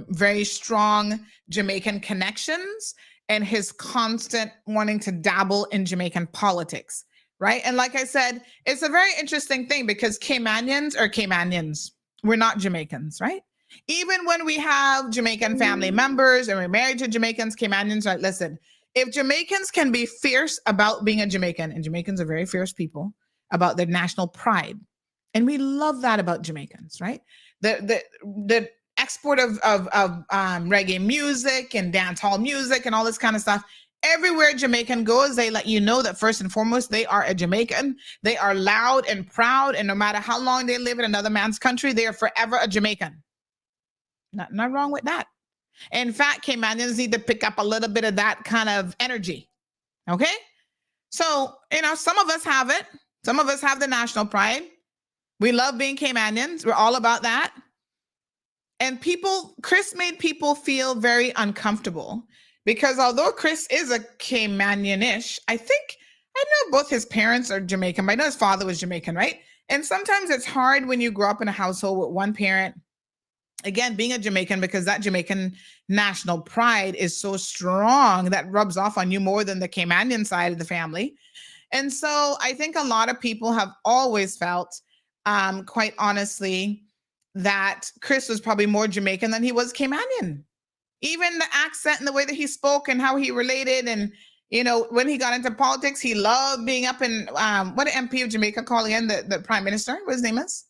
very strong Jamaican connections and his constant wanting to dabble in Jamaican politics, right? And like I said, it's a very interesting thing because Caymanians are Caymanians. We're not Jamaicans, right? Even when we have Jamaican family members and we're married to Jamaicans, Caymanians are like, listen, if Jamaicans can be fierce about being a Jamaican, and Jamaicans are very fierce people about their national pride, and we love that about Jamaicans, right? The export of reggae music and dance hall music and all this kind of stuff. Everywhere Jamaican goes, they let you know that first and foremost, they are a Jamaican. They are loud and proud, and no matter how long they live in another man's country, they are forever a Jamaican. Not wrong with that. In fact, Caymanians need to pick up a little bit of that kind of energy. Okay? So, some of us have it. Some of us have the national pride. We love being Caymanians. We're all about that. And Chris made people feel very uncomfortable because although Chris is a Caymanian-ish, I know both his parents are Jamaican, but I know his father was Jamaican, right? And sometimes it's hard when you grow up in a household with one parent, again, being a Jamaican, because that Jamaican national pride is so strong that rubs off on you more than the Caymanian side of the family. And so I think a lot of people have always felt, quite honestly, that Chris was probably more Jamaican than he was Caymanian. Even the accent and the way that he spoke and how he related. And, when he got into politics, he loved being up in, what did MP of Jamaica call again? The prime minister, what his name is?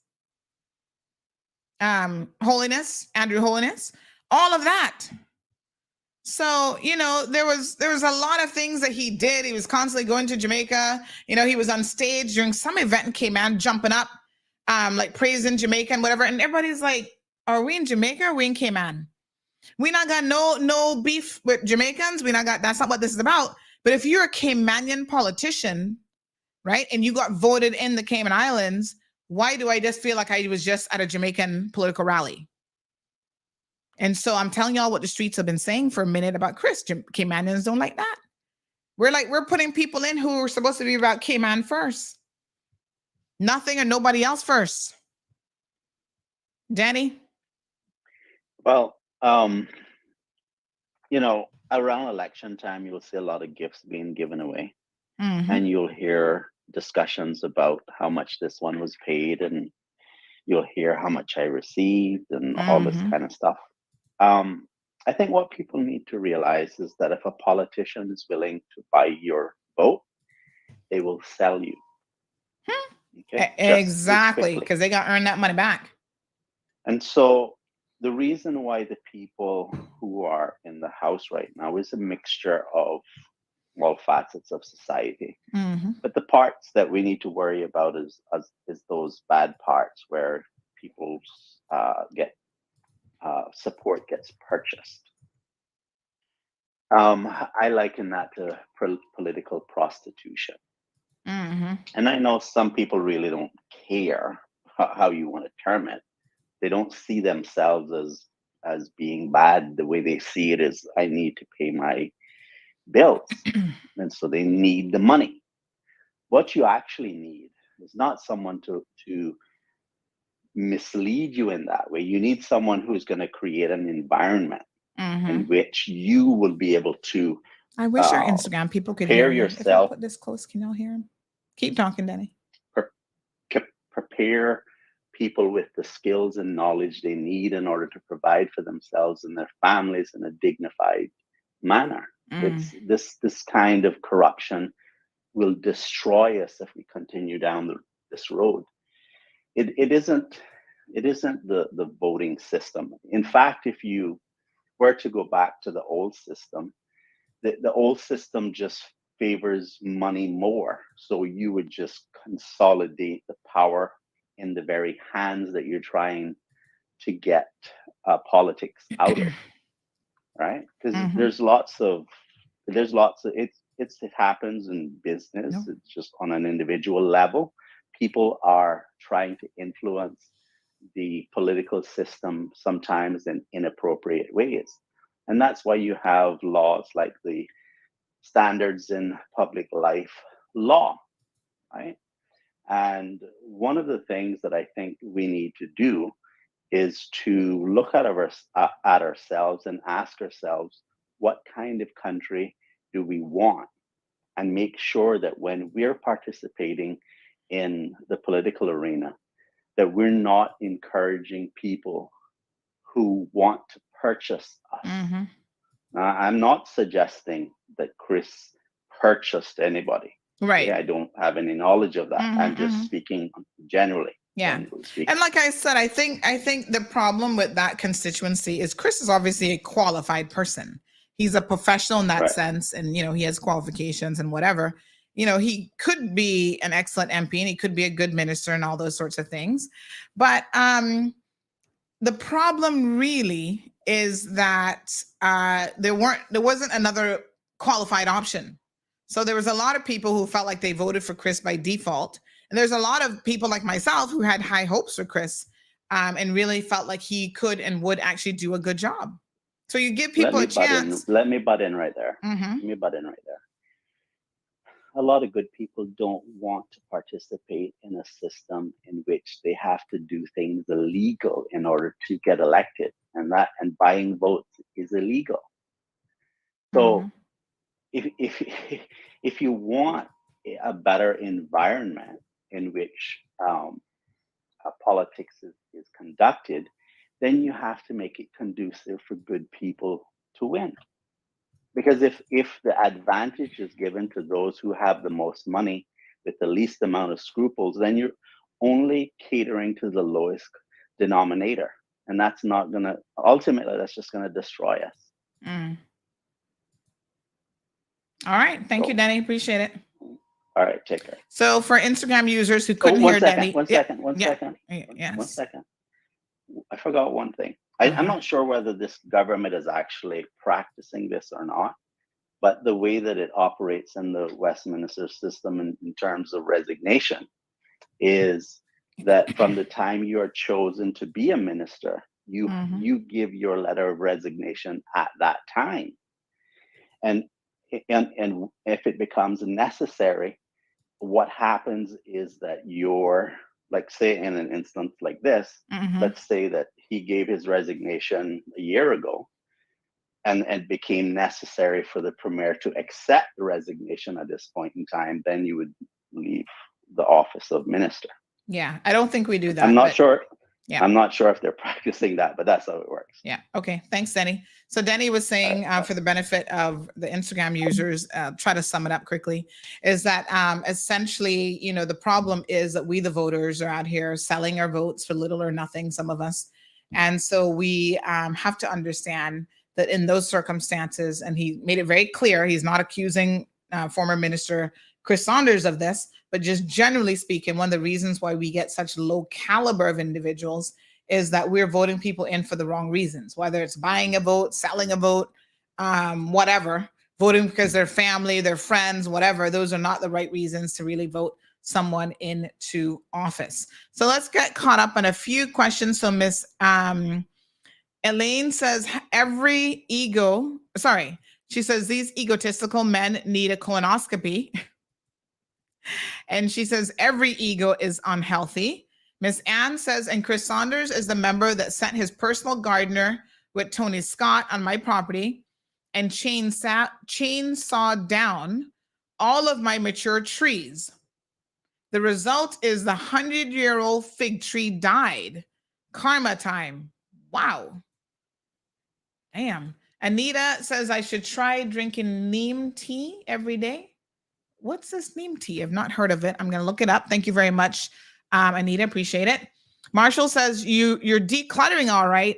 Holiness, Andrew Holiness, all of that. So, there was a lot of things that he did. He was constantly going to Jamaica. He was on stage during some event in Cayman, jumping up, like praising Jamaica and whatever. And everybody's like, are we in Jamaica or are we in Cayman? We not got no beef with Jamaicans. That's not what this is about. But if you're a Caymanian politician, right, and you got voted in the Cayman Islands, why do I just feel like I was just at a Jamaican political rally? And so I'm telling y'all what the streets have been saying for a minute about Chris. Caymanians don't like that. We're putting people in who are supposed to be about Cayman first. Nothing or nobody else first. Danny? Well, around election time, you'll see a lot of gifts being given away. Mm-hmm. And you'll hear discussions about how much this one was paid, and you'll hear how much I received and all this kind of stuff. I think what people need to realize is that if a politician is willing to buy your vote, they will sell you. Okay? Exactly, because they got to earn that money back. And so the reason why the people who are in the House right now is a mixture of all facets of society. But the parts that we need to worry about is those bad parts where people's support gets purchased. I liken that to political prostitution. And I know some people really don't care how you want to term it. They don't see themselves as being bad. The way they see it is, I need to pay my bills. And so they need the money. What you actually need is not someone to mislead you in that way. You need someone who's going to create an environment in which you will be able to. I wish our Instagram people could hear yourself. If I put this close, can y'all hear him? Keep talking, Danny. Prepare people with the skills and knowledge they need in order to provide for themselves and their families in a dignified manner. It's this kind of corruption will destroy us if we continue down this road. It isn't the voting system. In fact, if you were to go back to the old system, the old system just favors money more. So you would just consolidate the power in the very hands that you're trying to get politics out of, right? Because there's lots of it happens in business. No. It's just on an individual level. People are trying to influence the political system sometimes in inappropriate ways. And that's why you have laws like the Standards in Public Life law, right? And one of the things that I think we need to do is to look at ourselves and ask ourselves, what kind of country do we want? And make sure that when we're participating in the political arena, that we're not encouraging people who want to purchase us. I'm not suggesting that Chris purchased anybody. Right. I don't have any knowledge of that. I'm just speaking generally. Yeah. And like I said, I think the problem with that constituency is Chris is obviously a qualified person. He's a professional in that sense. And, he has qualifications and whatever. He could be an excellent MP and he could be a good minister and all those sorts of things. But the problem really is that there wasn't another qualified option. So there was a lot of people who felt like they voted for Chris by default. And there's a lot of people like myself who had high hopes for Chris and really felt like he could and would actually do a good job. So you give people a chance. Let me butt in right there. A lot of good people don't want to participate in a system in which they have to do things illegal in order to get elected, and buying votes is illegal. So if you want a better environment in which politics is conducted, then you have to make it conducive for good people to win. Because if the advantage is given to those who have the most money with the least amount of scruples, then you're only catering to the lowest denominator. And that's not going to, ultimately, that's just going to destroy us. All right. Thank you, Danny. Appreciate it. All right. Take care. So for Instagram users who couldn't hear Danny. One second. I forgot one thing. I'm not sure whether this government is actually practicing this or not, but the way that it operates in the Westminster system in terms of resignation is that from the time you are chosen to be a minister, you give your letter of resignation at that time. And if it becomes necessary, what happens is that you're, like, say in an instance like this, let's say that he gave his resignation a year ago and it became necessary for the premier to accept the resignation at this point in time, then you would leave the office of minister. Yeah, I don't think we do that. I'm not sure. Yeah. I'm not sure if they're practicing that, but that's how it works. Yeah. Okay. Thanks, Denny. So Denny was saying, for the benefit of the Instagram users, try to sum it up quickly, is that essentially, you know, the problem is that we, the voters, are out here selling our votes for little or nothing, some of us. And so we have to understand that in those circumstances, and he made it very clear, he's not accusing former Minister Chris Saunders of this, but just generally speaking, one of the reasons why we get such low caliber of individuals is that we're voting people in for the wrong reasons, whether it's buying a vote, selling a vote, whatever, voting because they're family, they're friends, whatever. Those are not the right reasons to really vote someone into office. So let's get caught up on a few questions. So Miss Elaine says, she says, these egotistical men need a colonoscopy. And she says, every ego is unhealthy. Miss Ann says, and Chris Saunders is the member that sent his personal gardener with Tony Scott on my property and chainsaw down all of my mature trees. The result is the 100-year-old fig tree died. Karma time. Wow. Damn. Anita says I should try drinking neem tea every day. What's this neem tea? I've not heard of it. I'm going to look it up. Thank you very much, Anita. Appreciate it. Marshall says you're decluttering all right,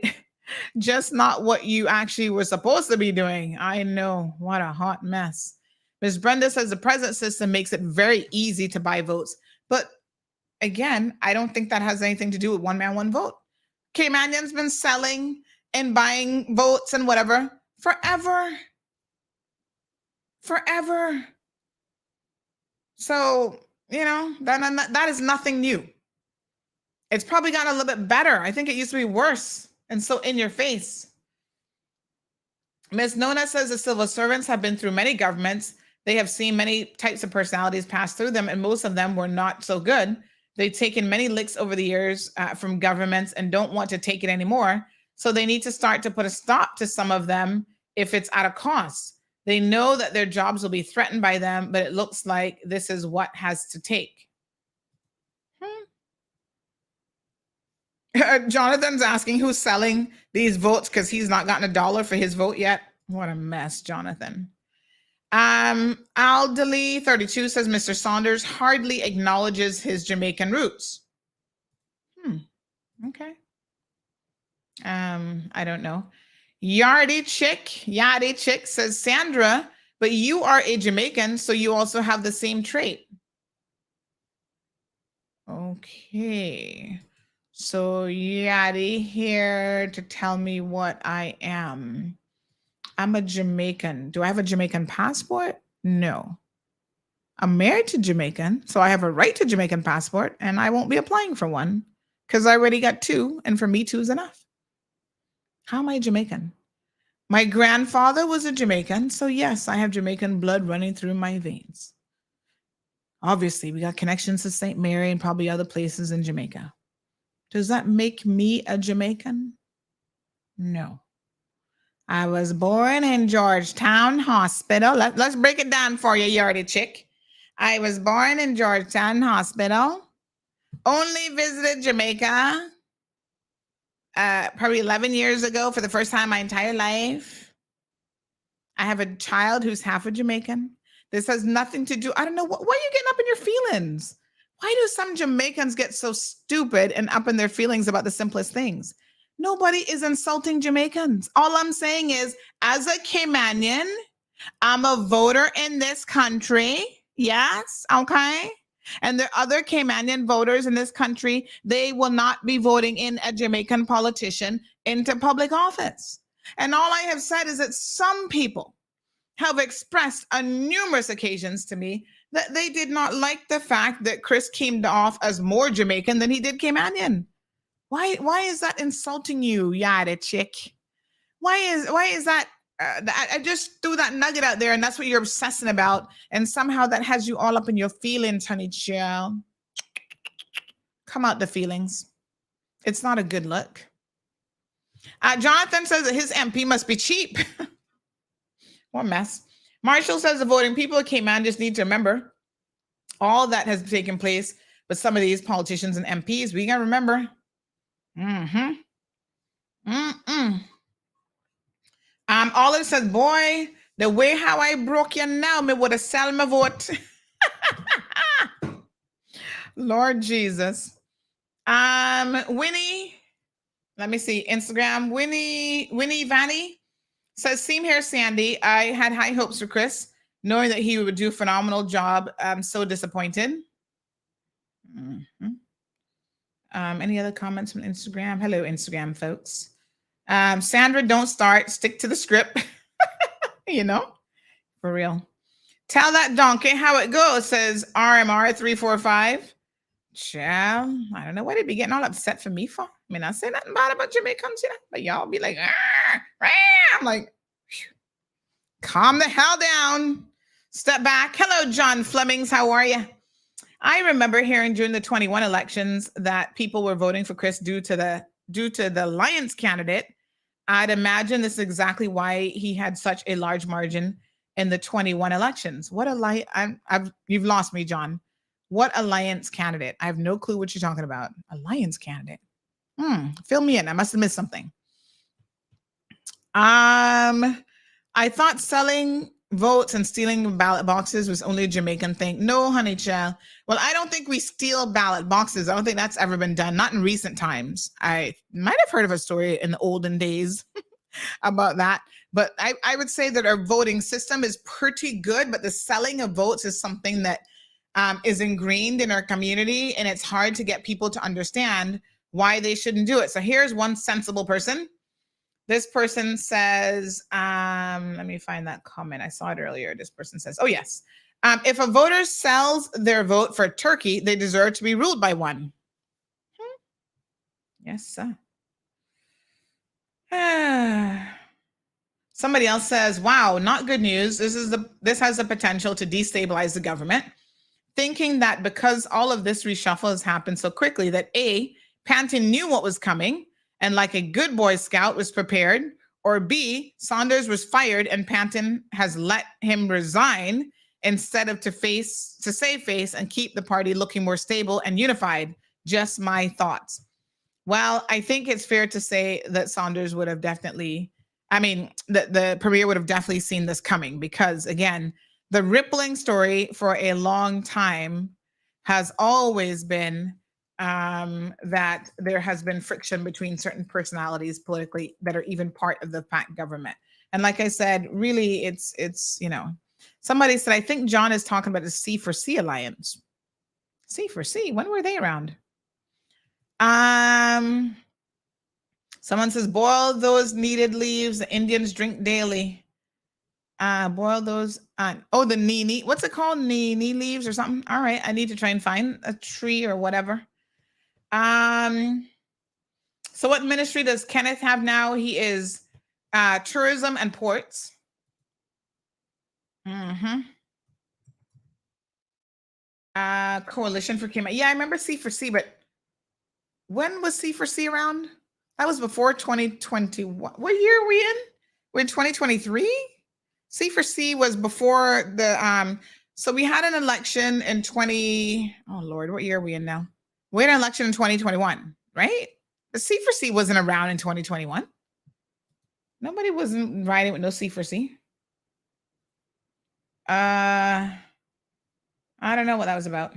just not what you actually were supposed to be doing. I know. What a hot mess. Ms. Brenda says the present system makes it very easy to buy votes. But again, I don't think that has anything to do with one man, one vote. Caymanian's been selling and buying votes and whatever forever. Forever. So, you know, that is nothing new. It's probably gotten a little bit better. I think it used to be worse and so in your face. Ms. Nona says the civil servants have been through many governments. They have seen many types of personalities pass through them, and most of them were not so good. They've taken many licks over the years from governments and don't want to take it anymore. So they need to start to put a stop to some of them if it's at a cost. They know that their jobs will be threatened by them, but it looks like this is what has to take. Jonathan's asking who's selling these votes because he's not gotten $1 for his vote yet. What a mess, Jonathan. Aldely 32 says Mr. Saunders hardly acknowledges his Jamaican roots. Okay. I don't know. Yardy Chick says, Sandra, but you are a Jamaican, so you also have the same trait. Okay. So Yadi here to tell me what I am. I'm a Jamaican. Do I have a Jamaican passport? No. I'm married to Jamaican, so I have a right to Jamaican passport, and I won't be applying for one because I already got 2, and for me, 2 is enough. How am I Jamaican? My grandfather was a Jamaican, so yes, I have Jamaican blood running through my veins. Obviously, we got connections to St. Mary and probably other places in Jamaica. Does that make me a Jamaican? No. I was born in Georgetown Hospital. Let's break it down for you, Yardy Chick. I was born in Georgetown Hospital. Only visited Jamaica probably 11 years ago for the first time in my entire life. I have a child who's half a Jamaican. This has nothing to do. I don't know. Why are you getting up in your feelings? Why do some Jamaicans get so stupid and up in their feelings about the simplest things? Nobody is insulting Jamaicans. All I'm saying is, as a Caymanian, I'm a voter in this country. Yes, okay? And there are other Caymanian voters in this country. They will not be voting in a Jamaican politician into public office. And all I have said is that some people have expressed on numerous occasions to me that they did not like the fact that Chris came off as more Jamaican than he did Caymanian. Why is that insulting you, Yada Chick? Why is that? I just threw that nugget out there, and that's what you're obsessing about. And somehow that has you all up in your feelings, honey child. Come out the feelings. It's not a good look. Jonathan says that his MP must be cheap. What mess. Marshall says the voting people of Cayman just need to remember all that has taken place with some of these politicians and MPs, we gotta remember. Olive says, boy, the way how I broke you now, me would have sell my vote. Lord Jesus. Winnie, let me see, Instagram, Winnie Vanny says, same here, Sandy. I had high hopes for Chris, knowing that he would do a phenomenal job. I'm so disappointed. Any other comments from Instagram? Hello, Instagram folks. Sandra, don't start. Stick to the script. You know, for real. Tell that donkey how it goes, says RMR 345. Child, I don't know what he'd be getting all upset for me for. I mean, I say nothing bad about Jamaicans, you know, but y'all be like, I'm like, phew. Calm the hell down. Step back. Hello, John Flemings. How are you? I remember hearing during the 21 elections that people were voting for Chris due to the Alliance candidate. I'd imagine this is exactly why he had such a large margin in the 21 elections. What you've lost me, John. What Alliance candidate? I have no clue what you're talking about. Alliance candidate. Fill me in. I must have missed something. I thought selling votes and stealing ballot boxes was only a Jamaican thing. No, honey child. Well, I don't think we steal ballot boxes. I don't think that's ever been done. Not in recent times. I might have heard of a story in the olden days about that. But I would say that our voting system is pretty good, but the selling of votes is something that is ingrained in our community, and it's hard to get people to understand why they shouldn't do it. So here's one sensible person. This person says, let me find that comment. I saw it earlier. This person says, oh, yes. If a voter sells their vote for turkey, they deserve to be ruled by one. Yes, sir. Somebody else says, wow, not good news. This has the potential to destabilize the government. Thinking that because all of this reshuffle has happened so quickly that A, Panton knew what was coming and like a good Boy Scout was prepared, or B, Saunders was fired and Panton has let him resign instead of to save face and keep the party looking more stable and unified. Just my thoughts. Well, I think it's fair to say that Saunders would have definitely, the premier would have definitely seen this coming, because again, the rippling story for a long time has always been that there has been friction between certain personalities politically that are even part of the PAC government. And like I said, really, it's somebody said, I think John is talking about the C4C alliance. C4C, when were they around? Someone says, boil those needed leaves the Indians drink daily. Boil those the Nini. What's it called? Nini leaves or something? All right. I need to try and find a tree or whatever. So what ministry does Kenneth have now? He is tourism and ports. Coalition for Kima. Yeah, I remember C4C, but when was C4C around? That was before 2021. What year are we in? We're in 2023? C4C was before the so we had an election in oh Lord, what year are we in now? We had an election in 2021, right? The C4C wasn't around in 2021. Nobody wasn't riding with no C4C. I don't know what that was about.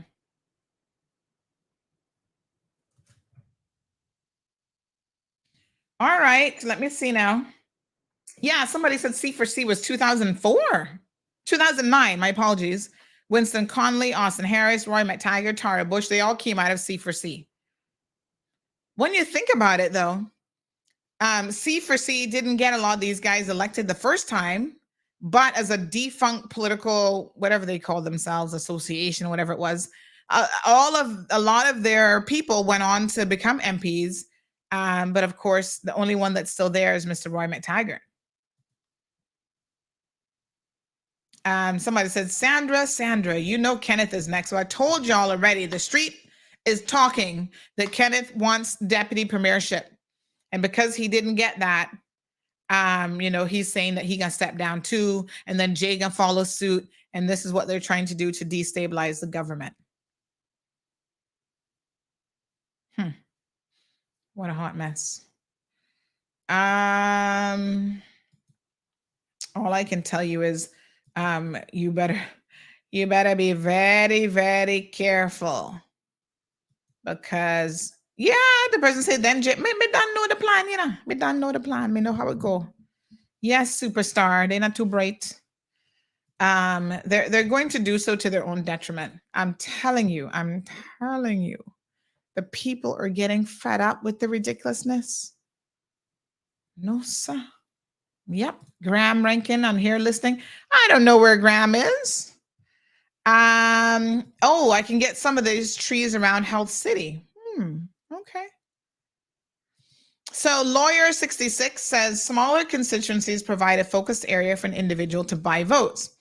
All right, let me see now. Yeah, somebody said C4C was 2004. 2009, my apologies. Winston Conley, Austin Harris, Roy McTaggart, Tara Bush, they all came out of C4C. When you think about it, though, C4C didn't get a lot of these guys elected the first time, but as a defunct political, whatever they call themselves, association, whatever it was, a lot of their people went on to become MPs. But of course, the only one that's still there is Mr. Roy McTaggart. Somebody said, Sandra, you know Kenneth is next. So I told y'all already, the street is talking that Kenneth wants deputy premiership. And because he didn't get that, he's saying that he gonna step down too. And then Jay gonna follow suit. And this is what they're trying to do to destabilize the government. What a hot mess. All I can tell you is you better be very, very careful. Because the person said, then me don't know the plan, you know. Me don't know the plan. Me know how it go. Yes, superstar. They're not too bright. They're going to do so to their own detriment. I'm telling you. The people are getting fed up with the ridiculousness. No, sir. Yep. Graham Rankin, I'm here listening. I don't know where Graham is. I can get some of these trees around Health City. Okay. So Lawyer 66 says smaller constituencies provide a focused area for an individual to buy votes.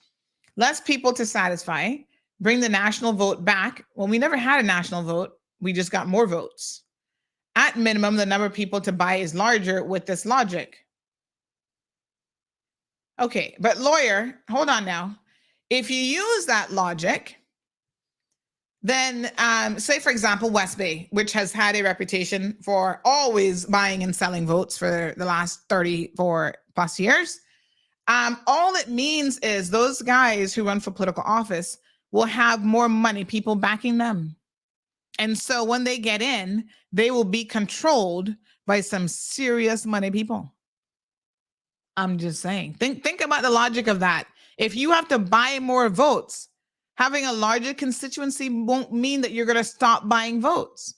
Less people to satisfy. Bring the national vote back. Well, we never had a national vote. We just got more votes. At minimum, the number of people to buy is larger with this logic. Okay, but lawyer, hold on now. If you use that logic, then say, for example, West Bay, which has had a reputation for always buying and selling votes for the last 34 plus years, all it means is those guys who run for political office will have more money, people backing them. And so when they get in, they will be controlled by some serious money people. I'm just saying, think about the logic of that. If you have to buy more votes, having a larger constituency won't mean that you're going to stop buying votes.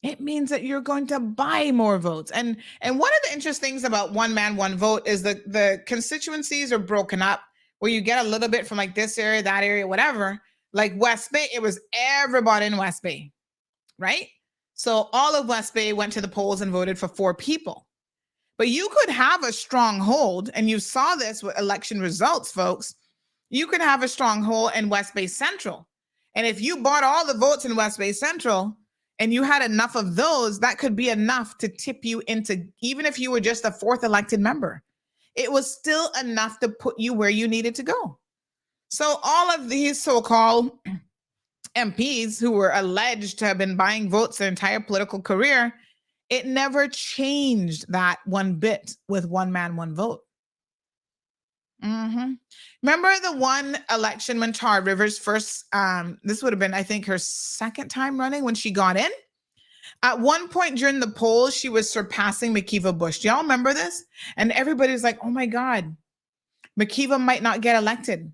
It means that you're going to buy more votes. And one of the interesting things about one man, one vote is that the constituencies are broken up where you get a little bit from like this area, that area, whatever. Like West Bay, it was everybody in West Bay, right? So all of West Bay went to the polls and voted for 4 people. But you could have a stronghold, and you saw this with election results, folks. You could have a stronghold in West Bay Central. And if you bought all the votes in West Bay Central and you had enough of those, that could be enough to tip you into, even if you were just a 4th elected member, it was still enough to put you where you needed to go. So all of these so-called MPs who were alleged to have been buying votes their entire political career, it never changed that one bit with one man, one vote. Remember the one election when Tara Rivers first, this would have been, I think, her 2nd time running when she got in. At one point during the polls, she was surpassing McKeeva Bush. Do y'all remember this? And everybody's like, oh my God, McKeeva might not get elected.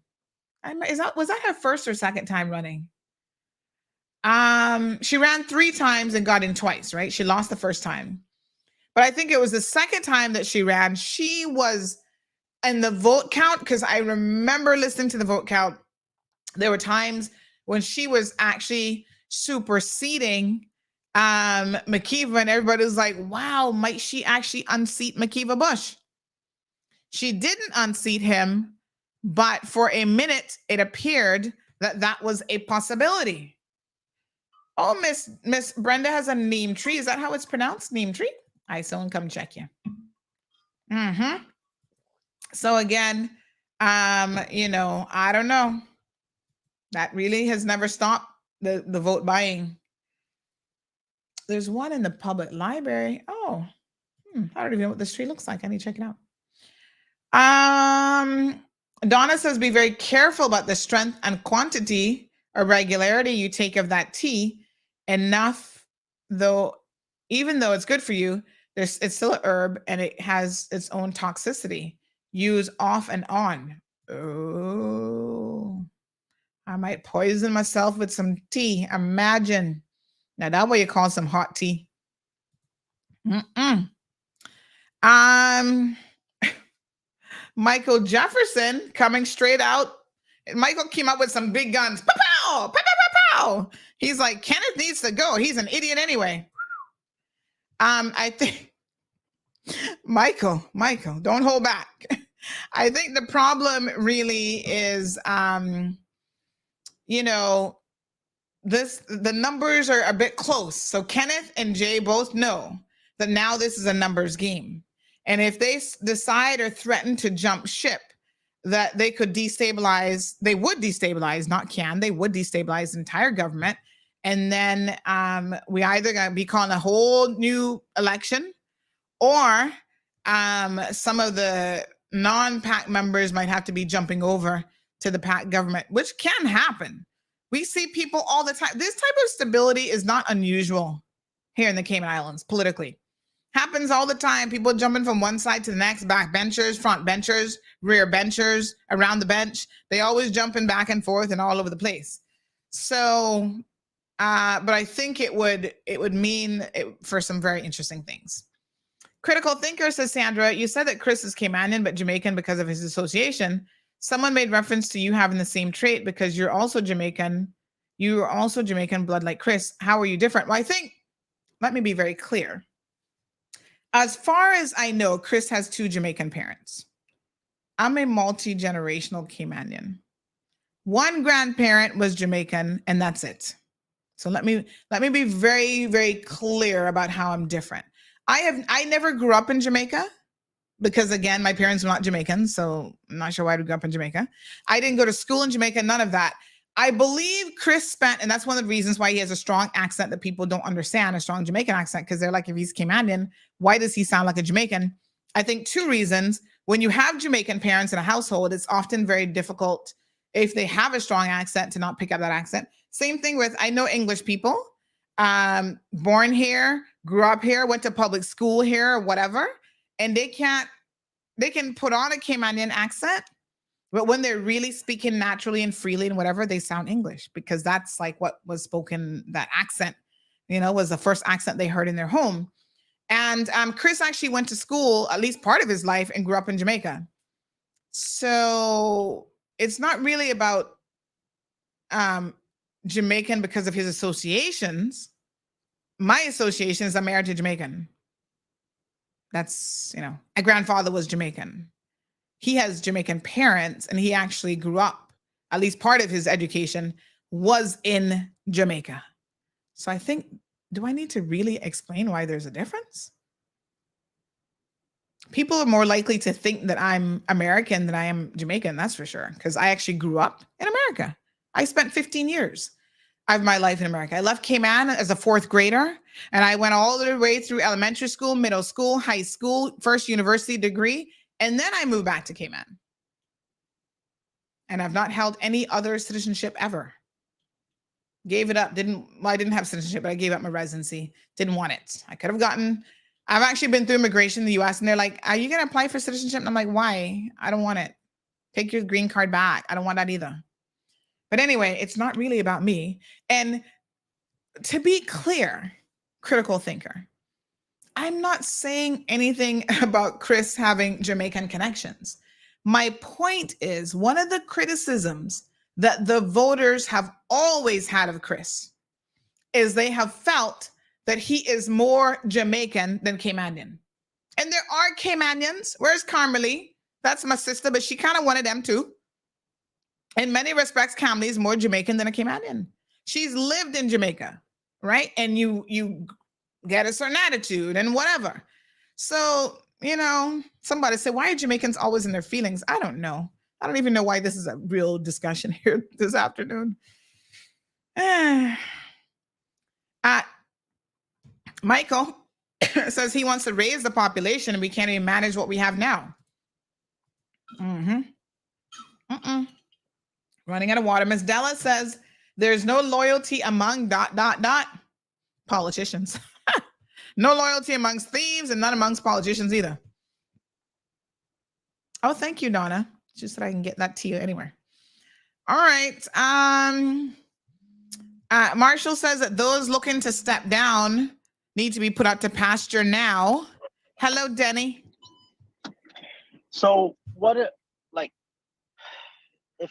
Was that her 1st or 2nd time running? She ran 3 times and got in twice, right? She lost the 1st time. But I think it was the 2nd time that she ran. She was in the vote count, because I remember listening to the vote count. There were times when she was actually superseding McKeeva, and everybody was like, wow, might she actually unseat McKeeva Bush? She didn't unseat him, but for a minute, it appeared that that was a possibility. Oh, Miss Brenda has a neem tree. Is that how it's pronounced? Neem tree? Someone come check you. So again, I don't know. That really has never stopped the vote buying. There's one in the public library. Oh, I don't even know what this tree looks like. I need to check it out. Donna says, be very careful about the strength and quantity or regularity you take of that tea. Enough, though, even though it's good for you, it's still an herb and it has its own toxicity. Use off and on. Oh, I might poison myself with some tea. Imagine. Now that's what you call some hot tea. Michael Jefferson coming straight out. Michael came up with some big guns. Pow, pow, pow, pow, pow. He's like, Kenneth needs to go. He's an idiot anyway. I think, Michael, don't hold back. I think the problem really is, the numbers are a bit close. So Kenneth and Jay both know that now this is a numbers game. And if they decide or threaten to jump ship, that they could destabilize, they would destabilize, not can, they would destabilize the entire government. And then we either going to be calling a whole new election, or some of the non-PAC members might have to be jumping over to the PAC government, which can happen. We see people all the time. This type of stability is not unusual here in the Cayman Islands politically. Happens all the time. People jumping from one side to the next, back benchers, front benchers, rear benchers, around the bench. They always jumping back and forth and all over the place. So, but I think it would mean for some very interesting things. Critical Thinker says, Sandra, you said that Chris is Caymanian but Jamaican because of his association. Someone made reference to you having the same trait because you're also Jamaican. You are also Jamaican blood like Chris. How are you different? Well, I think, let me be very clear. As far as I know, Chris has 2 Jamaican parents. I'm a multi-generational Caymanian. One grandparent was Jamaican, and that's it. So let me be very, very clear about how I'm different. I never grew up in Jamaica because, again, my parents were not Jamaican, so I'm not sure why I grew up in Jamaica. I didn't go to school in Jamaica, none of that. I believe Chris spent, and that's one of the reasons why he has a strong accent that people don't understand, a strong Jamaican accent, because they're like, if he's Caymanian, why does he sound like a Jamaican? I think 2 reasons. When you have Jamaican parents in a household, it's often very difficult if they have a strong accent to not pick up that accent. Same thing with, I know English people, born here, grew up here, went to public school here or whatever, and they can put on a Caymanian accent, but when they're really speaking naturally and freely and whatever, they sound English because that's like what was spoken, that accent, was the first accent they heard in their home. And Chris actually went to school, at least part of his life, and grew up in Jamaica. So it's not really about Jamaican because of his associations. My association is I'm married to Jamaican. That's, my grandfather was Jamaican. He has Jamaican parents, and he actually grew up, at least part of his education was in Jamaica. So I think, do I need to really explain why there's a difference? People are more likely to think that I'm American than I am Jamaican, that's for sure, because I actually grew up in America. I spent 15 years of my life in America. I left Cayman as a 4th grader, and I went all the way through elementary school, middle school, high school, first university degree, and then I moved back to Cayman. And I've not held any other citizenship ever. Gave it up. I didn't have citizenship, but I gave up my residency. Didn't want it. I could have I've actually been through immigration in the US, and they're like, are you going to apply for citizenship? And I'm like, why? I don't want it. Take your green card back. I don't want that either. But anyway, it's not really about me. And to be clear, Critical Thinker, I'm not saying anything about Chris having Jamaican connections. My point is, one of the criticisms that the voters have always had of Chris is they have felt that he is more Jamaican than Caymanian. And there are Caymanians. Where's Carmelie? That's my sister, but she kind of one of them too. In many respects, Carmelie is more Jamaican than a Caymanian. She's lived in Jamaica, right? And you get a certain attitude and whatever. So, somebody said, why are Jamaicans always in their feelings? I don't know. I don't even know why this is a real discussion here this afternoon. Michael says he wants to raise the population and we can't even manage what we have now. Running out of water. Ms. Della says there's no loyalty among ... politicians. No loyalty amongst thieves and none amongst politicians either. Oh, thank you, Donna. Just that I can get that to you anywhere. All right. Marshall says that those looking to step down need to be put out to pasture now. Hello, Denny. So if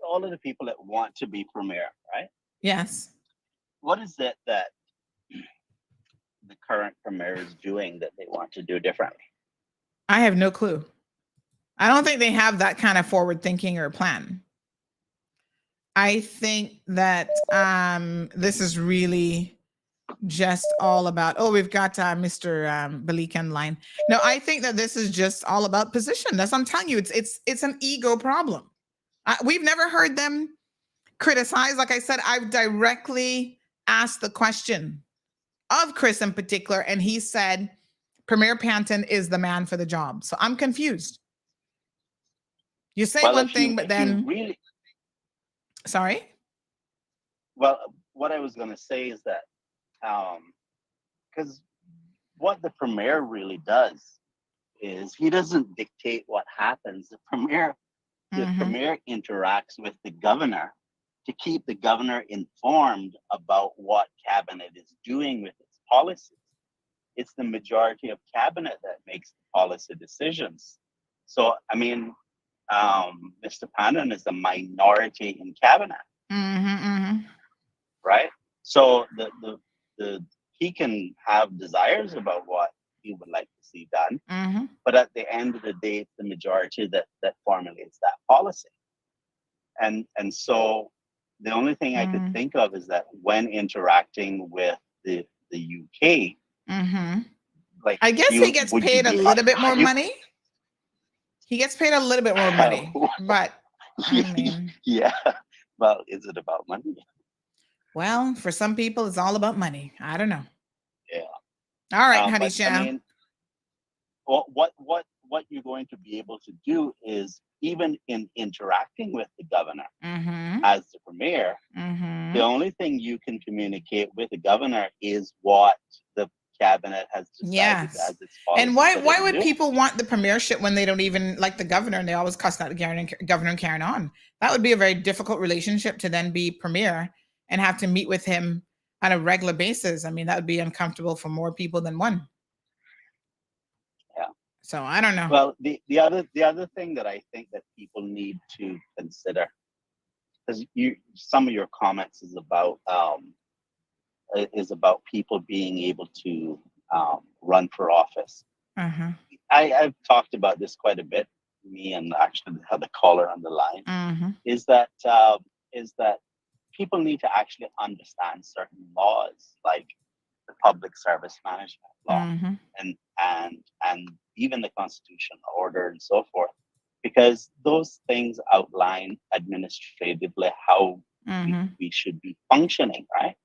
all of the people that want to be premier, right? Yes. What is it that the current premier is doing that they want to do differently? I have no clue. I don't think they have that kind of forward thinking or plan. I think that this is really just all about, oh, we've got Mr. Balik on line. No, I think that this is just all about position. That's what I'm telling you. It's an ego problem. We've never heard them criticize. Like I said, I've directly asked the question of Chris in particular, and he said Premier Panton is the man for the job. So I'm confused. You say one thing, but then really, sorry. Well, what I was going to say is that because what the premier really does is he doesn't dictate what happens. The premier interacts with the governor to keep the governor informed about what cabinet is doing with its policies. It's the majority of cabinet that makes the policy decisions. So, I mean, Mr. Panton is a minority in cabinet, right? So the he can have desires about what he would like to see done, but at the end of the day, it's the majority that formulates that policy. And so the only thing I could think of is that when interacting with the UK, like I guess he gets paid a little bit more money. He gets paid a little bit more money, but I mean, yeah. Well, is it about money? Well, for some people, it's all about money. I don't know. Yeah. All right, honey, I mean, what you're going to be able to do is, even in interacting with the governor as the premier, the only thing you can communicate with the governor is what the cabinet has decided as its policy. And why would people want the premiership when they don't even like the governor and they always cuss out the governor and carrying on? That would be a very difficult relationship to then be premier and have to meet with him on a regular basis. I mean, that would be uncomfortable for more people than one. Yeah. So I don't know. Well, the other thing that I think that people need to consider, because some of your comments is about people being able to run for office. I've talked about this quite a bit. Me and actually the caller on the line is that people need to actually understand certain laws, like the Public Service Management Law and even the Constitutional Order and so forth, because those things outline administratively how we should be functioning, right?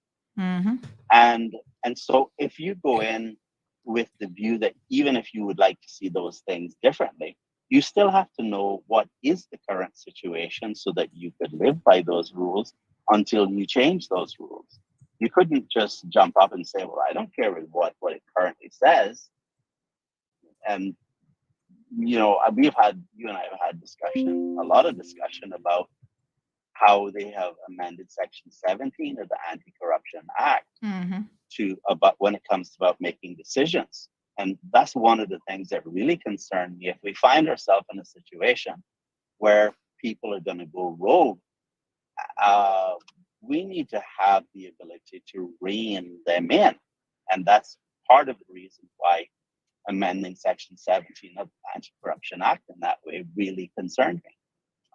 And so if you go in with the view that even if you would like to see those things differently, you still have to know what is the current situation so that you could live by those rules until you change those rules. You couldn't just jump up and say, well, I don't care what it currently says. And, you know, you and I have had a lot of discussion about how they have amended Section 17 of the Anti-Corruption Act about when it comes to about making decisions. And that's one of the things that really concern me. If we find ourselves in a situation where people are going to go rogue, we need to have the ability to rein them in. And that's part of the reason why amending Section 17 of the Anti-Corruption Act in that way really concerned me.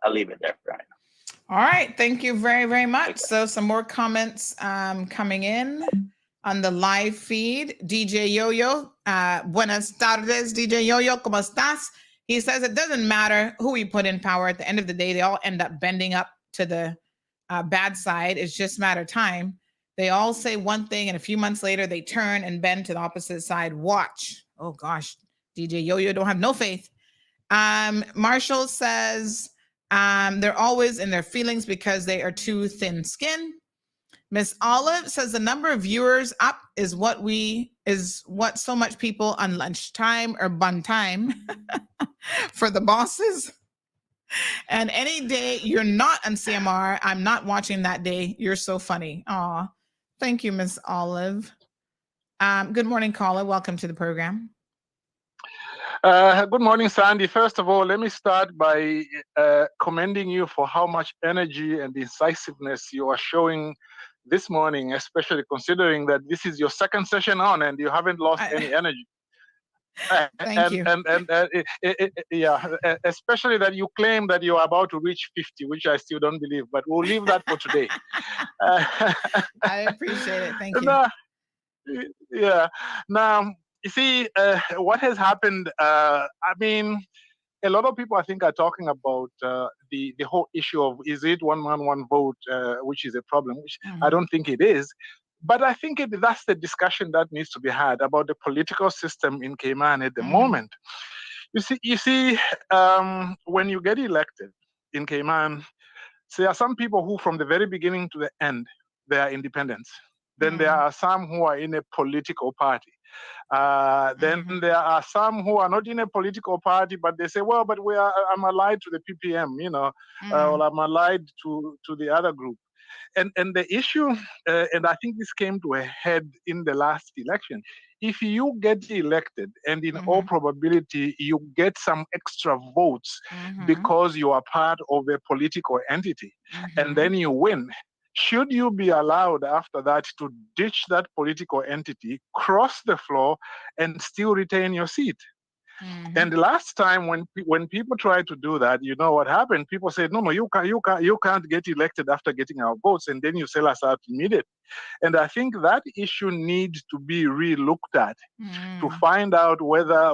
I'll leave it there for right now. All right. Thank you very, very much. Okay. So some more comments coming in on the live feed. DJ Yo-Yo, buenas tardes, DJ Yo-Yo, ¿cómo estás? He says it doesn't matter who we put in power. At the end of the day, they all end up bending up to the bad side. It's just a matter of time. They all say one thing and a few months later, they turn and bend to the opposite side. Watch. Oh gosh, DJ Yo-Yo don't have no faith. Marshall says they're always in their feelings because they are too thin-skinned. Miss Olive says the number of viewers up is what so much people on lunchtime or bun time for the bosses. And any day you're not on CMR, I'm not watching that day. You're so funny. Aw, thank you, Miss Olive. Good morning, caller. Welcome to the program. Good morning, Sandy. First of all, let me start by commending you for how much energy and decisiveness you are showing this morning, especially considering that this is your second session on and you haven't lost any energy. Thank you. Yeah, especially that you claim that you're about to reach 50, which I still don't believe, but we'll leave that for today. I appreciate it. Thank you. Yeah. Now, you see, what has happened, I mean, a lot of people, I think, are talking about the whole issue of is it one man, one vote, which is a problem, which I don't think it is. But I think that's the discussion that needs to be had about the political system in Cayman at the moment. You see, when you get elected in Cayman, there are some people who, from the very beginning to the end, they are independents. Then there are some who are in a political party. Then there are some who are not in a political party, but they say, well, but I'm allied to the PPM, you know, or I'm allied to the other group. And the issue, and I think this came to a head in the last election, if you get elected and in all probability you get some extra votes because you are part of a political entity and then you win, should you be allowed after that to ditch that political entity, cross the floor, and still retain your seat? And last time when people tried to do that, you know what happened? People said, no, you can't get elected after getting our votes, and then you sell us out immediately. And I think that issue needs to be re-looked at to find out whether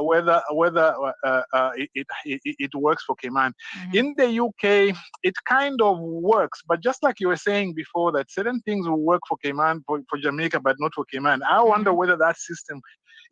it works for Cayman. In the UK, it kind of works, but just like you were saying before, that certain things will work for Cayman, for Jamaica, but not for Cayman. I wonder whether that system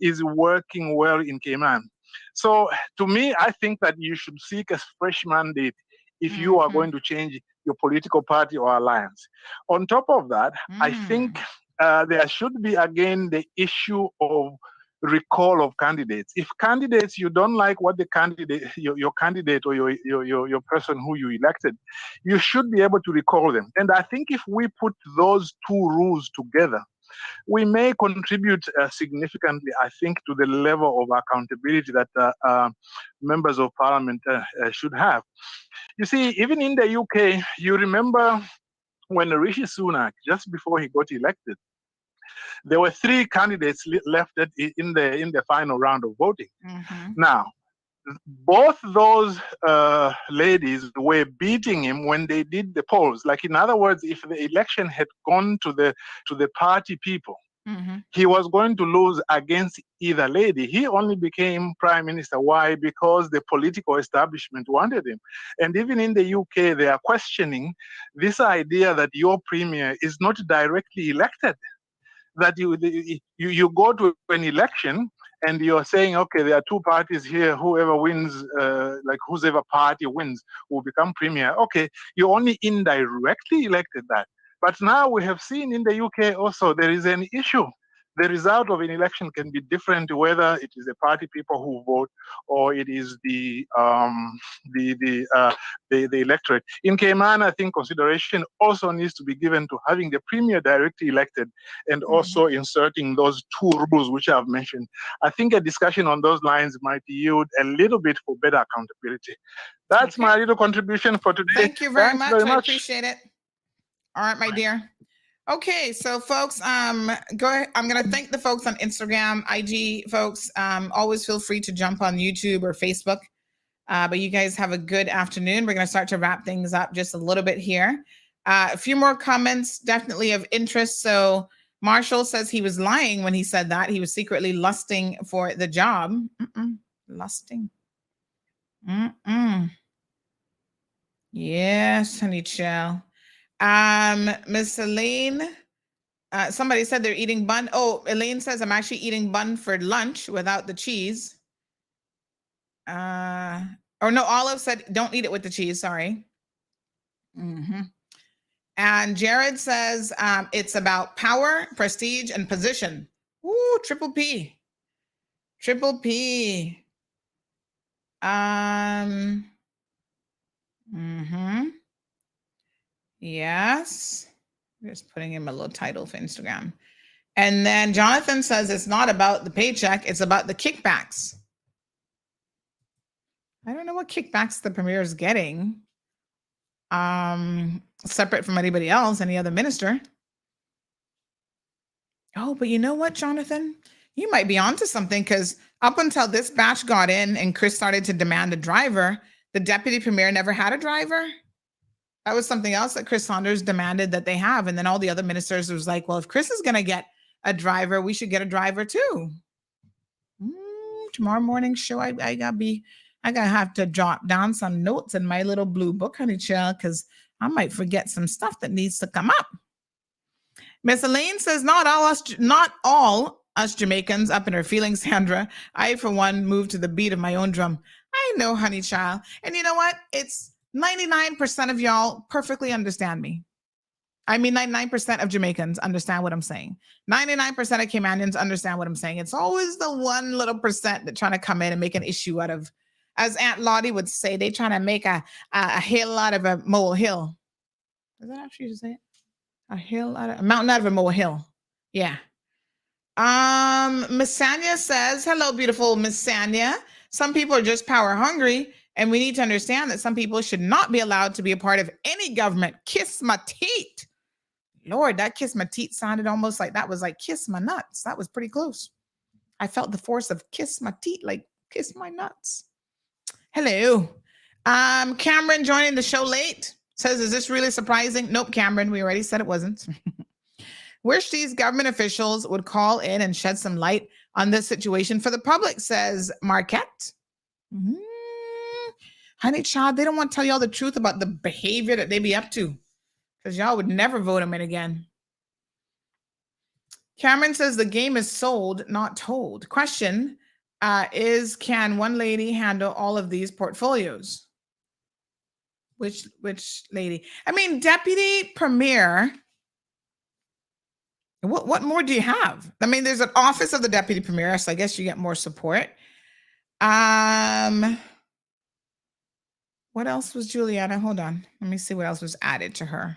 is working well in Cayman. So to me, I think that you should seek a fresh mandate if you are going to change your political party or alliance. On top of that, I think there should be again the issue of recall of candidates. If candidates, you don't like what the candidate, your candidate or your person who you elected, you should be able to recall them. And I think if we put those two rules together, we may contribute significantly, I think, to the level of accountability that members of parliament should have. You see, even in the UK, you remember when Rishi Sunak, just before he got elected, there were 3 candidates left in the final round of voting. Now, both those ladies were beating him when they did the polls. Like, in other words, if the election had gone to the party people, he was going to lose against either lady. He only became prime minister. Why? Because the political establishment wanted him. And even in the UK, they are questioning this idea that your premier is not directly elected. That you go to an election and you're saying, okay, there are 2 parties here. Whoever wins, whoever party wins will become premier. Okay, you only indirectly elected that. But now we have seen in the UK also there is an issue. The result of an election can be different, whether it is the party people who vote or it is the electorate. In Cayman, I think consideration also needs to be given to having the premier directly elected and also inserting those 2 rules which I've mentioned. I think a discussion on those lines might yield a little bit for better accountability. That's my little contribution for today. Thank you very much. I appreciate it. All right, my dear. Okay, so folks, go ahead. I'm going to thank the folks on Instagram, IG folks. Always feel free to jump on YouTube or Facebook. But you guys have a good afternoon. We're going to start to wrap things up just a little bit here. A few more comments, definitely of interest. So Marshall says he was lying when he said that. He was secretly lusting for the job. Lusting. Yes, honey child. Miss Elaine, somebody said they're eating bun. Oh, Elaine says I'm actually eating bun for lunch without the cheese. Or no, Olive said don't eat it with the cheese. Sorry. And Jared says it's about power, prestige, and position. Ooh, triple P. Triple P. Yes. Just putting him a little title for Instagram. And then Jonathan says it's not about the paycheck, it's about the kickbacks. I don't know what kickbacks the premier is getting. Separate from anybody else, any other minister. Oh, but you know what, Jonathan? You might be onto something, because up until this batch got in and Chris started to demand a driver, the deputy premier never had a driver. That was something else that Chris Saunders demanded that they have. And then all the other ministers was like, well, if Chris is going to get a driver, we should get a driver too. Tomorrow morning show, I gotta have to jot down some notes in my little blue book, honey child, because I might forget some stuff that needs to come up. Miss Elaine says, not all us Jamaicans up in her feelings, Sandra. I, for one, moved to the beat of my own drum. I know, honey child. And you know what? It's 99% of y'all perfectly understand me. I mean, 99% of Jamaicans understand what I'm saying. 99% of Caymanians understand what I'm saying. It's always the one little percent that trying to come in and make an issue out of, as Aunt Lottie would say, they trying to make a hill out of a molehill. Is that how she used to say it? A mountain out of a molehill. Yeah. Miss Sanya says, hello, beautiful Miss Sanya. Some people are just power hungry, and we need to understand that some people should not be allowed to be a part of any government. Kiss my teeth. Lord, that kiss my teeth sounded almost like that was like kiss my nuts. That was pretty close. I felt the force of kiss my teeth, like kiss my nuts. Hello. Cameron joining the show late says, is this really surprising? Nope, Cameron, we already said it wasn't. Wish these government officials would call in and shed some light on this situation for the public, says Marquette. Honey child, they don't want to tell y'all the truth about the behavior that they be up to, because y'all would never vote them in again. Cameron says the game is sold, not told. Question is, can one lady handle all of these portfolios? Which lady? I mean, Deputy Premier. What more do you have? I mean, there's an office of the Deputy Premier, so I guess you get more support. What else was Juliana? Hold on. Let me see what else was added to her.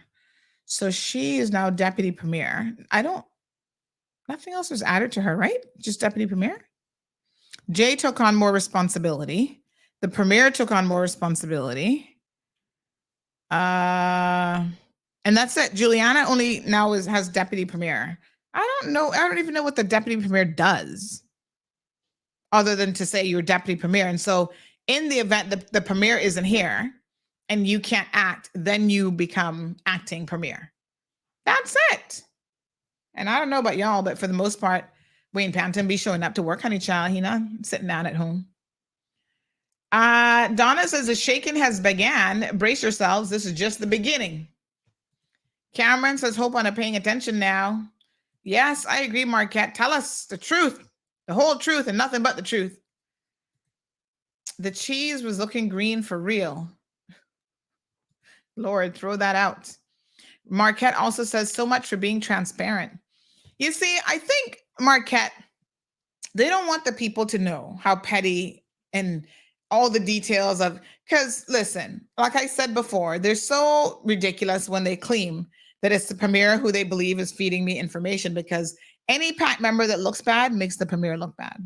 So she is now Deputy Premier. Nothing else was added to her, right? Just Deputy Premier. Jay took on more responsibility. The Premier took on more responsibility. And that's it. Juliana only now has Deputy Premier. I don't know. I don't even know what the Deputy Premier does, other than to say you're Deputy Premier. And so in the event that the Premier isn't here and you can't act, then you become acting Premier. That's it. And I don't know about y'all, but for the most part, Wayne Panton be showing up to work, honey child. He not sitting down at home. Donna says the shaking has began. Brace yourselves. This is just the beginning. Cameron says, hope on paying attention now. Yes, I agree, Marquette. Tell us the truth, the whole truth, and nothing but the truth. The cheese was looking green for real. Lord, throw that out. Marquette also says, so much for being transparent. You see, I think, Marquette, they don't want the people to know how petty and all the details of, because listen, like I said before, they're so ridiculous when they claim that it's the Premier who they believe is feeding me information, because any PAC member that looks bad makes the Premier look bad.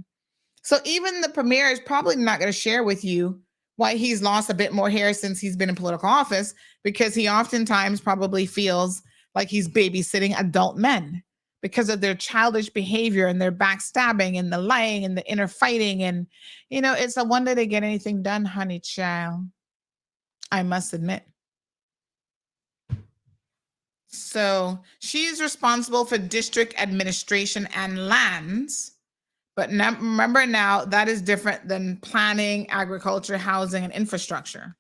So even the Premier is probably not going to share with you why he's lost a bit more hair since he's been in political office, because he oftentimes probably feels like he's babysitting adult men because of their childish behavior and their backstabbing and the lying and the inner fighting. And, you know, it's a wonder they get anything done, honey child. I must admit. So she's responsible for district administration and lands. But remember now, that is different than planning, agriculture, housing, and infrastructure.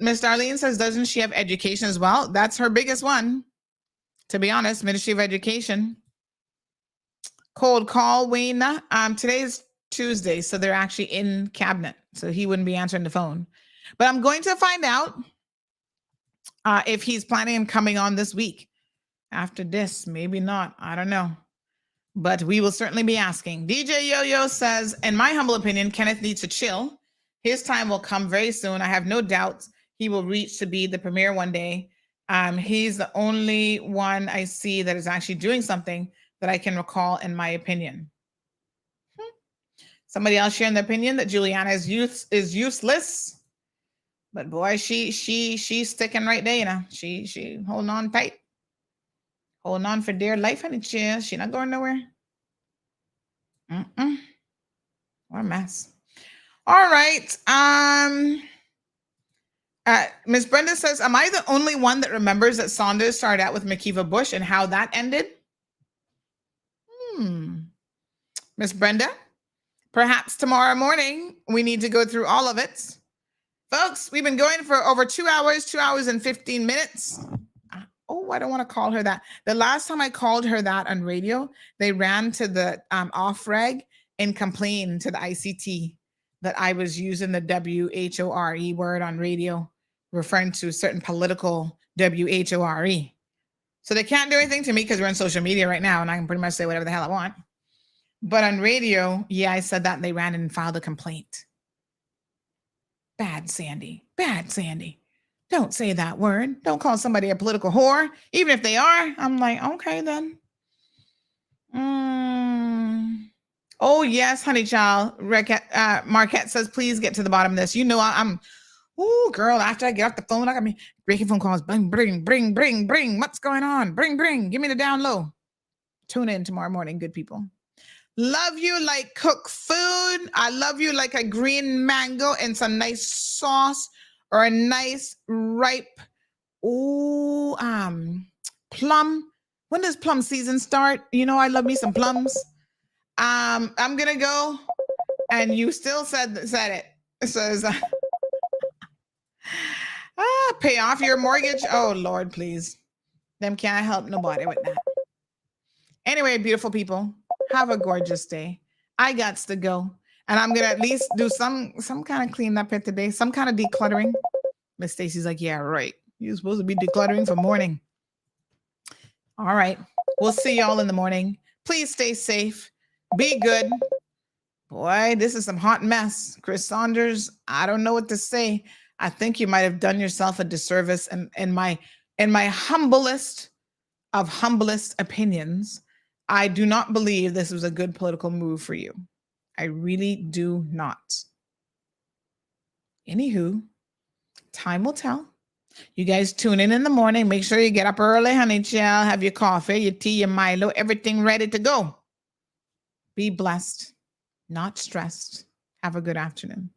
Miss Darlene says, doesn't she have education as well? That's her biggest one, to be honest, Ministry of Education. Cold call, Wayne. Today is Tuesday, so they're actually in cabinet, so he wouldn't be answering the phone. But I'm going to find out if he's planning on coming on this week. After this, maybe not. I don't know. But we will certainly be asking. DJ Yo-Yo says, in my humble opinion, Kenneth needs to chill. His time will come very soon. I have no doubts he will reach to be the Premier one day. He's the only one I see that is actually doing something that I can recall, in my opinion. Somebody else sharing the opinion that Juliana is useless. But boy, she's sticking right there, you know. She holding on tight. Holding on for dear life, honey. She not going nowhere. What a mess. All right. Miss Brenda says, am I the only one that remembers that Saunders started out with McKeever Bush and how that ended? Miss Brenda, perhaps tomorrow morning we need to go through all of it. Folks, we've been going for over 2 hours, 2 hours and 15 minutes. Oh, I don't want to call her that. The last time I called her that on radio, they ran to the off reg and complained to the ICT that I was using the WHORE word on radio, referring to a certain political WHORE. So they can't do anything to me because we're on social media right now and I can pretty much say whatever the hell I want. But on radio, yeah, I said that and they ran in and filed a complaint. Bad, Sandy. Bad, Sandy. Don't say that word. Don't call somebody a political whore. Even if they are, I'm like, okay, then. Oh, yes, honey child. Marquette says, please get to the bottom of this. You know, I'm, ooh, girl, after I get off the phone, I got me breaking phone calls. Bring. What's going on? Bring. Give me the down low. Tune in tomorrow morning, good people. Love you like cooked food. I love you like a green mango and some nice sauce or a nice ripe, plum. When does plum season start? You know, I love me some plums. I'm gonna go, and you still said it. It says, pay off your mortgage. Oh Lord, please. Them can't help nobody with that. Anyway, beautiful people, have a gorgeous day. I got to go, and I'm gonna at least do some kind of cleanup here today, some kind of decluttering. Miss Stacy's like, yeah, right. You're supposed to be decluttering for morning. All right. We'll see y'all in the morning. Please stay safe. Be good. Boy, this is some hot mess. Chris Saunders, I don't know what to say. I think you might have done yourself a disservice. And in my humblest of humblest opinions, I do not believe this was a good political move for you. I really do not. Anywho, time will tell. You guys tune in the morning. Make sure you get up early, honey child. Have your coffee, your tea, your Milo, everything ready to go. Be blessed, not stressed. Have a good afternoon.